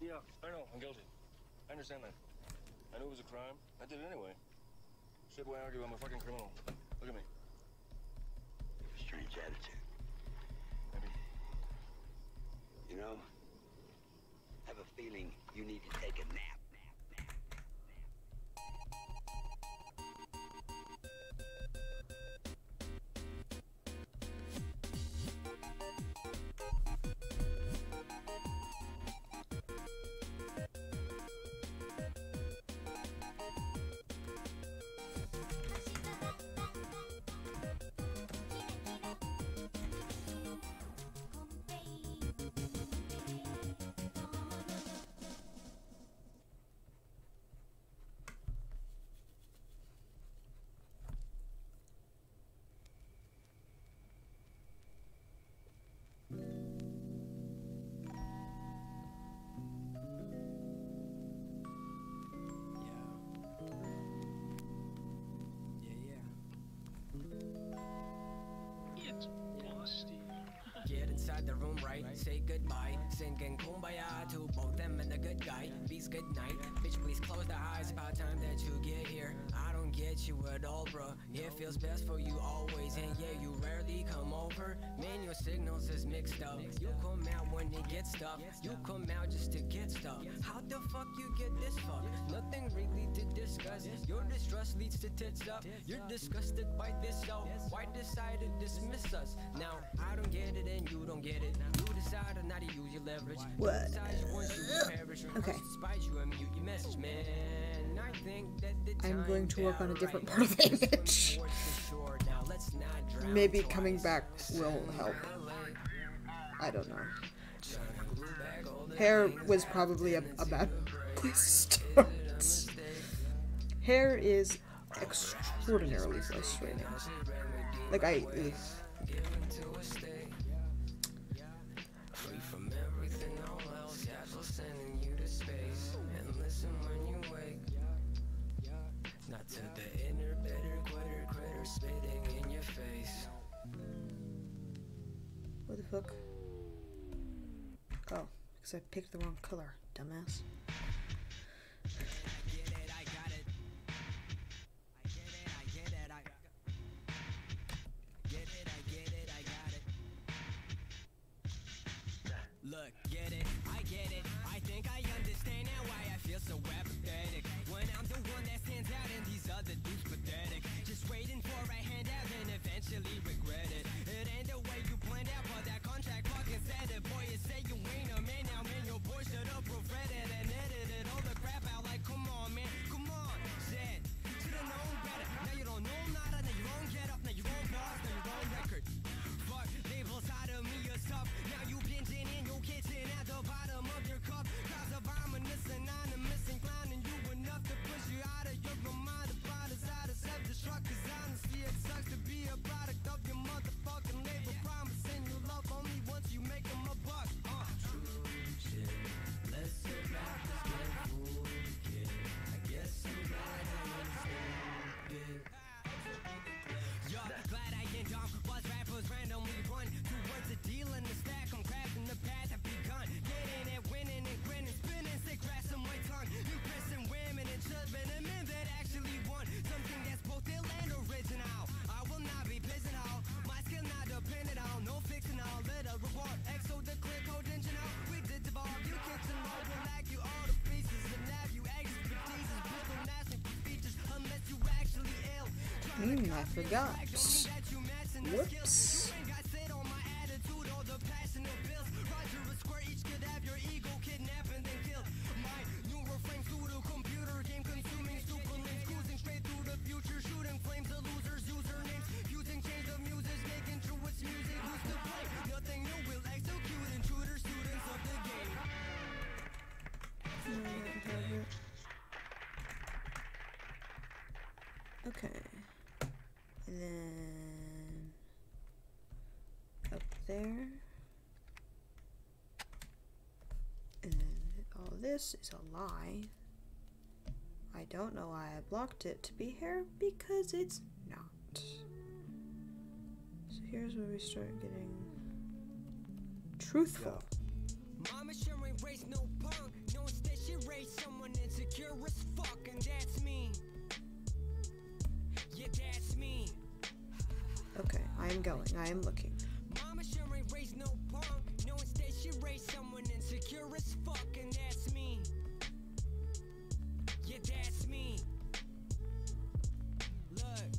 Yeah, I know. I'm guilty. I understand that. I knew it was a crime. I did it anyway. Shit, why argue? I'm a fucking criminal. Look at me.
Strange attitude.
Maybe.
You know, I have a feeling you need to take a nap.
Get inside the room, right? Say goodbye. Singing kumbaya to both them and the good guy. Beats good night. Bitch, please close the eyes. About time that you get here. I don't get you at all, bro. It feels best for you always. And yeah, you rarely come over. Man, your signals is mixed up. You come out when it gets stuff. You come out just to get stuff. How the fuck you get this fuck? Nothing really to discuss. Your distrust leads to tits up. You're disgusted by this, so why decide to dismiss us? Now, I don't get it and you don't get it. You decided not to use your leverage.
What? Okay. I'm going to work on a different part of the image. Maybe coming back will help. I don't know. Hair was probably a bad place to start. Hair is extraordinarily frustrating. Like, ugh.
Not to the inner bitter critter spitting in your face.
What the fuck? Oh, because I picked the wrong color, dumbass.
Look, get it, I get it. I think I understand now why I feel so apathetic. When I'm the one that stands out and these other dudes pathetic. Just waiting for a handout and eventually regret it. It ain't the way you planned out, but that contract fucking said it. Boy, you say you ain't a man now, man. Your boy should have proofread it and edited all the crap out. Like, come on, man, come on. Said, should've known better. Now you don't know nada, now you don't get up, now you don't boss, now you don't record. Fuck, labels out of me, you're tough. Now you binging in your kitchen at the bottom of your cup. Cause of ominous, anonymous, inclining you enough to push you out of your mind. About as out of self-destruct. Cause honestly, it sucks to be a product of your motherfucking labor. Promising you love only once you make them a buck. True shit. Let's get back to get fooled again. I guess I'm glad I understand it. Yo, glad I ain't dumb. Buzz rappers randomly run towards the deal in the stack. I'm crafting the path I've begun. Getting it, winning and grinning, spinning sick grass on my tongue. Impressing women and children and men that actually want something that's both ill and original. I will not be pissing out. My skill not dependent on no fixing all. Little reward, exo the clear code engine out. We did evolve, you kitchen mode will lack you all the pieces and have you expertise. People asking for features unless you actually ill.
I forgot. Whoops. Okay. And then up there. And then all this is a lie. I don't know why I blocked it to be hair because it's not. So here's where we start getting truthful.
Mama sure ain't raised no punk. No, instead she raised someone insecure as fuck, and that's me. Yeah, that's me.
Okay, I am going. I am looking.
Mama sure ain't raised no punk. No, instead she raised someone insecure as fuck, and that's me. Yeah, that's me. Look,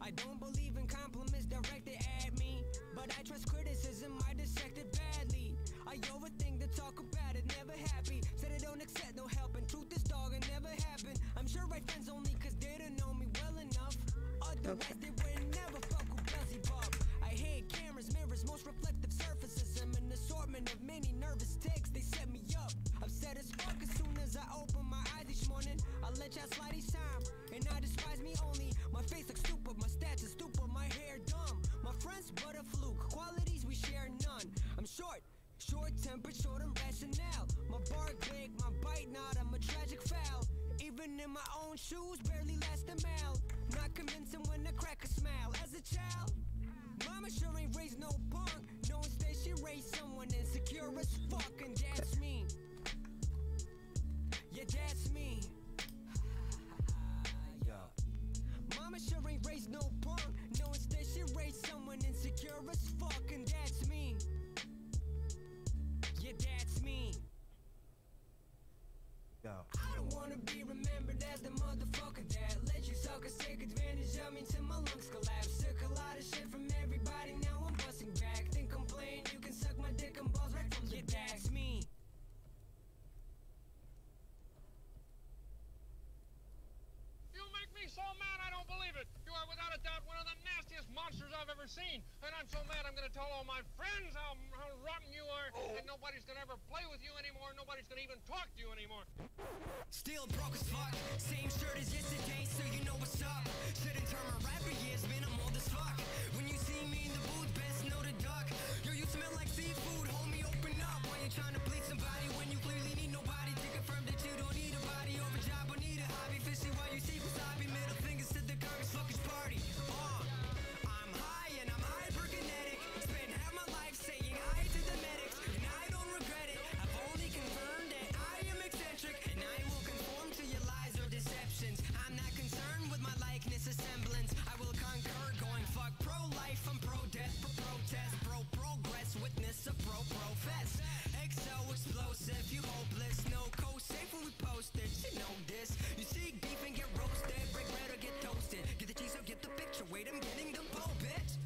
I don't believe in compliments directed at me, but I trust criticism. I dissect it badly. I overthink to talk about it, never happy. Said I don't accept no help, and truth is dog, it never happened. I'm sure right friends only cause they don't know me well enough. Otherwise they would never fuck with Belzy Bob. I hate cameras, mirrors, most reflective surfaces. I'm an assortment of many nervous ticks, they set me up. Upset as fuck as soon as I open my eyes each morning. I let y'all slide each time, and I despise me only. My face looks stupid, my stats are stupid, my hair dumb. My friends but a fluke, qualities we share none. I'm short tempered, short on rationale. My bark big, my bite not, I'm a tragic foul. Even in my own shoes, barely last a mile. Not convincing when I crack a smile. As a child, Mama sure ain't raised no punk. No, instead she raised someone insecure as fuck, and that's me. Yeah, that's me. Yo. Mama sure ain't raised no punk. No, instead she raised someone insecure as fuck, and that's me. Yeah, that's me. Yo. I don't wanna be remembered as the motherfucker that let you suckers take advantage of me till my lungs collapse. Took a lot of shit from everybody, now I'm busting back. Then complain, you can suck my dick and balls right from your dad's me.
You make me so mad I don't believe it. You are without a doubt one of the nastiest monsters I've ever seen. And I'm so mad I'm gonna tell all my friends how rotten you are, and nobody's gonna ever play with you anymore, nobody's gonna even talk to you anymore.
Still broke as fuck, same shirt as yesterday, so you know what's up. Shouldn't turn my rapper years, man, I'm old as fuck. When you see me in the booth, best know to duck. Yo, you smell like seafood, homie, open up. Why you trying to please somebody when you clearly need nobody? To confirm that you don't need a body or a job or need a hobby. Fishing while you see wasabi, middle fingers to the garbage fuckers party. I'm high and I'm hyperkinetic. Spend half my life saying hi to the medics, and I don't regret it. I've only confirmed that I am eccentric, and I will conform to your lies or deceptions. I'm not concerned with my likeness or semblance. I will concur, going fuck pro-life, I'm pro-death, pro-protest, pro-progress, witness of pro-profess. XO explosive, you hopeless, no co-safe when we post it. You know this. You seek beef and get roasted, break bread or get toasted. Get the cheese or get the picture. Wait, I'm getting the pole, bitch.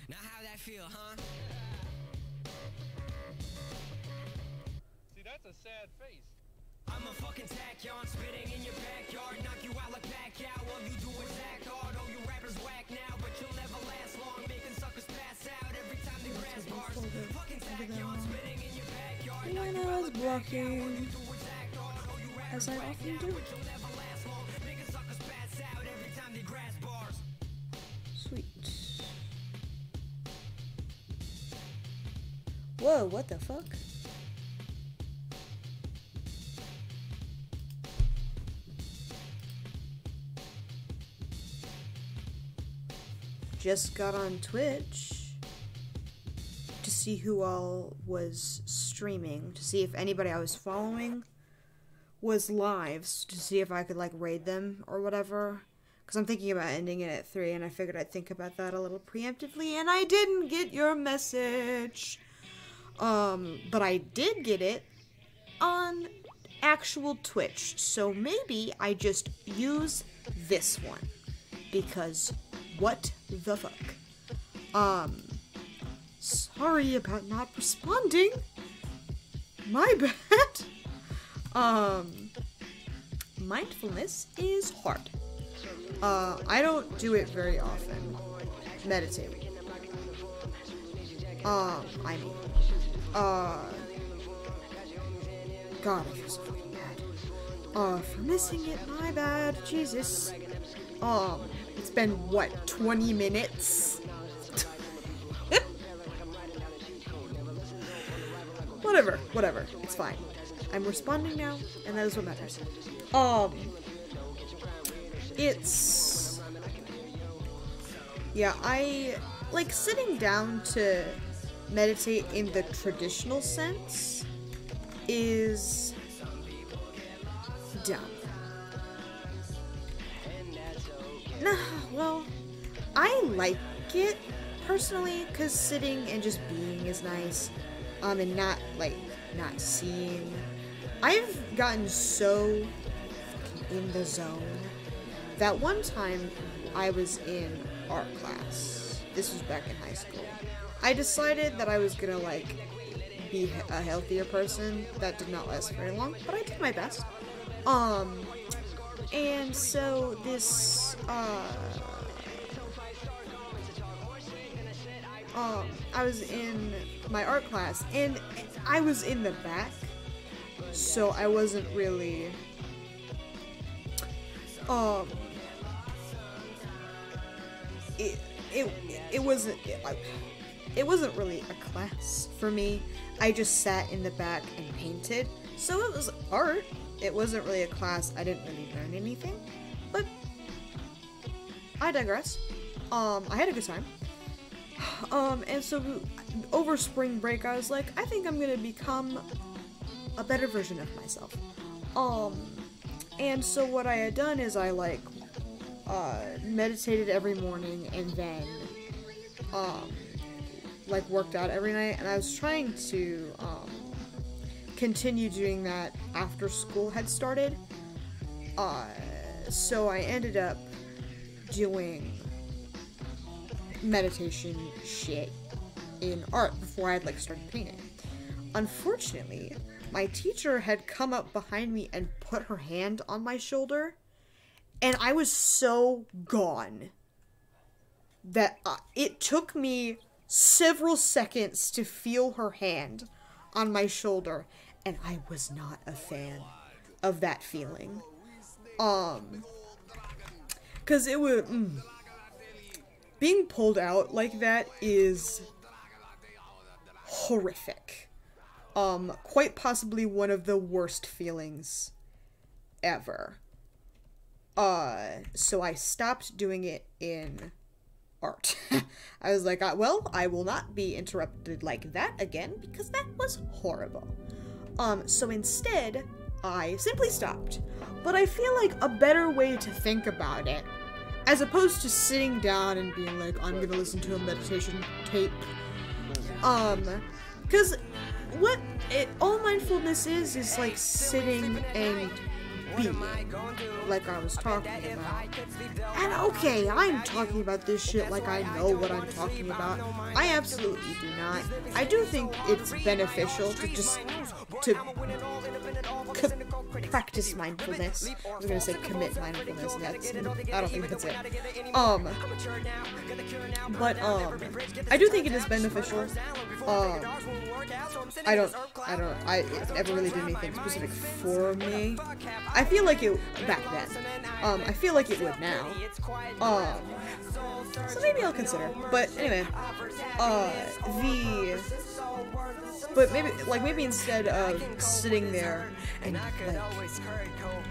Now how that feel, huh?
See, that's a sad face.
I'm a fucking tachyon, spitting in your backyard, knock you out like Pacquiao. All you do is act hard, all you rappers whack now, but you'll never last long, making suckers pass out every time they grasp bars. Fucking tachyon, spitting in your backyard, knock you out like Pacquiao. All you do is act hard, all you rappers whack now, but you'll never last long, making suckers pass out every time they grasp bars.
Sweet. Whoa, what the fuck? Just got on Twitch to see who all was streaming, to see if anybody I was following was lives, to see if I could like raid them or whatever. Because I'm thinking about ending it at 3, and I figured I'd think about that a little preemptively, and I didn't get your message. But I did get it on actual Twitch, so maybe I just use this one, because what the fuck? Sorry about not responding. My bad. Mindfulness is hard. I don't do it very often. Meditate. God, I feel so fucking bad. For missing it, my bad. Jesus. It's been, what, 20 minutes? Whatever. It's fine. I'm responding now, and that is what matters. Yeah, I like sitting down to meditate in the traditional sense is dumb. Nah, well, I like it personally because sitting and just being is nice, and not seeing. I've gotten so in the zone that one time I was in art class. This was back in high school. I decided that I was gonna be a healthier person. That did not last very long, but I did my best. And so this, I was in my art class, and I was in the back, so I wasn't really, it wasn't really a class for me. I just sat in the back and painted, so it was art. It wasn't really a class. I didn't really learn anything, but I digress. I had a good time. And so over spring break, I was like, I think I'm gonna become a better version of myself. And so what I had done is I meditated every morning and then worked out every night, and I was trying to continue doing that after school had started. So I ended up doing meditation shit in art before I'd started painting. Unfortunately, my teacher had come up behind me and put her hand on my shoulder, and I was so gone that it took me several seconds to feel her hand on my shoulder, and I was not a fan of that feeling. 'Cause it was, being pulled out like that is horrific. Quite possibly one of the worst feelings ever. So I stopped doing it in art. I was like, well, I will not be interrupted like that again, because that was horrible. So instead, I simply stopped. But I feel like a better way to think about it, as opposed to sitting down and being like, I'm gonna listen to a meditation tape, because all mindfulness is like sitting and being, like I was talking about. And okay, I'm talking about this shit like I know what I'm talking about. I absolutely do not. I do think it's beneficial to just practice mindfulness. I was gonna say commit mindfulness, and I don't think that's it. But I do think it is beneficial. It never really did anything specific for me. I feel like it back then. I feel like it would now. So maybe I'll consider. But anyway, maybe instead of sitting there and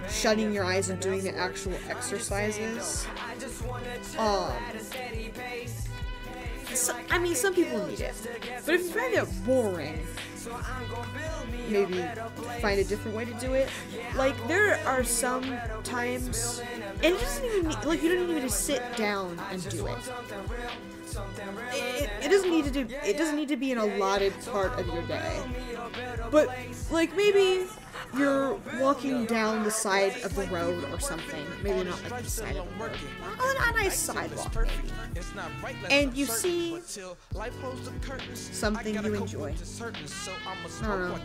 shutting your eyes and doing the actual exercises, I mean, some people need it, but if you find it boring, maybe find a different way to do it. Like, there are some times, and it doesn't even need, you don't even need to sit down and do it. It doesn't need to be an allotted part of your day. But, maybe you're walking down the side of the road or something. Maybe not the side of the road. A nice sidewalk, maybe. And you see something you enjoy. I don't know.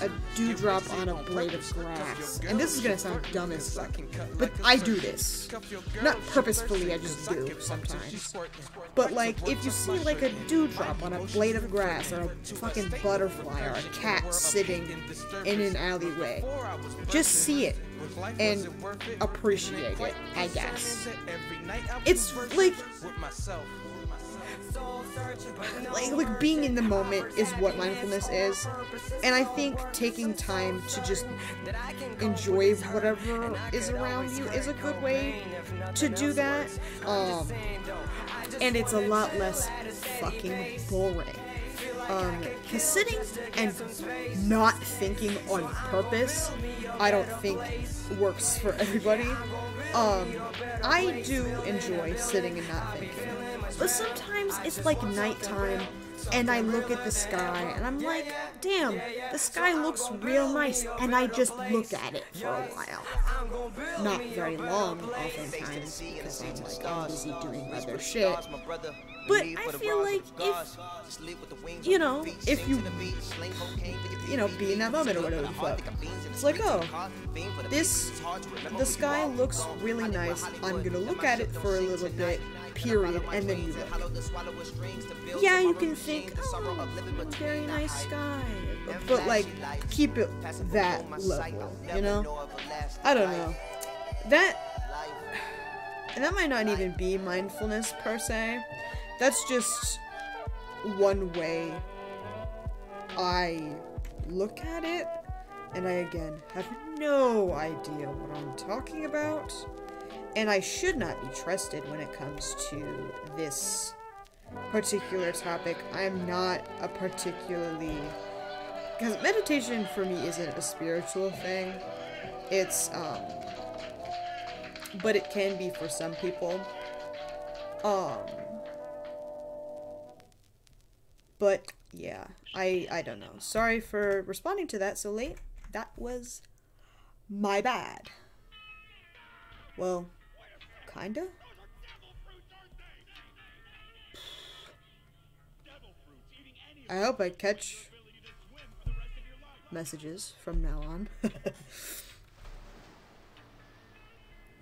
A dewdrop on a blade of grass. And this is gonna sound dumb as fuck, but I do this. Not purposefully, I just do sometimes. But if you see a dewdrop on a blade of grass, or a fucking butterfly, or a cat sitting in an alleyway, just see it and appreciate it, I guess. It's being in the moment is what mindfulness is, and I think taking time to just enjoy whatever is around you is a good way to do that, and it's a lot less fucking boring. Cause sitting and not thinking on purpose, I don't think works for everybody. I do enjoy sitting and not thinking, but sometimes it's nighttime and I look at the sky and I'm like, damn, the sky looks real nice, and I just look at it for a while. Not very long, oftentimes, because I'm busy doing other shit. But I feel like if you be in that moment or whatever the fuck, it's like, oh, the sky looks really nice, I'm gonna look at it for a little bit, period, and then you look. Yeah, you can think, oh, very nice sky, but keep it that level, I don't know. That might not even be mindfulness per se. That's just one way I look at it, and I again have no idea what I'm talking about. And I should not be trusted when it comes to this particular topic. I'm not a particularly... Because meditation for me isn't a spiritual thing. It's, but it can be for some people. But, yeah. I don't know. Sorry for responding to that so late. That was my bad. Well, kinda? I hope I catch messages from now on.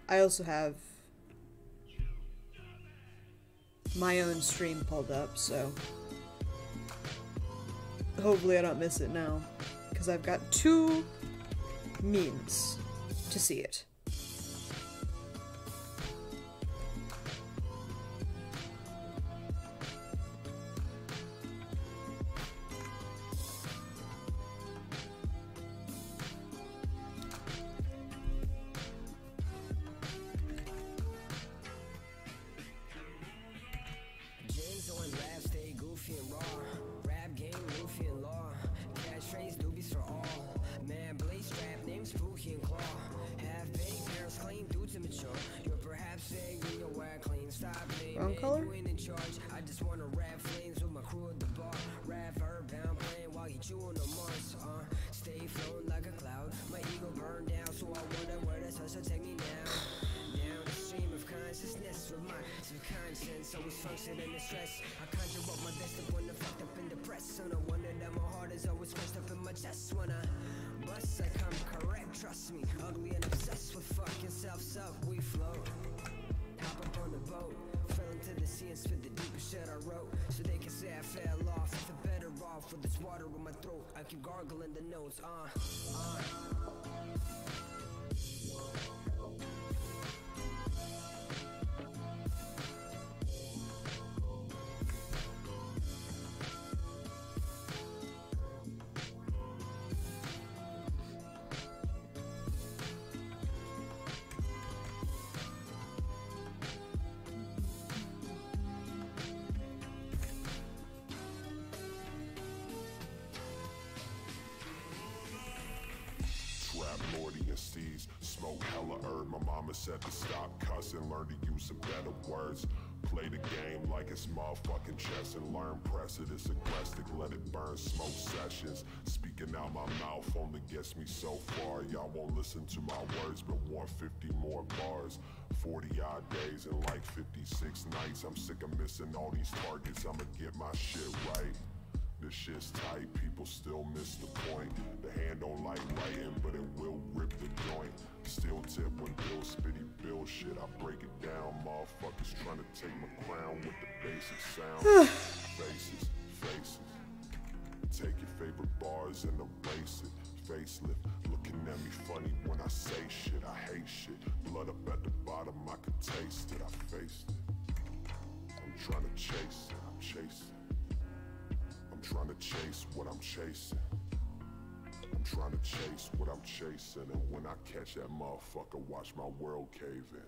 I also have my own stream pulled up, so hopefully I don't miss it now, because I've got 2 means to see it. Wrong color?
I just wanna rap flames with my crew at the bar. Rap earthbound playing while you chewing on Mars. Stay floating like a cloud. My ego burned down, so I wonder where that's supposed to take me now. Down the stream of consciousness with my subconscious always functioning in stress. I conjure up my best up when I'm fucked up and depressed. So no wonder that my heart is always crushed up in my chest. When I bust, I come correct. Trust me, ugly and obsessed with fucking self-suck. We float. Hop up on the boat, fell into the sea and spit the deepest shit I wrote. So they can say I fell off, if I'm better off with this water in my throat. I keep gargling the notes,
Seas, smoke hella herb. My mama said to stop cussing, learn to use some better words. Play the game like it's motherfucking chess and learn press it. It's aggressive, let it burn. Smoke sessions, speaking out my mouth only gets me so far. Y'all won't listen to my words, but want 50 more bars. 40 odd days and like 56 nights. I'm sick of missing all these targets. I'ma get my shit right. This shit's tight, people still miss the point. The hand don't like writing, but it will rip the joint. Still tip when Bill Spitty Bill shit, I break it down. Motherfuckers trying to take my crown with the basic sound. Faces, faces. Take your favorite bars and erase it. Facelift, looking at me funny when I say shit. I hate shit. Blood up at the bottom, I can taste it. I faced it. I'm trying to chase it, I'm chasing. Trying to chase what I'm chasing. I'm trying to chase what I'm chasing. And when I catch that motherfucker, watch my world cave in.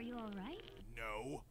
Are you alright?
No.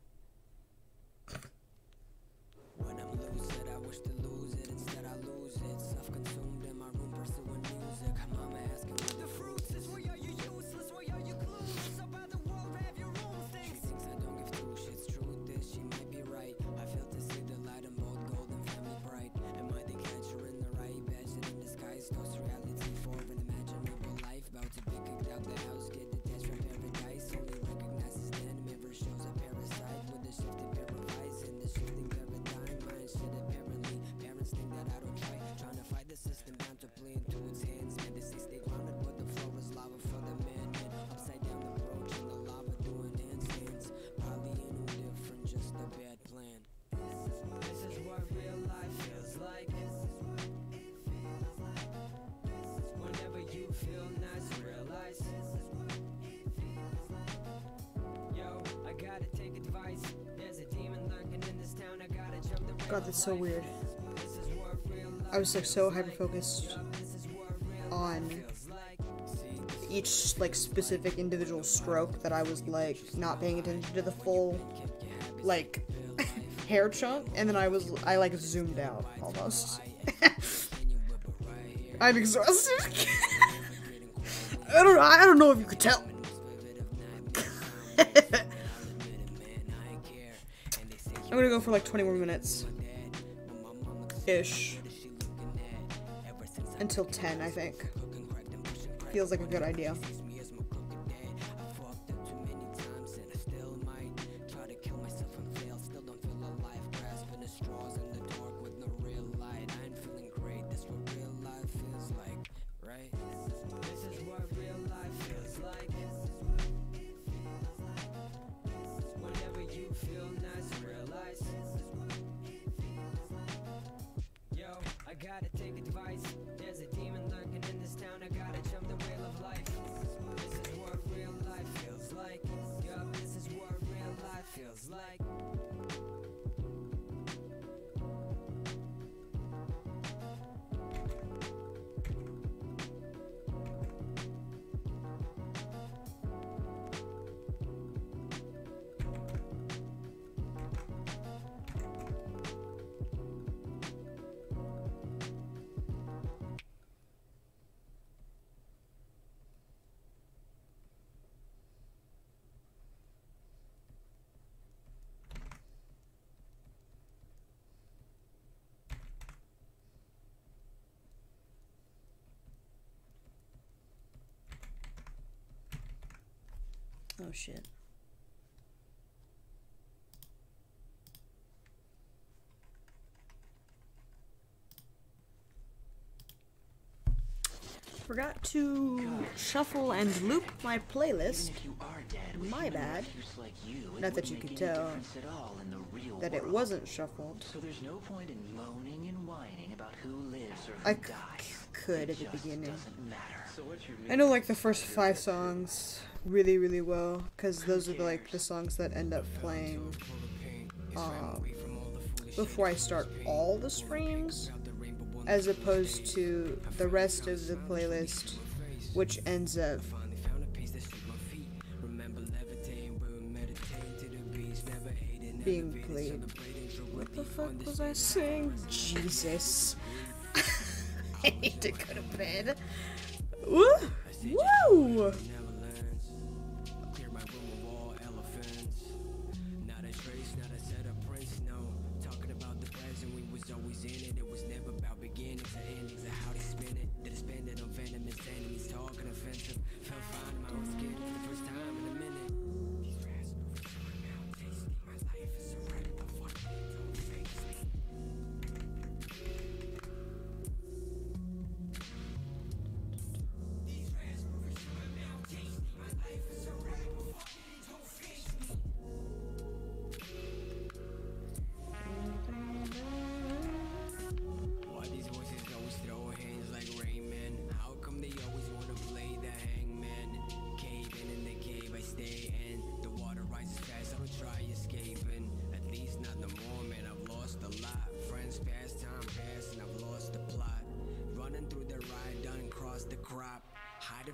When I'm lucid, I wish to lose it. Instead, I lose it. Self-consumed in my room, pursuing music. Mama asking where the fruits is. Why are you useless? Why are you clueless? About the world, have your own things. She thinks I don't give two shits. Truth is, she might be right. I fail to see the light in both gold and family bright. Am I the catcher in the right? Badge in disguise. Ghost reality for an imaginable life. About to be kicked out the house. Get detached from paradise. Only recognizes then. Mirror shows a parasite with a shifted pair of eyes in the shifting paradigm. Mind shit apparently. Parents think that I don't try. Trying to fight the system bound to play into its hands. Man, they say stay grounded, but the floor is lava for the man. Upside down approach in the lava doing handstands. Probably ain't no different, just a bad plan. This is what real life feels like. Whenever you feel nice, realize. Yo, I gotta take advice. There's a demon lurking in this town. I gotta jump the
God, that's so weird. I was like so hyper focused on each like specific individual stroke that I was like not paying attention to the full like hair chunk, and then I like zoomed out almost. I'm exhausted. I don't know if you could tell. I'm gonna go for like 20 more minutes ish until 10, I think. Feels like a good idea.
I gotta take advice. There's a demon lurking in this town. I gotta jump the rail of life. This is what real life feels like. Yup, this is what real life feels like.
Oh shit. Forgot to shuffle and loop my playlist. My bad. Not that you could tell that it wasn't shuffled.
So there's no point in moaning and whining about who lives or
I
who dies.
could at the beginning.
So what's your
I know like the first 5 songs really, really well, because those are like the songs that end up playing before I start all the streams, as opposed to the rest of the playlist, which ends up being played. What the fuck was I saying? Jesus. I need to go to bed. Woo! Woo!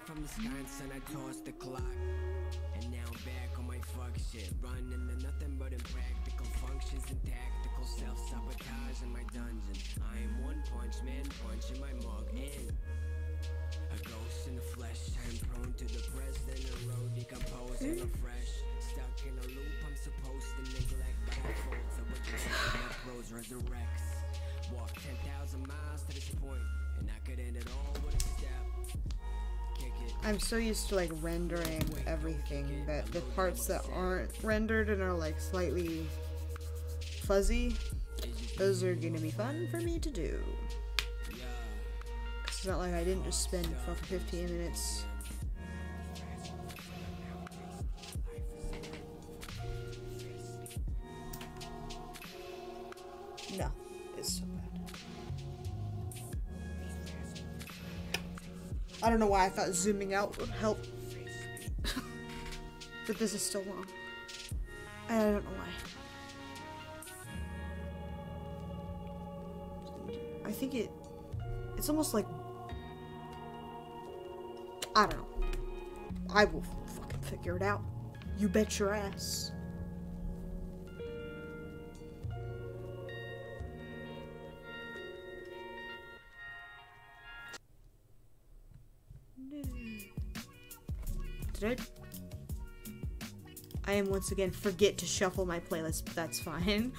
From the science and I tossed the clock. And now I'm back on my fuck shit. nothing but impractical functions and tactical self-sabotage in my dungeon. I am one punch man, punching my mug in. A ghost in the flesh, I'm prone to depression, erode, decompose, and refresh. Stuck in a loop, I'm supposed to neglect, but I fold to regret. My prose resurrects. Walk 10,000 miles to this point, and I could end it all with a step. Kick it.
I'm so used to like rendering everything that the parts that aren't rendered and are like slightly fuzzy, those are gonna be fun for me to do. It's not like I didn't just spend fucking 15 minutes. No, it's so bad. I don't know why I thought zooming out would help. But this is still long. I don't know why. I think it's almost like, I don't know. I will fucking figure it out. You bet your ass. Did I am once again forget to shuffle my playlist, but that's fine.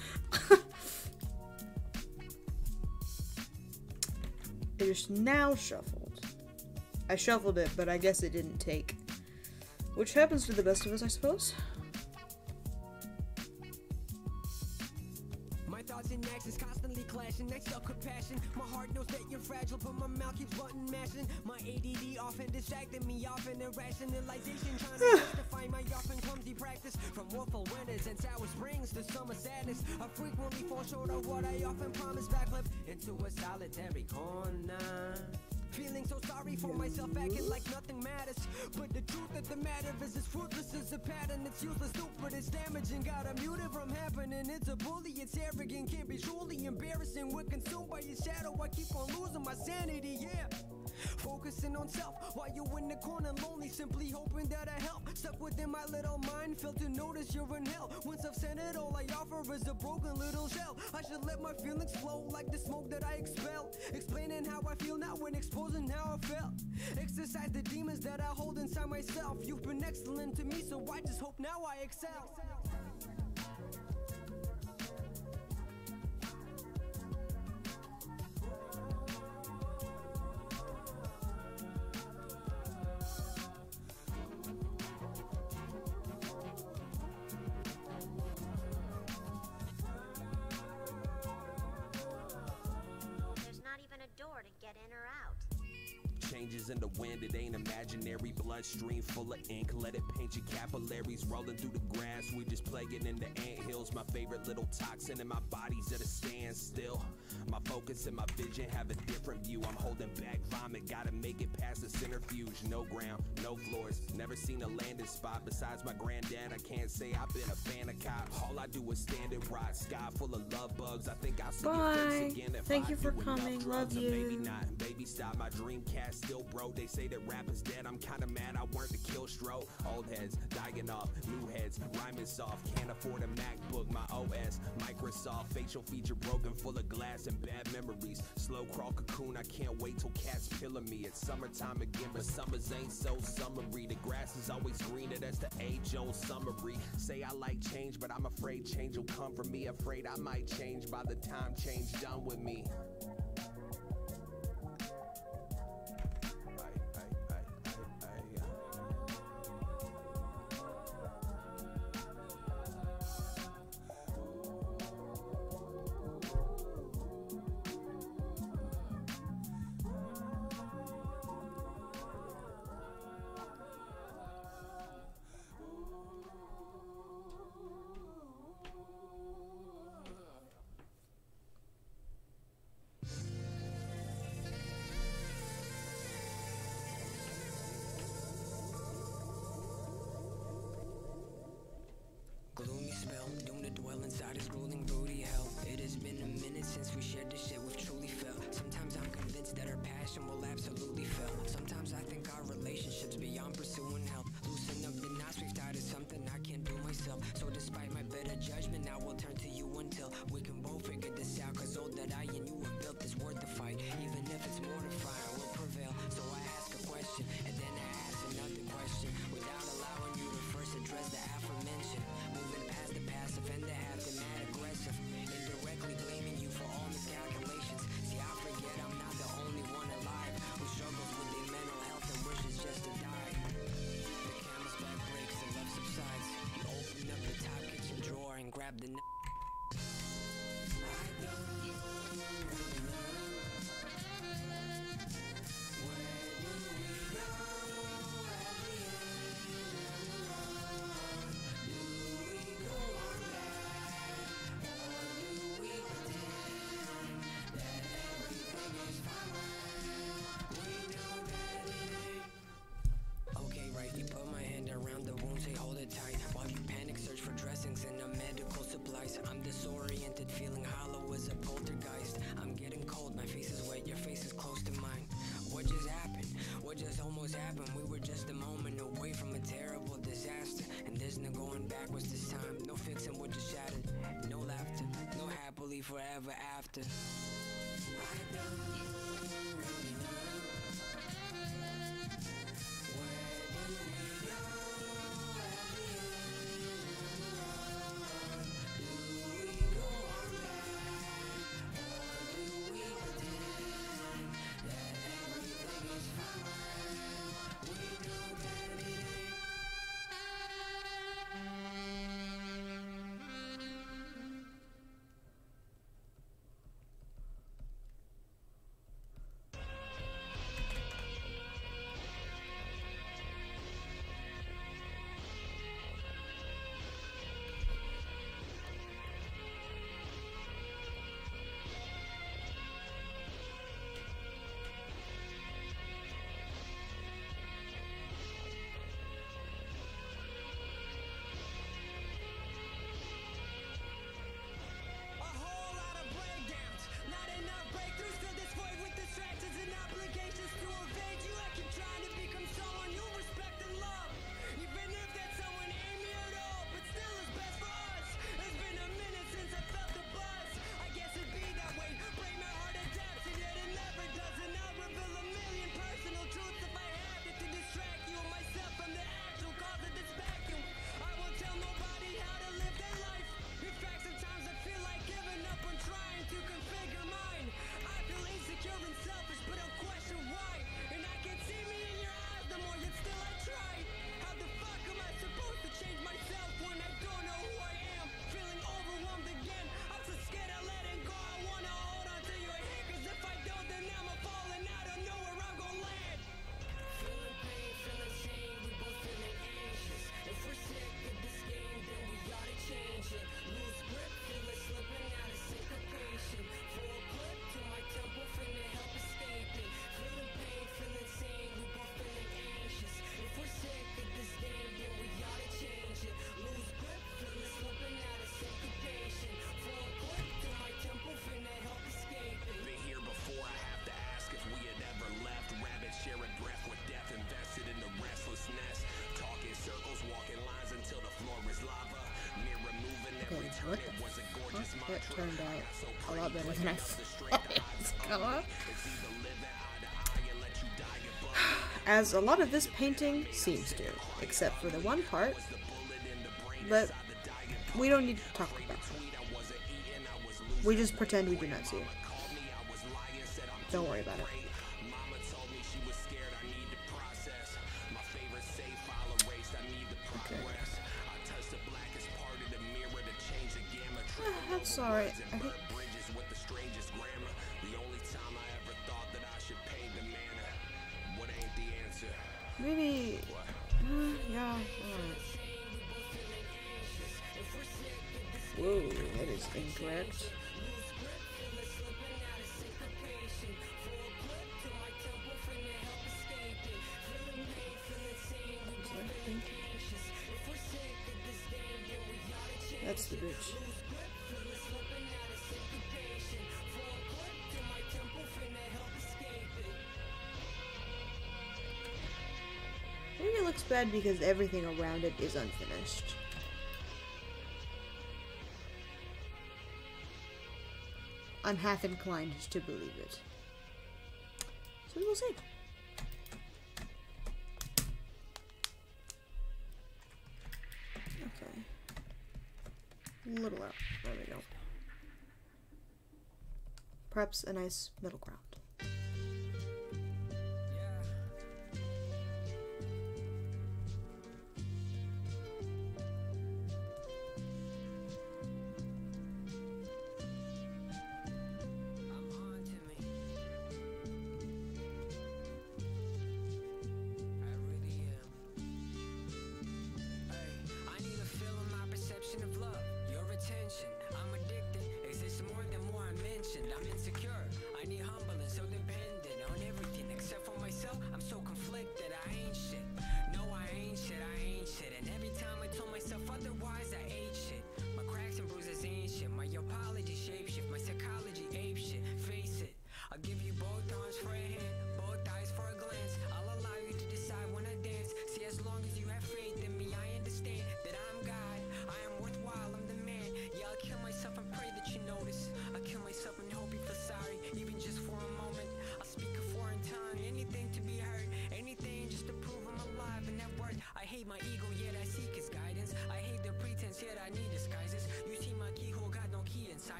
It is now shuffled. I shuffled it, but I guess it didn't take. Which happens to the best of us, I suppose.
My thoughts and actions constantly clashing, next up compassion. My heart knows that you're fragile, but my mouth keeps button mashing. My ADD often distracting me, often irrationalization, trying to justify my often clumsy practice. From woeful winters and sour springs to summer sadness, I frequently fall short of what I often promise, backflip into a solitary corner. Feeling so sorry for myself, acting like nothing matters. But the truth of the matter is it's fruitless as a pattern. It's useless, stupid, it's damaging. Gotta mute it from happening. It's a bully, it's arrogant, can be truly embarrassing. We're consumed by your shadow, I keep on losing my sanity, yeah. Focusing on self while you're in the corner lonely, simply hoping that I help. Stuck within my little mind, fail to notice you're in hell. When self-centered, all I offer is a broken little shell. I should let my feelings flow like the smoke that I expel, explaining how I feel now and exposing how I felt. Exercise the demons that I hold inside myself. You've been excellent to me, so I just hope now I excel.
Door to get in or out.
Changes in the wind, it ain't imaginary. Bloodstream full of ink, let it paint your capillaries. Rolling through the grass, we just playing in the anthills. My favorite little toxin in my body's at a standstill. My focus and my vision have a different view. I'm holding back vomit, gotta make it past the centrifuge. No ground, no floors, never seen a landing spot. Besides my granddad, I can't say I've been a fan of cops. All I do is stand and ride, sky full of love bugs. I think I'll see your face again if
Thank
I
you for
do
coming,
enough drugs.
love
Or maybe
you.
not, baby stop, my Dreamcast still broke. They say that rap is dead, I'm kinda mad I weren't the kill stroke. Old heads dying off, new heads rhyming soft. Can't afford a MacBook, my OS Microsoft. Facial feature broken, full of glass and bad memories. Slow crawl cocoon, I can't wait till cats pilling me. It's summertime again, but summers ain't so summery. The grass is always greener, that's the age-old summary. Say I like change, but I'm afraid change will come for me. Afraid I might change by the time change done with me.
Gloomy spell, doomed to dwell inside his grueling broody hell. It has been a minute since we shared this shit we've truly felt. Sometimes I'm convinced that our passion will absolutely fail. Sometimes I think our relationship's beyond pursuing help. Loosen up the knots we've tied is something I can't do myself. So despite my better judgment, I will turn to you until we can both figure this out. Cause all that I and you have built is worth the fight. Even if it's mortified, I will prevail. So I ask a question, and then I ask another question, without allowing you to first address the aforementioned. Moving past the passive and the half the mad aggressive, indirectly blaming you for all miscalculations. See, I forget I'm not the only one alive who struggles with their mental health and wishes just to die. The camera's back breaks, the love subsides. You open up the top kitchen drawer and grab the knife. Okay, right, you put my hand around the wound, say hold it tight. While you panic, search for dressings and medical supplies. I'm disoriented, feeling hollow as a poltergeist. I'm getting cold, my face is wet, your face is close to mine. What just happened? What just almost happened? We were just a moment away from a terrible disaster. And there's no going backwards this time. No fixing what just shattered. No laughter, no happily forever after. I don't really know.
What the fuck? That turned out a lot better than I thought it was gonna. As a lot of this painting seems to, except for the one part. But we don't need to talk about it. We just pretend we do not see it. Don't worry about it. That's alright. I think. Maybe. Yeah. Alright. Whoa, that is incorrect. That's the bitch. Maybe it looks bad because everything around it is unfinished. I'm half inclined to believe it. So we'll see. Okay. A little out. There we go. Perhaps a nice middle ground.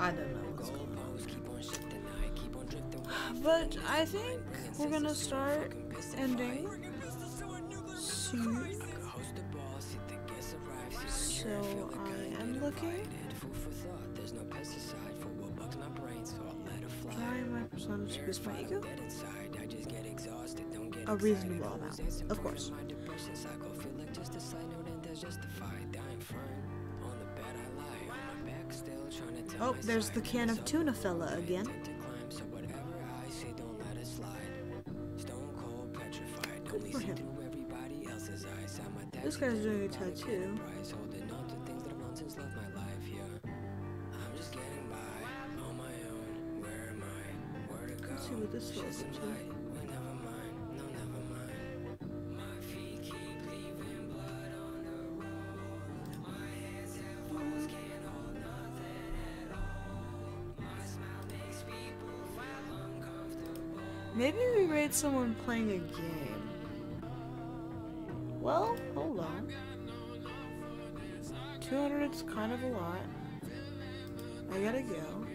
I don't know what's going on. But I think we're gonna start ending soon. So I am looking. Trying my persona to boost my ego. A reasonable amount, of course. Oh, there's the can of tuna fella again. Good for him. This guy's doing a tattoo. Let's see what this was up to. Maybe we raid someone playing a game. Well, hold on. 200 is kind of a lot. I gotta go.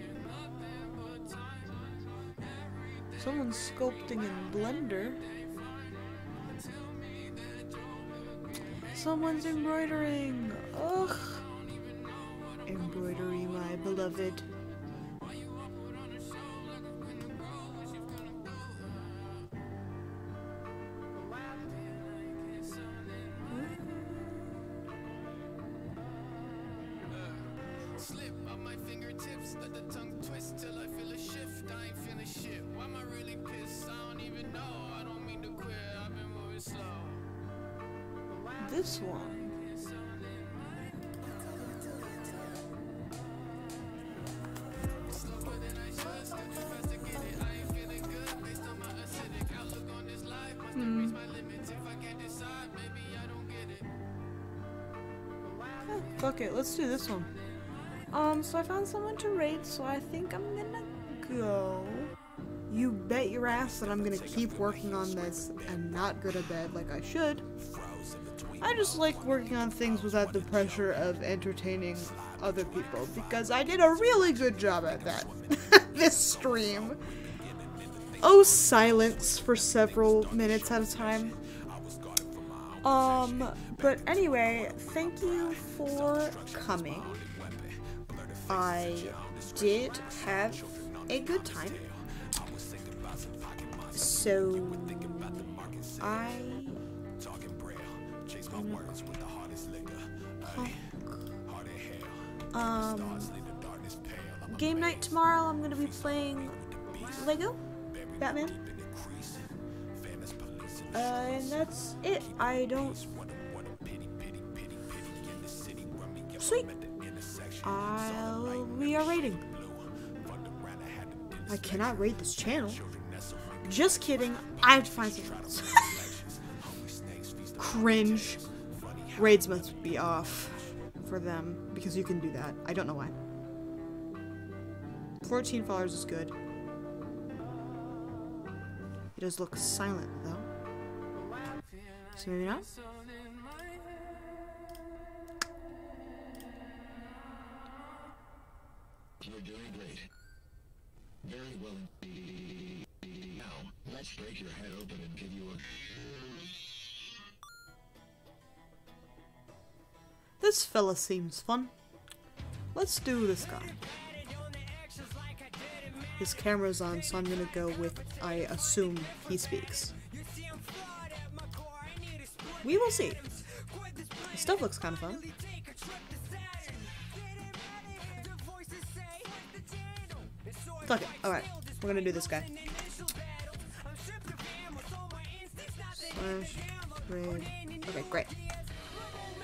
Someone's sculpting in Blender. Someone's embroidering. Ugh. Embroidery, my beloved.
Slip on my fingertips, let the tongue twist till I feel a shift. I ain't feeling shit. Why am I really pissed? I don't even know. I don't mean to quit. I've been moving slow.
This one.
Slow it
Fuck it, let's do this one. So I found someone to raid, so I think I'm gonna go. You bet your ass that I'm gonna keep working on this and not go to bed like I should. I just like working on things without the pressure of entertaining other people, because I did a really good job at that this stream. Oh, silence for several minutes at a time. But anyway, thank you for coming. I did have a good time. So game night tomorrow, I'm gonna be playing Lego Batman. And that's it. Sweet. We are raiding. I cannot raid this channel. Just kidding. I have to find something else. Cringe. Raids must be off for them because you can do that. I don't know why. 14 followers is good. It does look silent though. So maybe not.
You're doing great. Very well indeed. Now, let's break your head open and give you a...
This fella seems fun. Let's do this guy. His camera's on, so I'm gonna go with, I assume he speaks. We will see. The stuff looks kind of fun. Fuck it. Alright. We're gonna do this guy. Slash raid. Okay, great.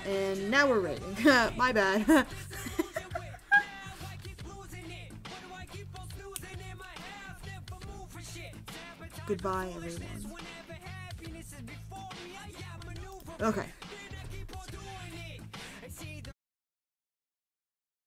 And now we're raiding. My bad. Goodbye, everyone. Okay.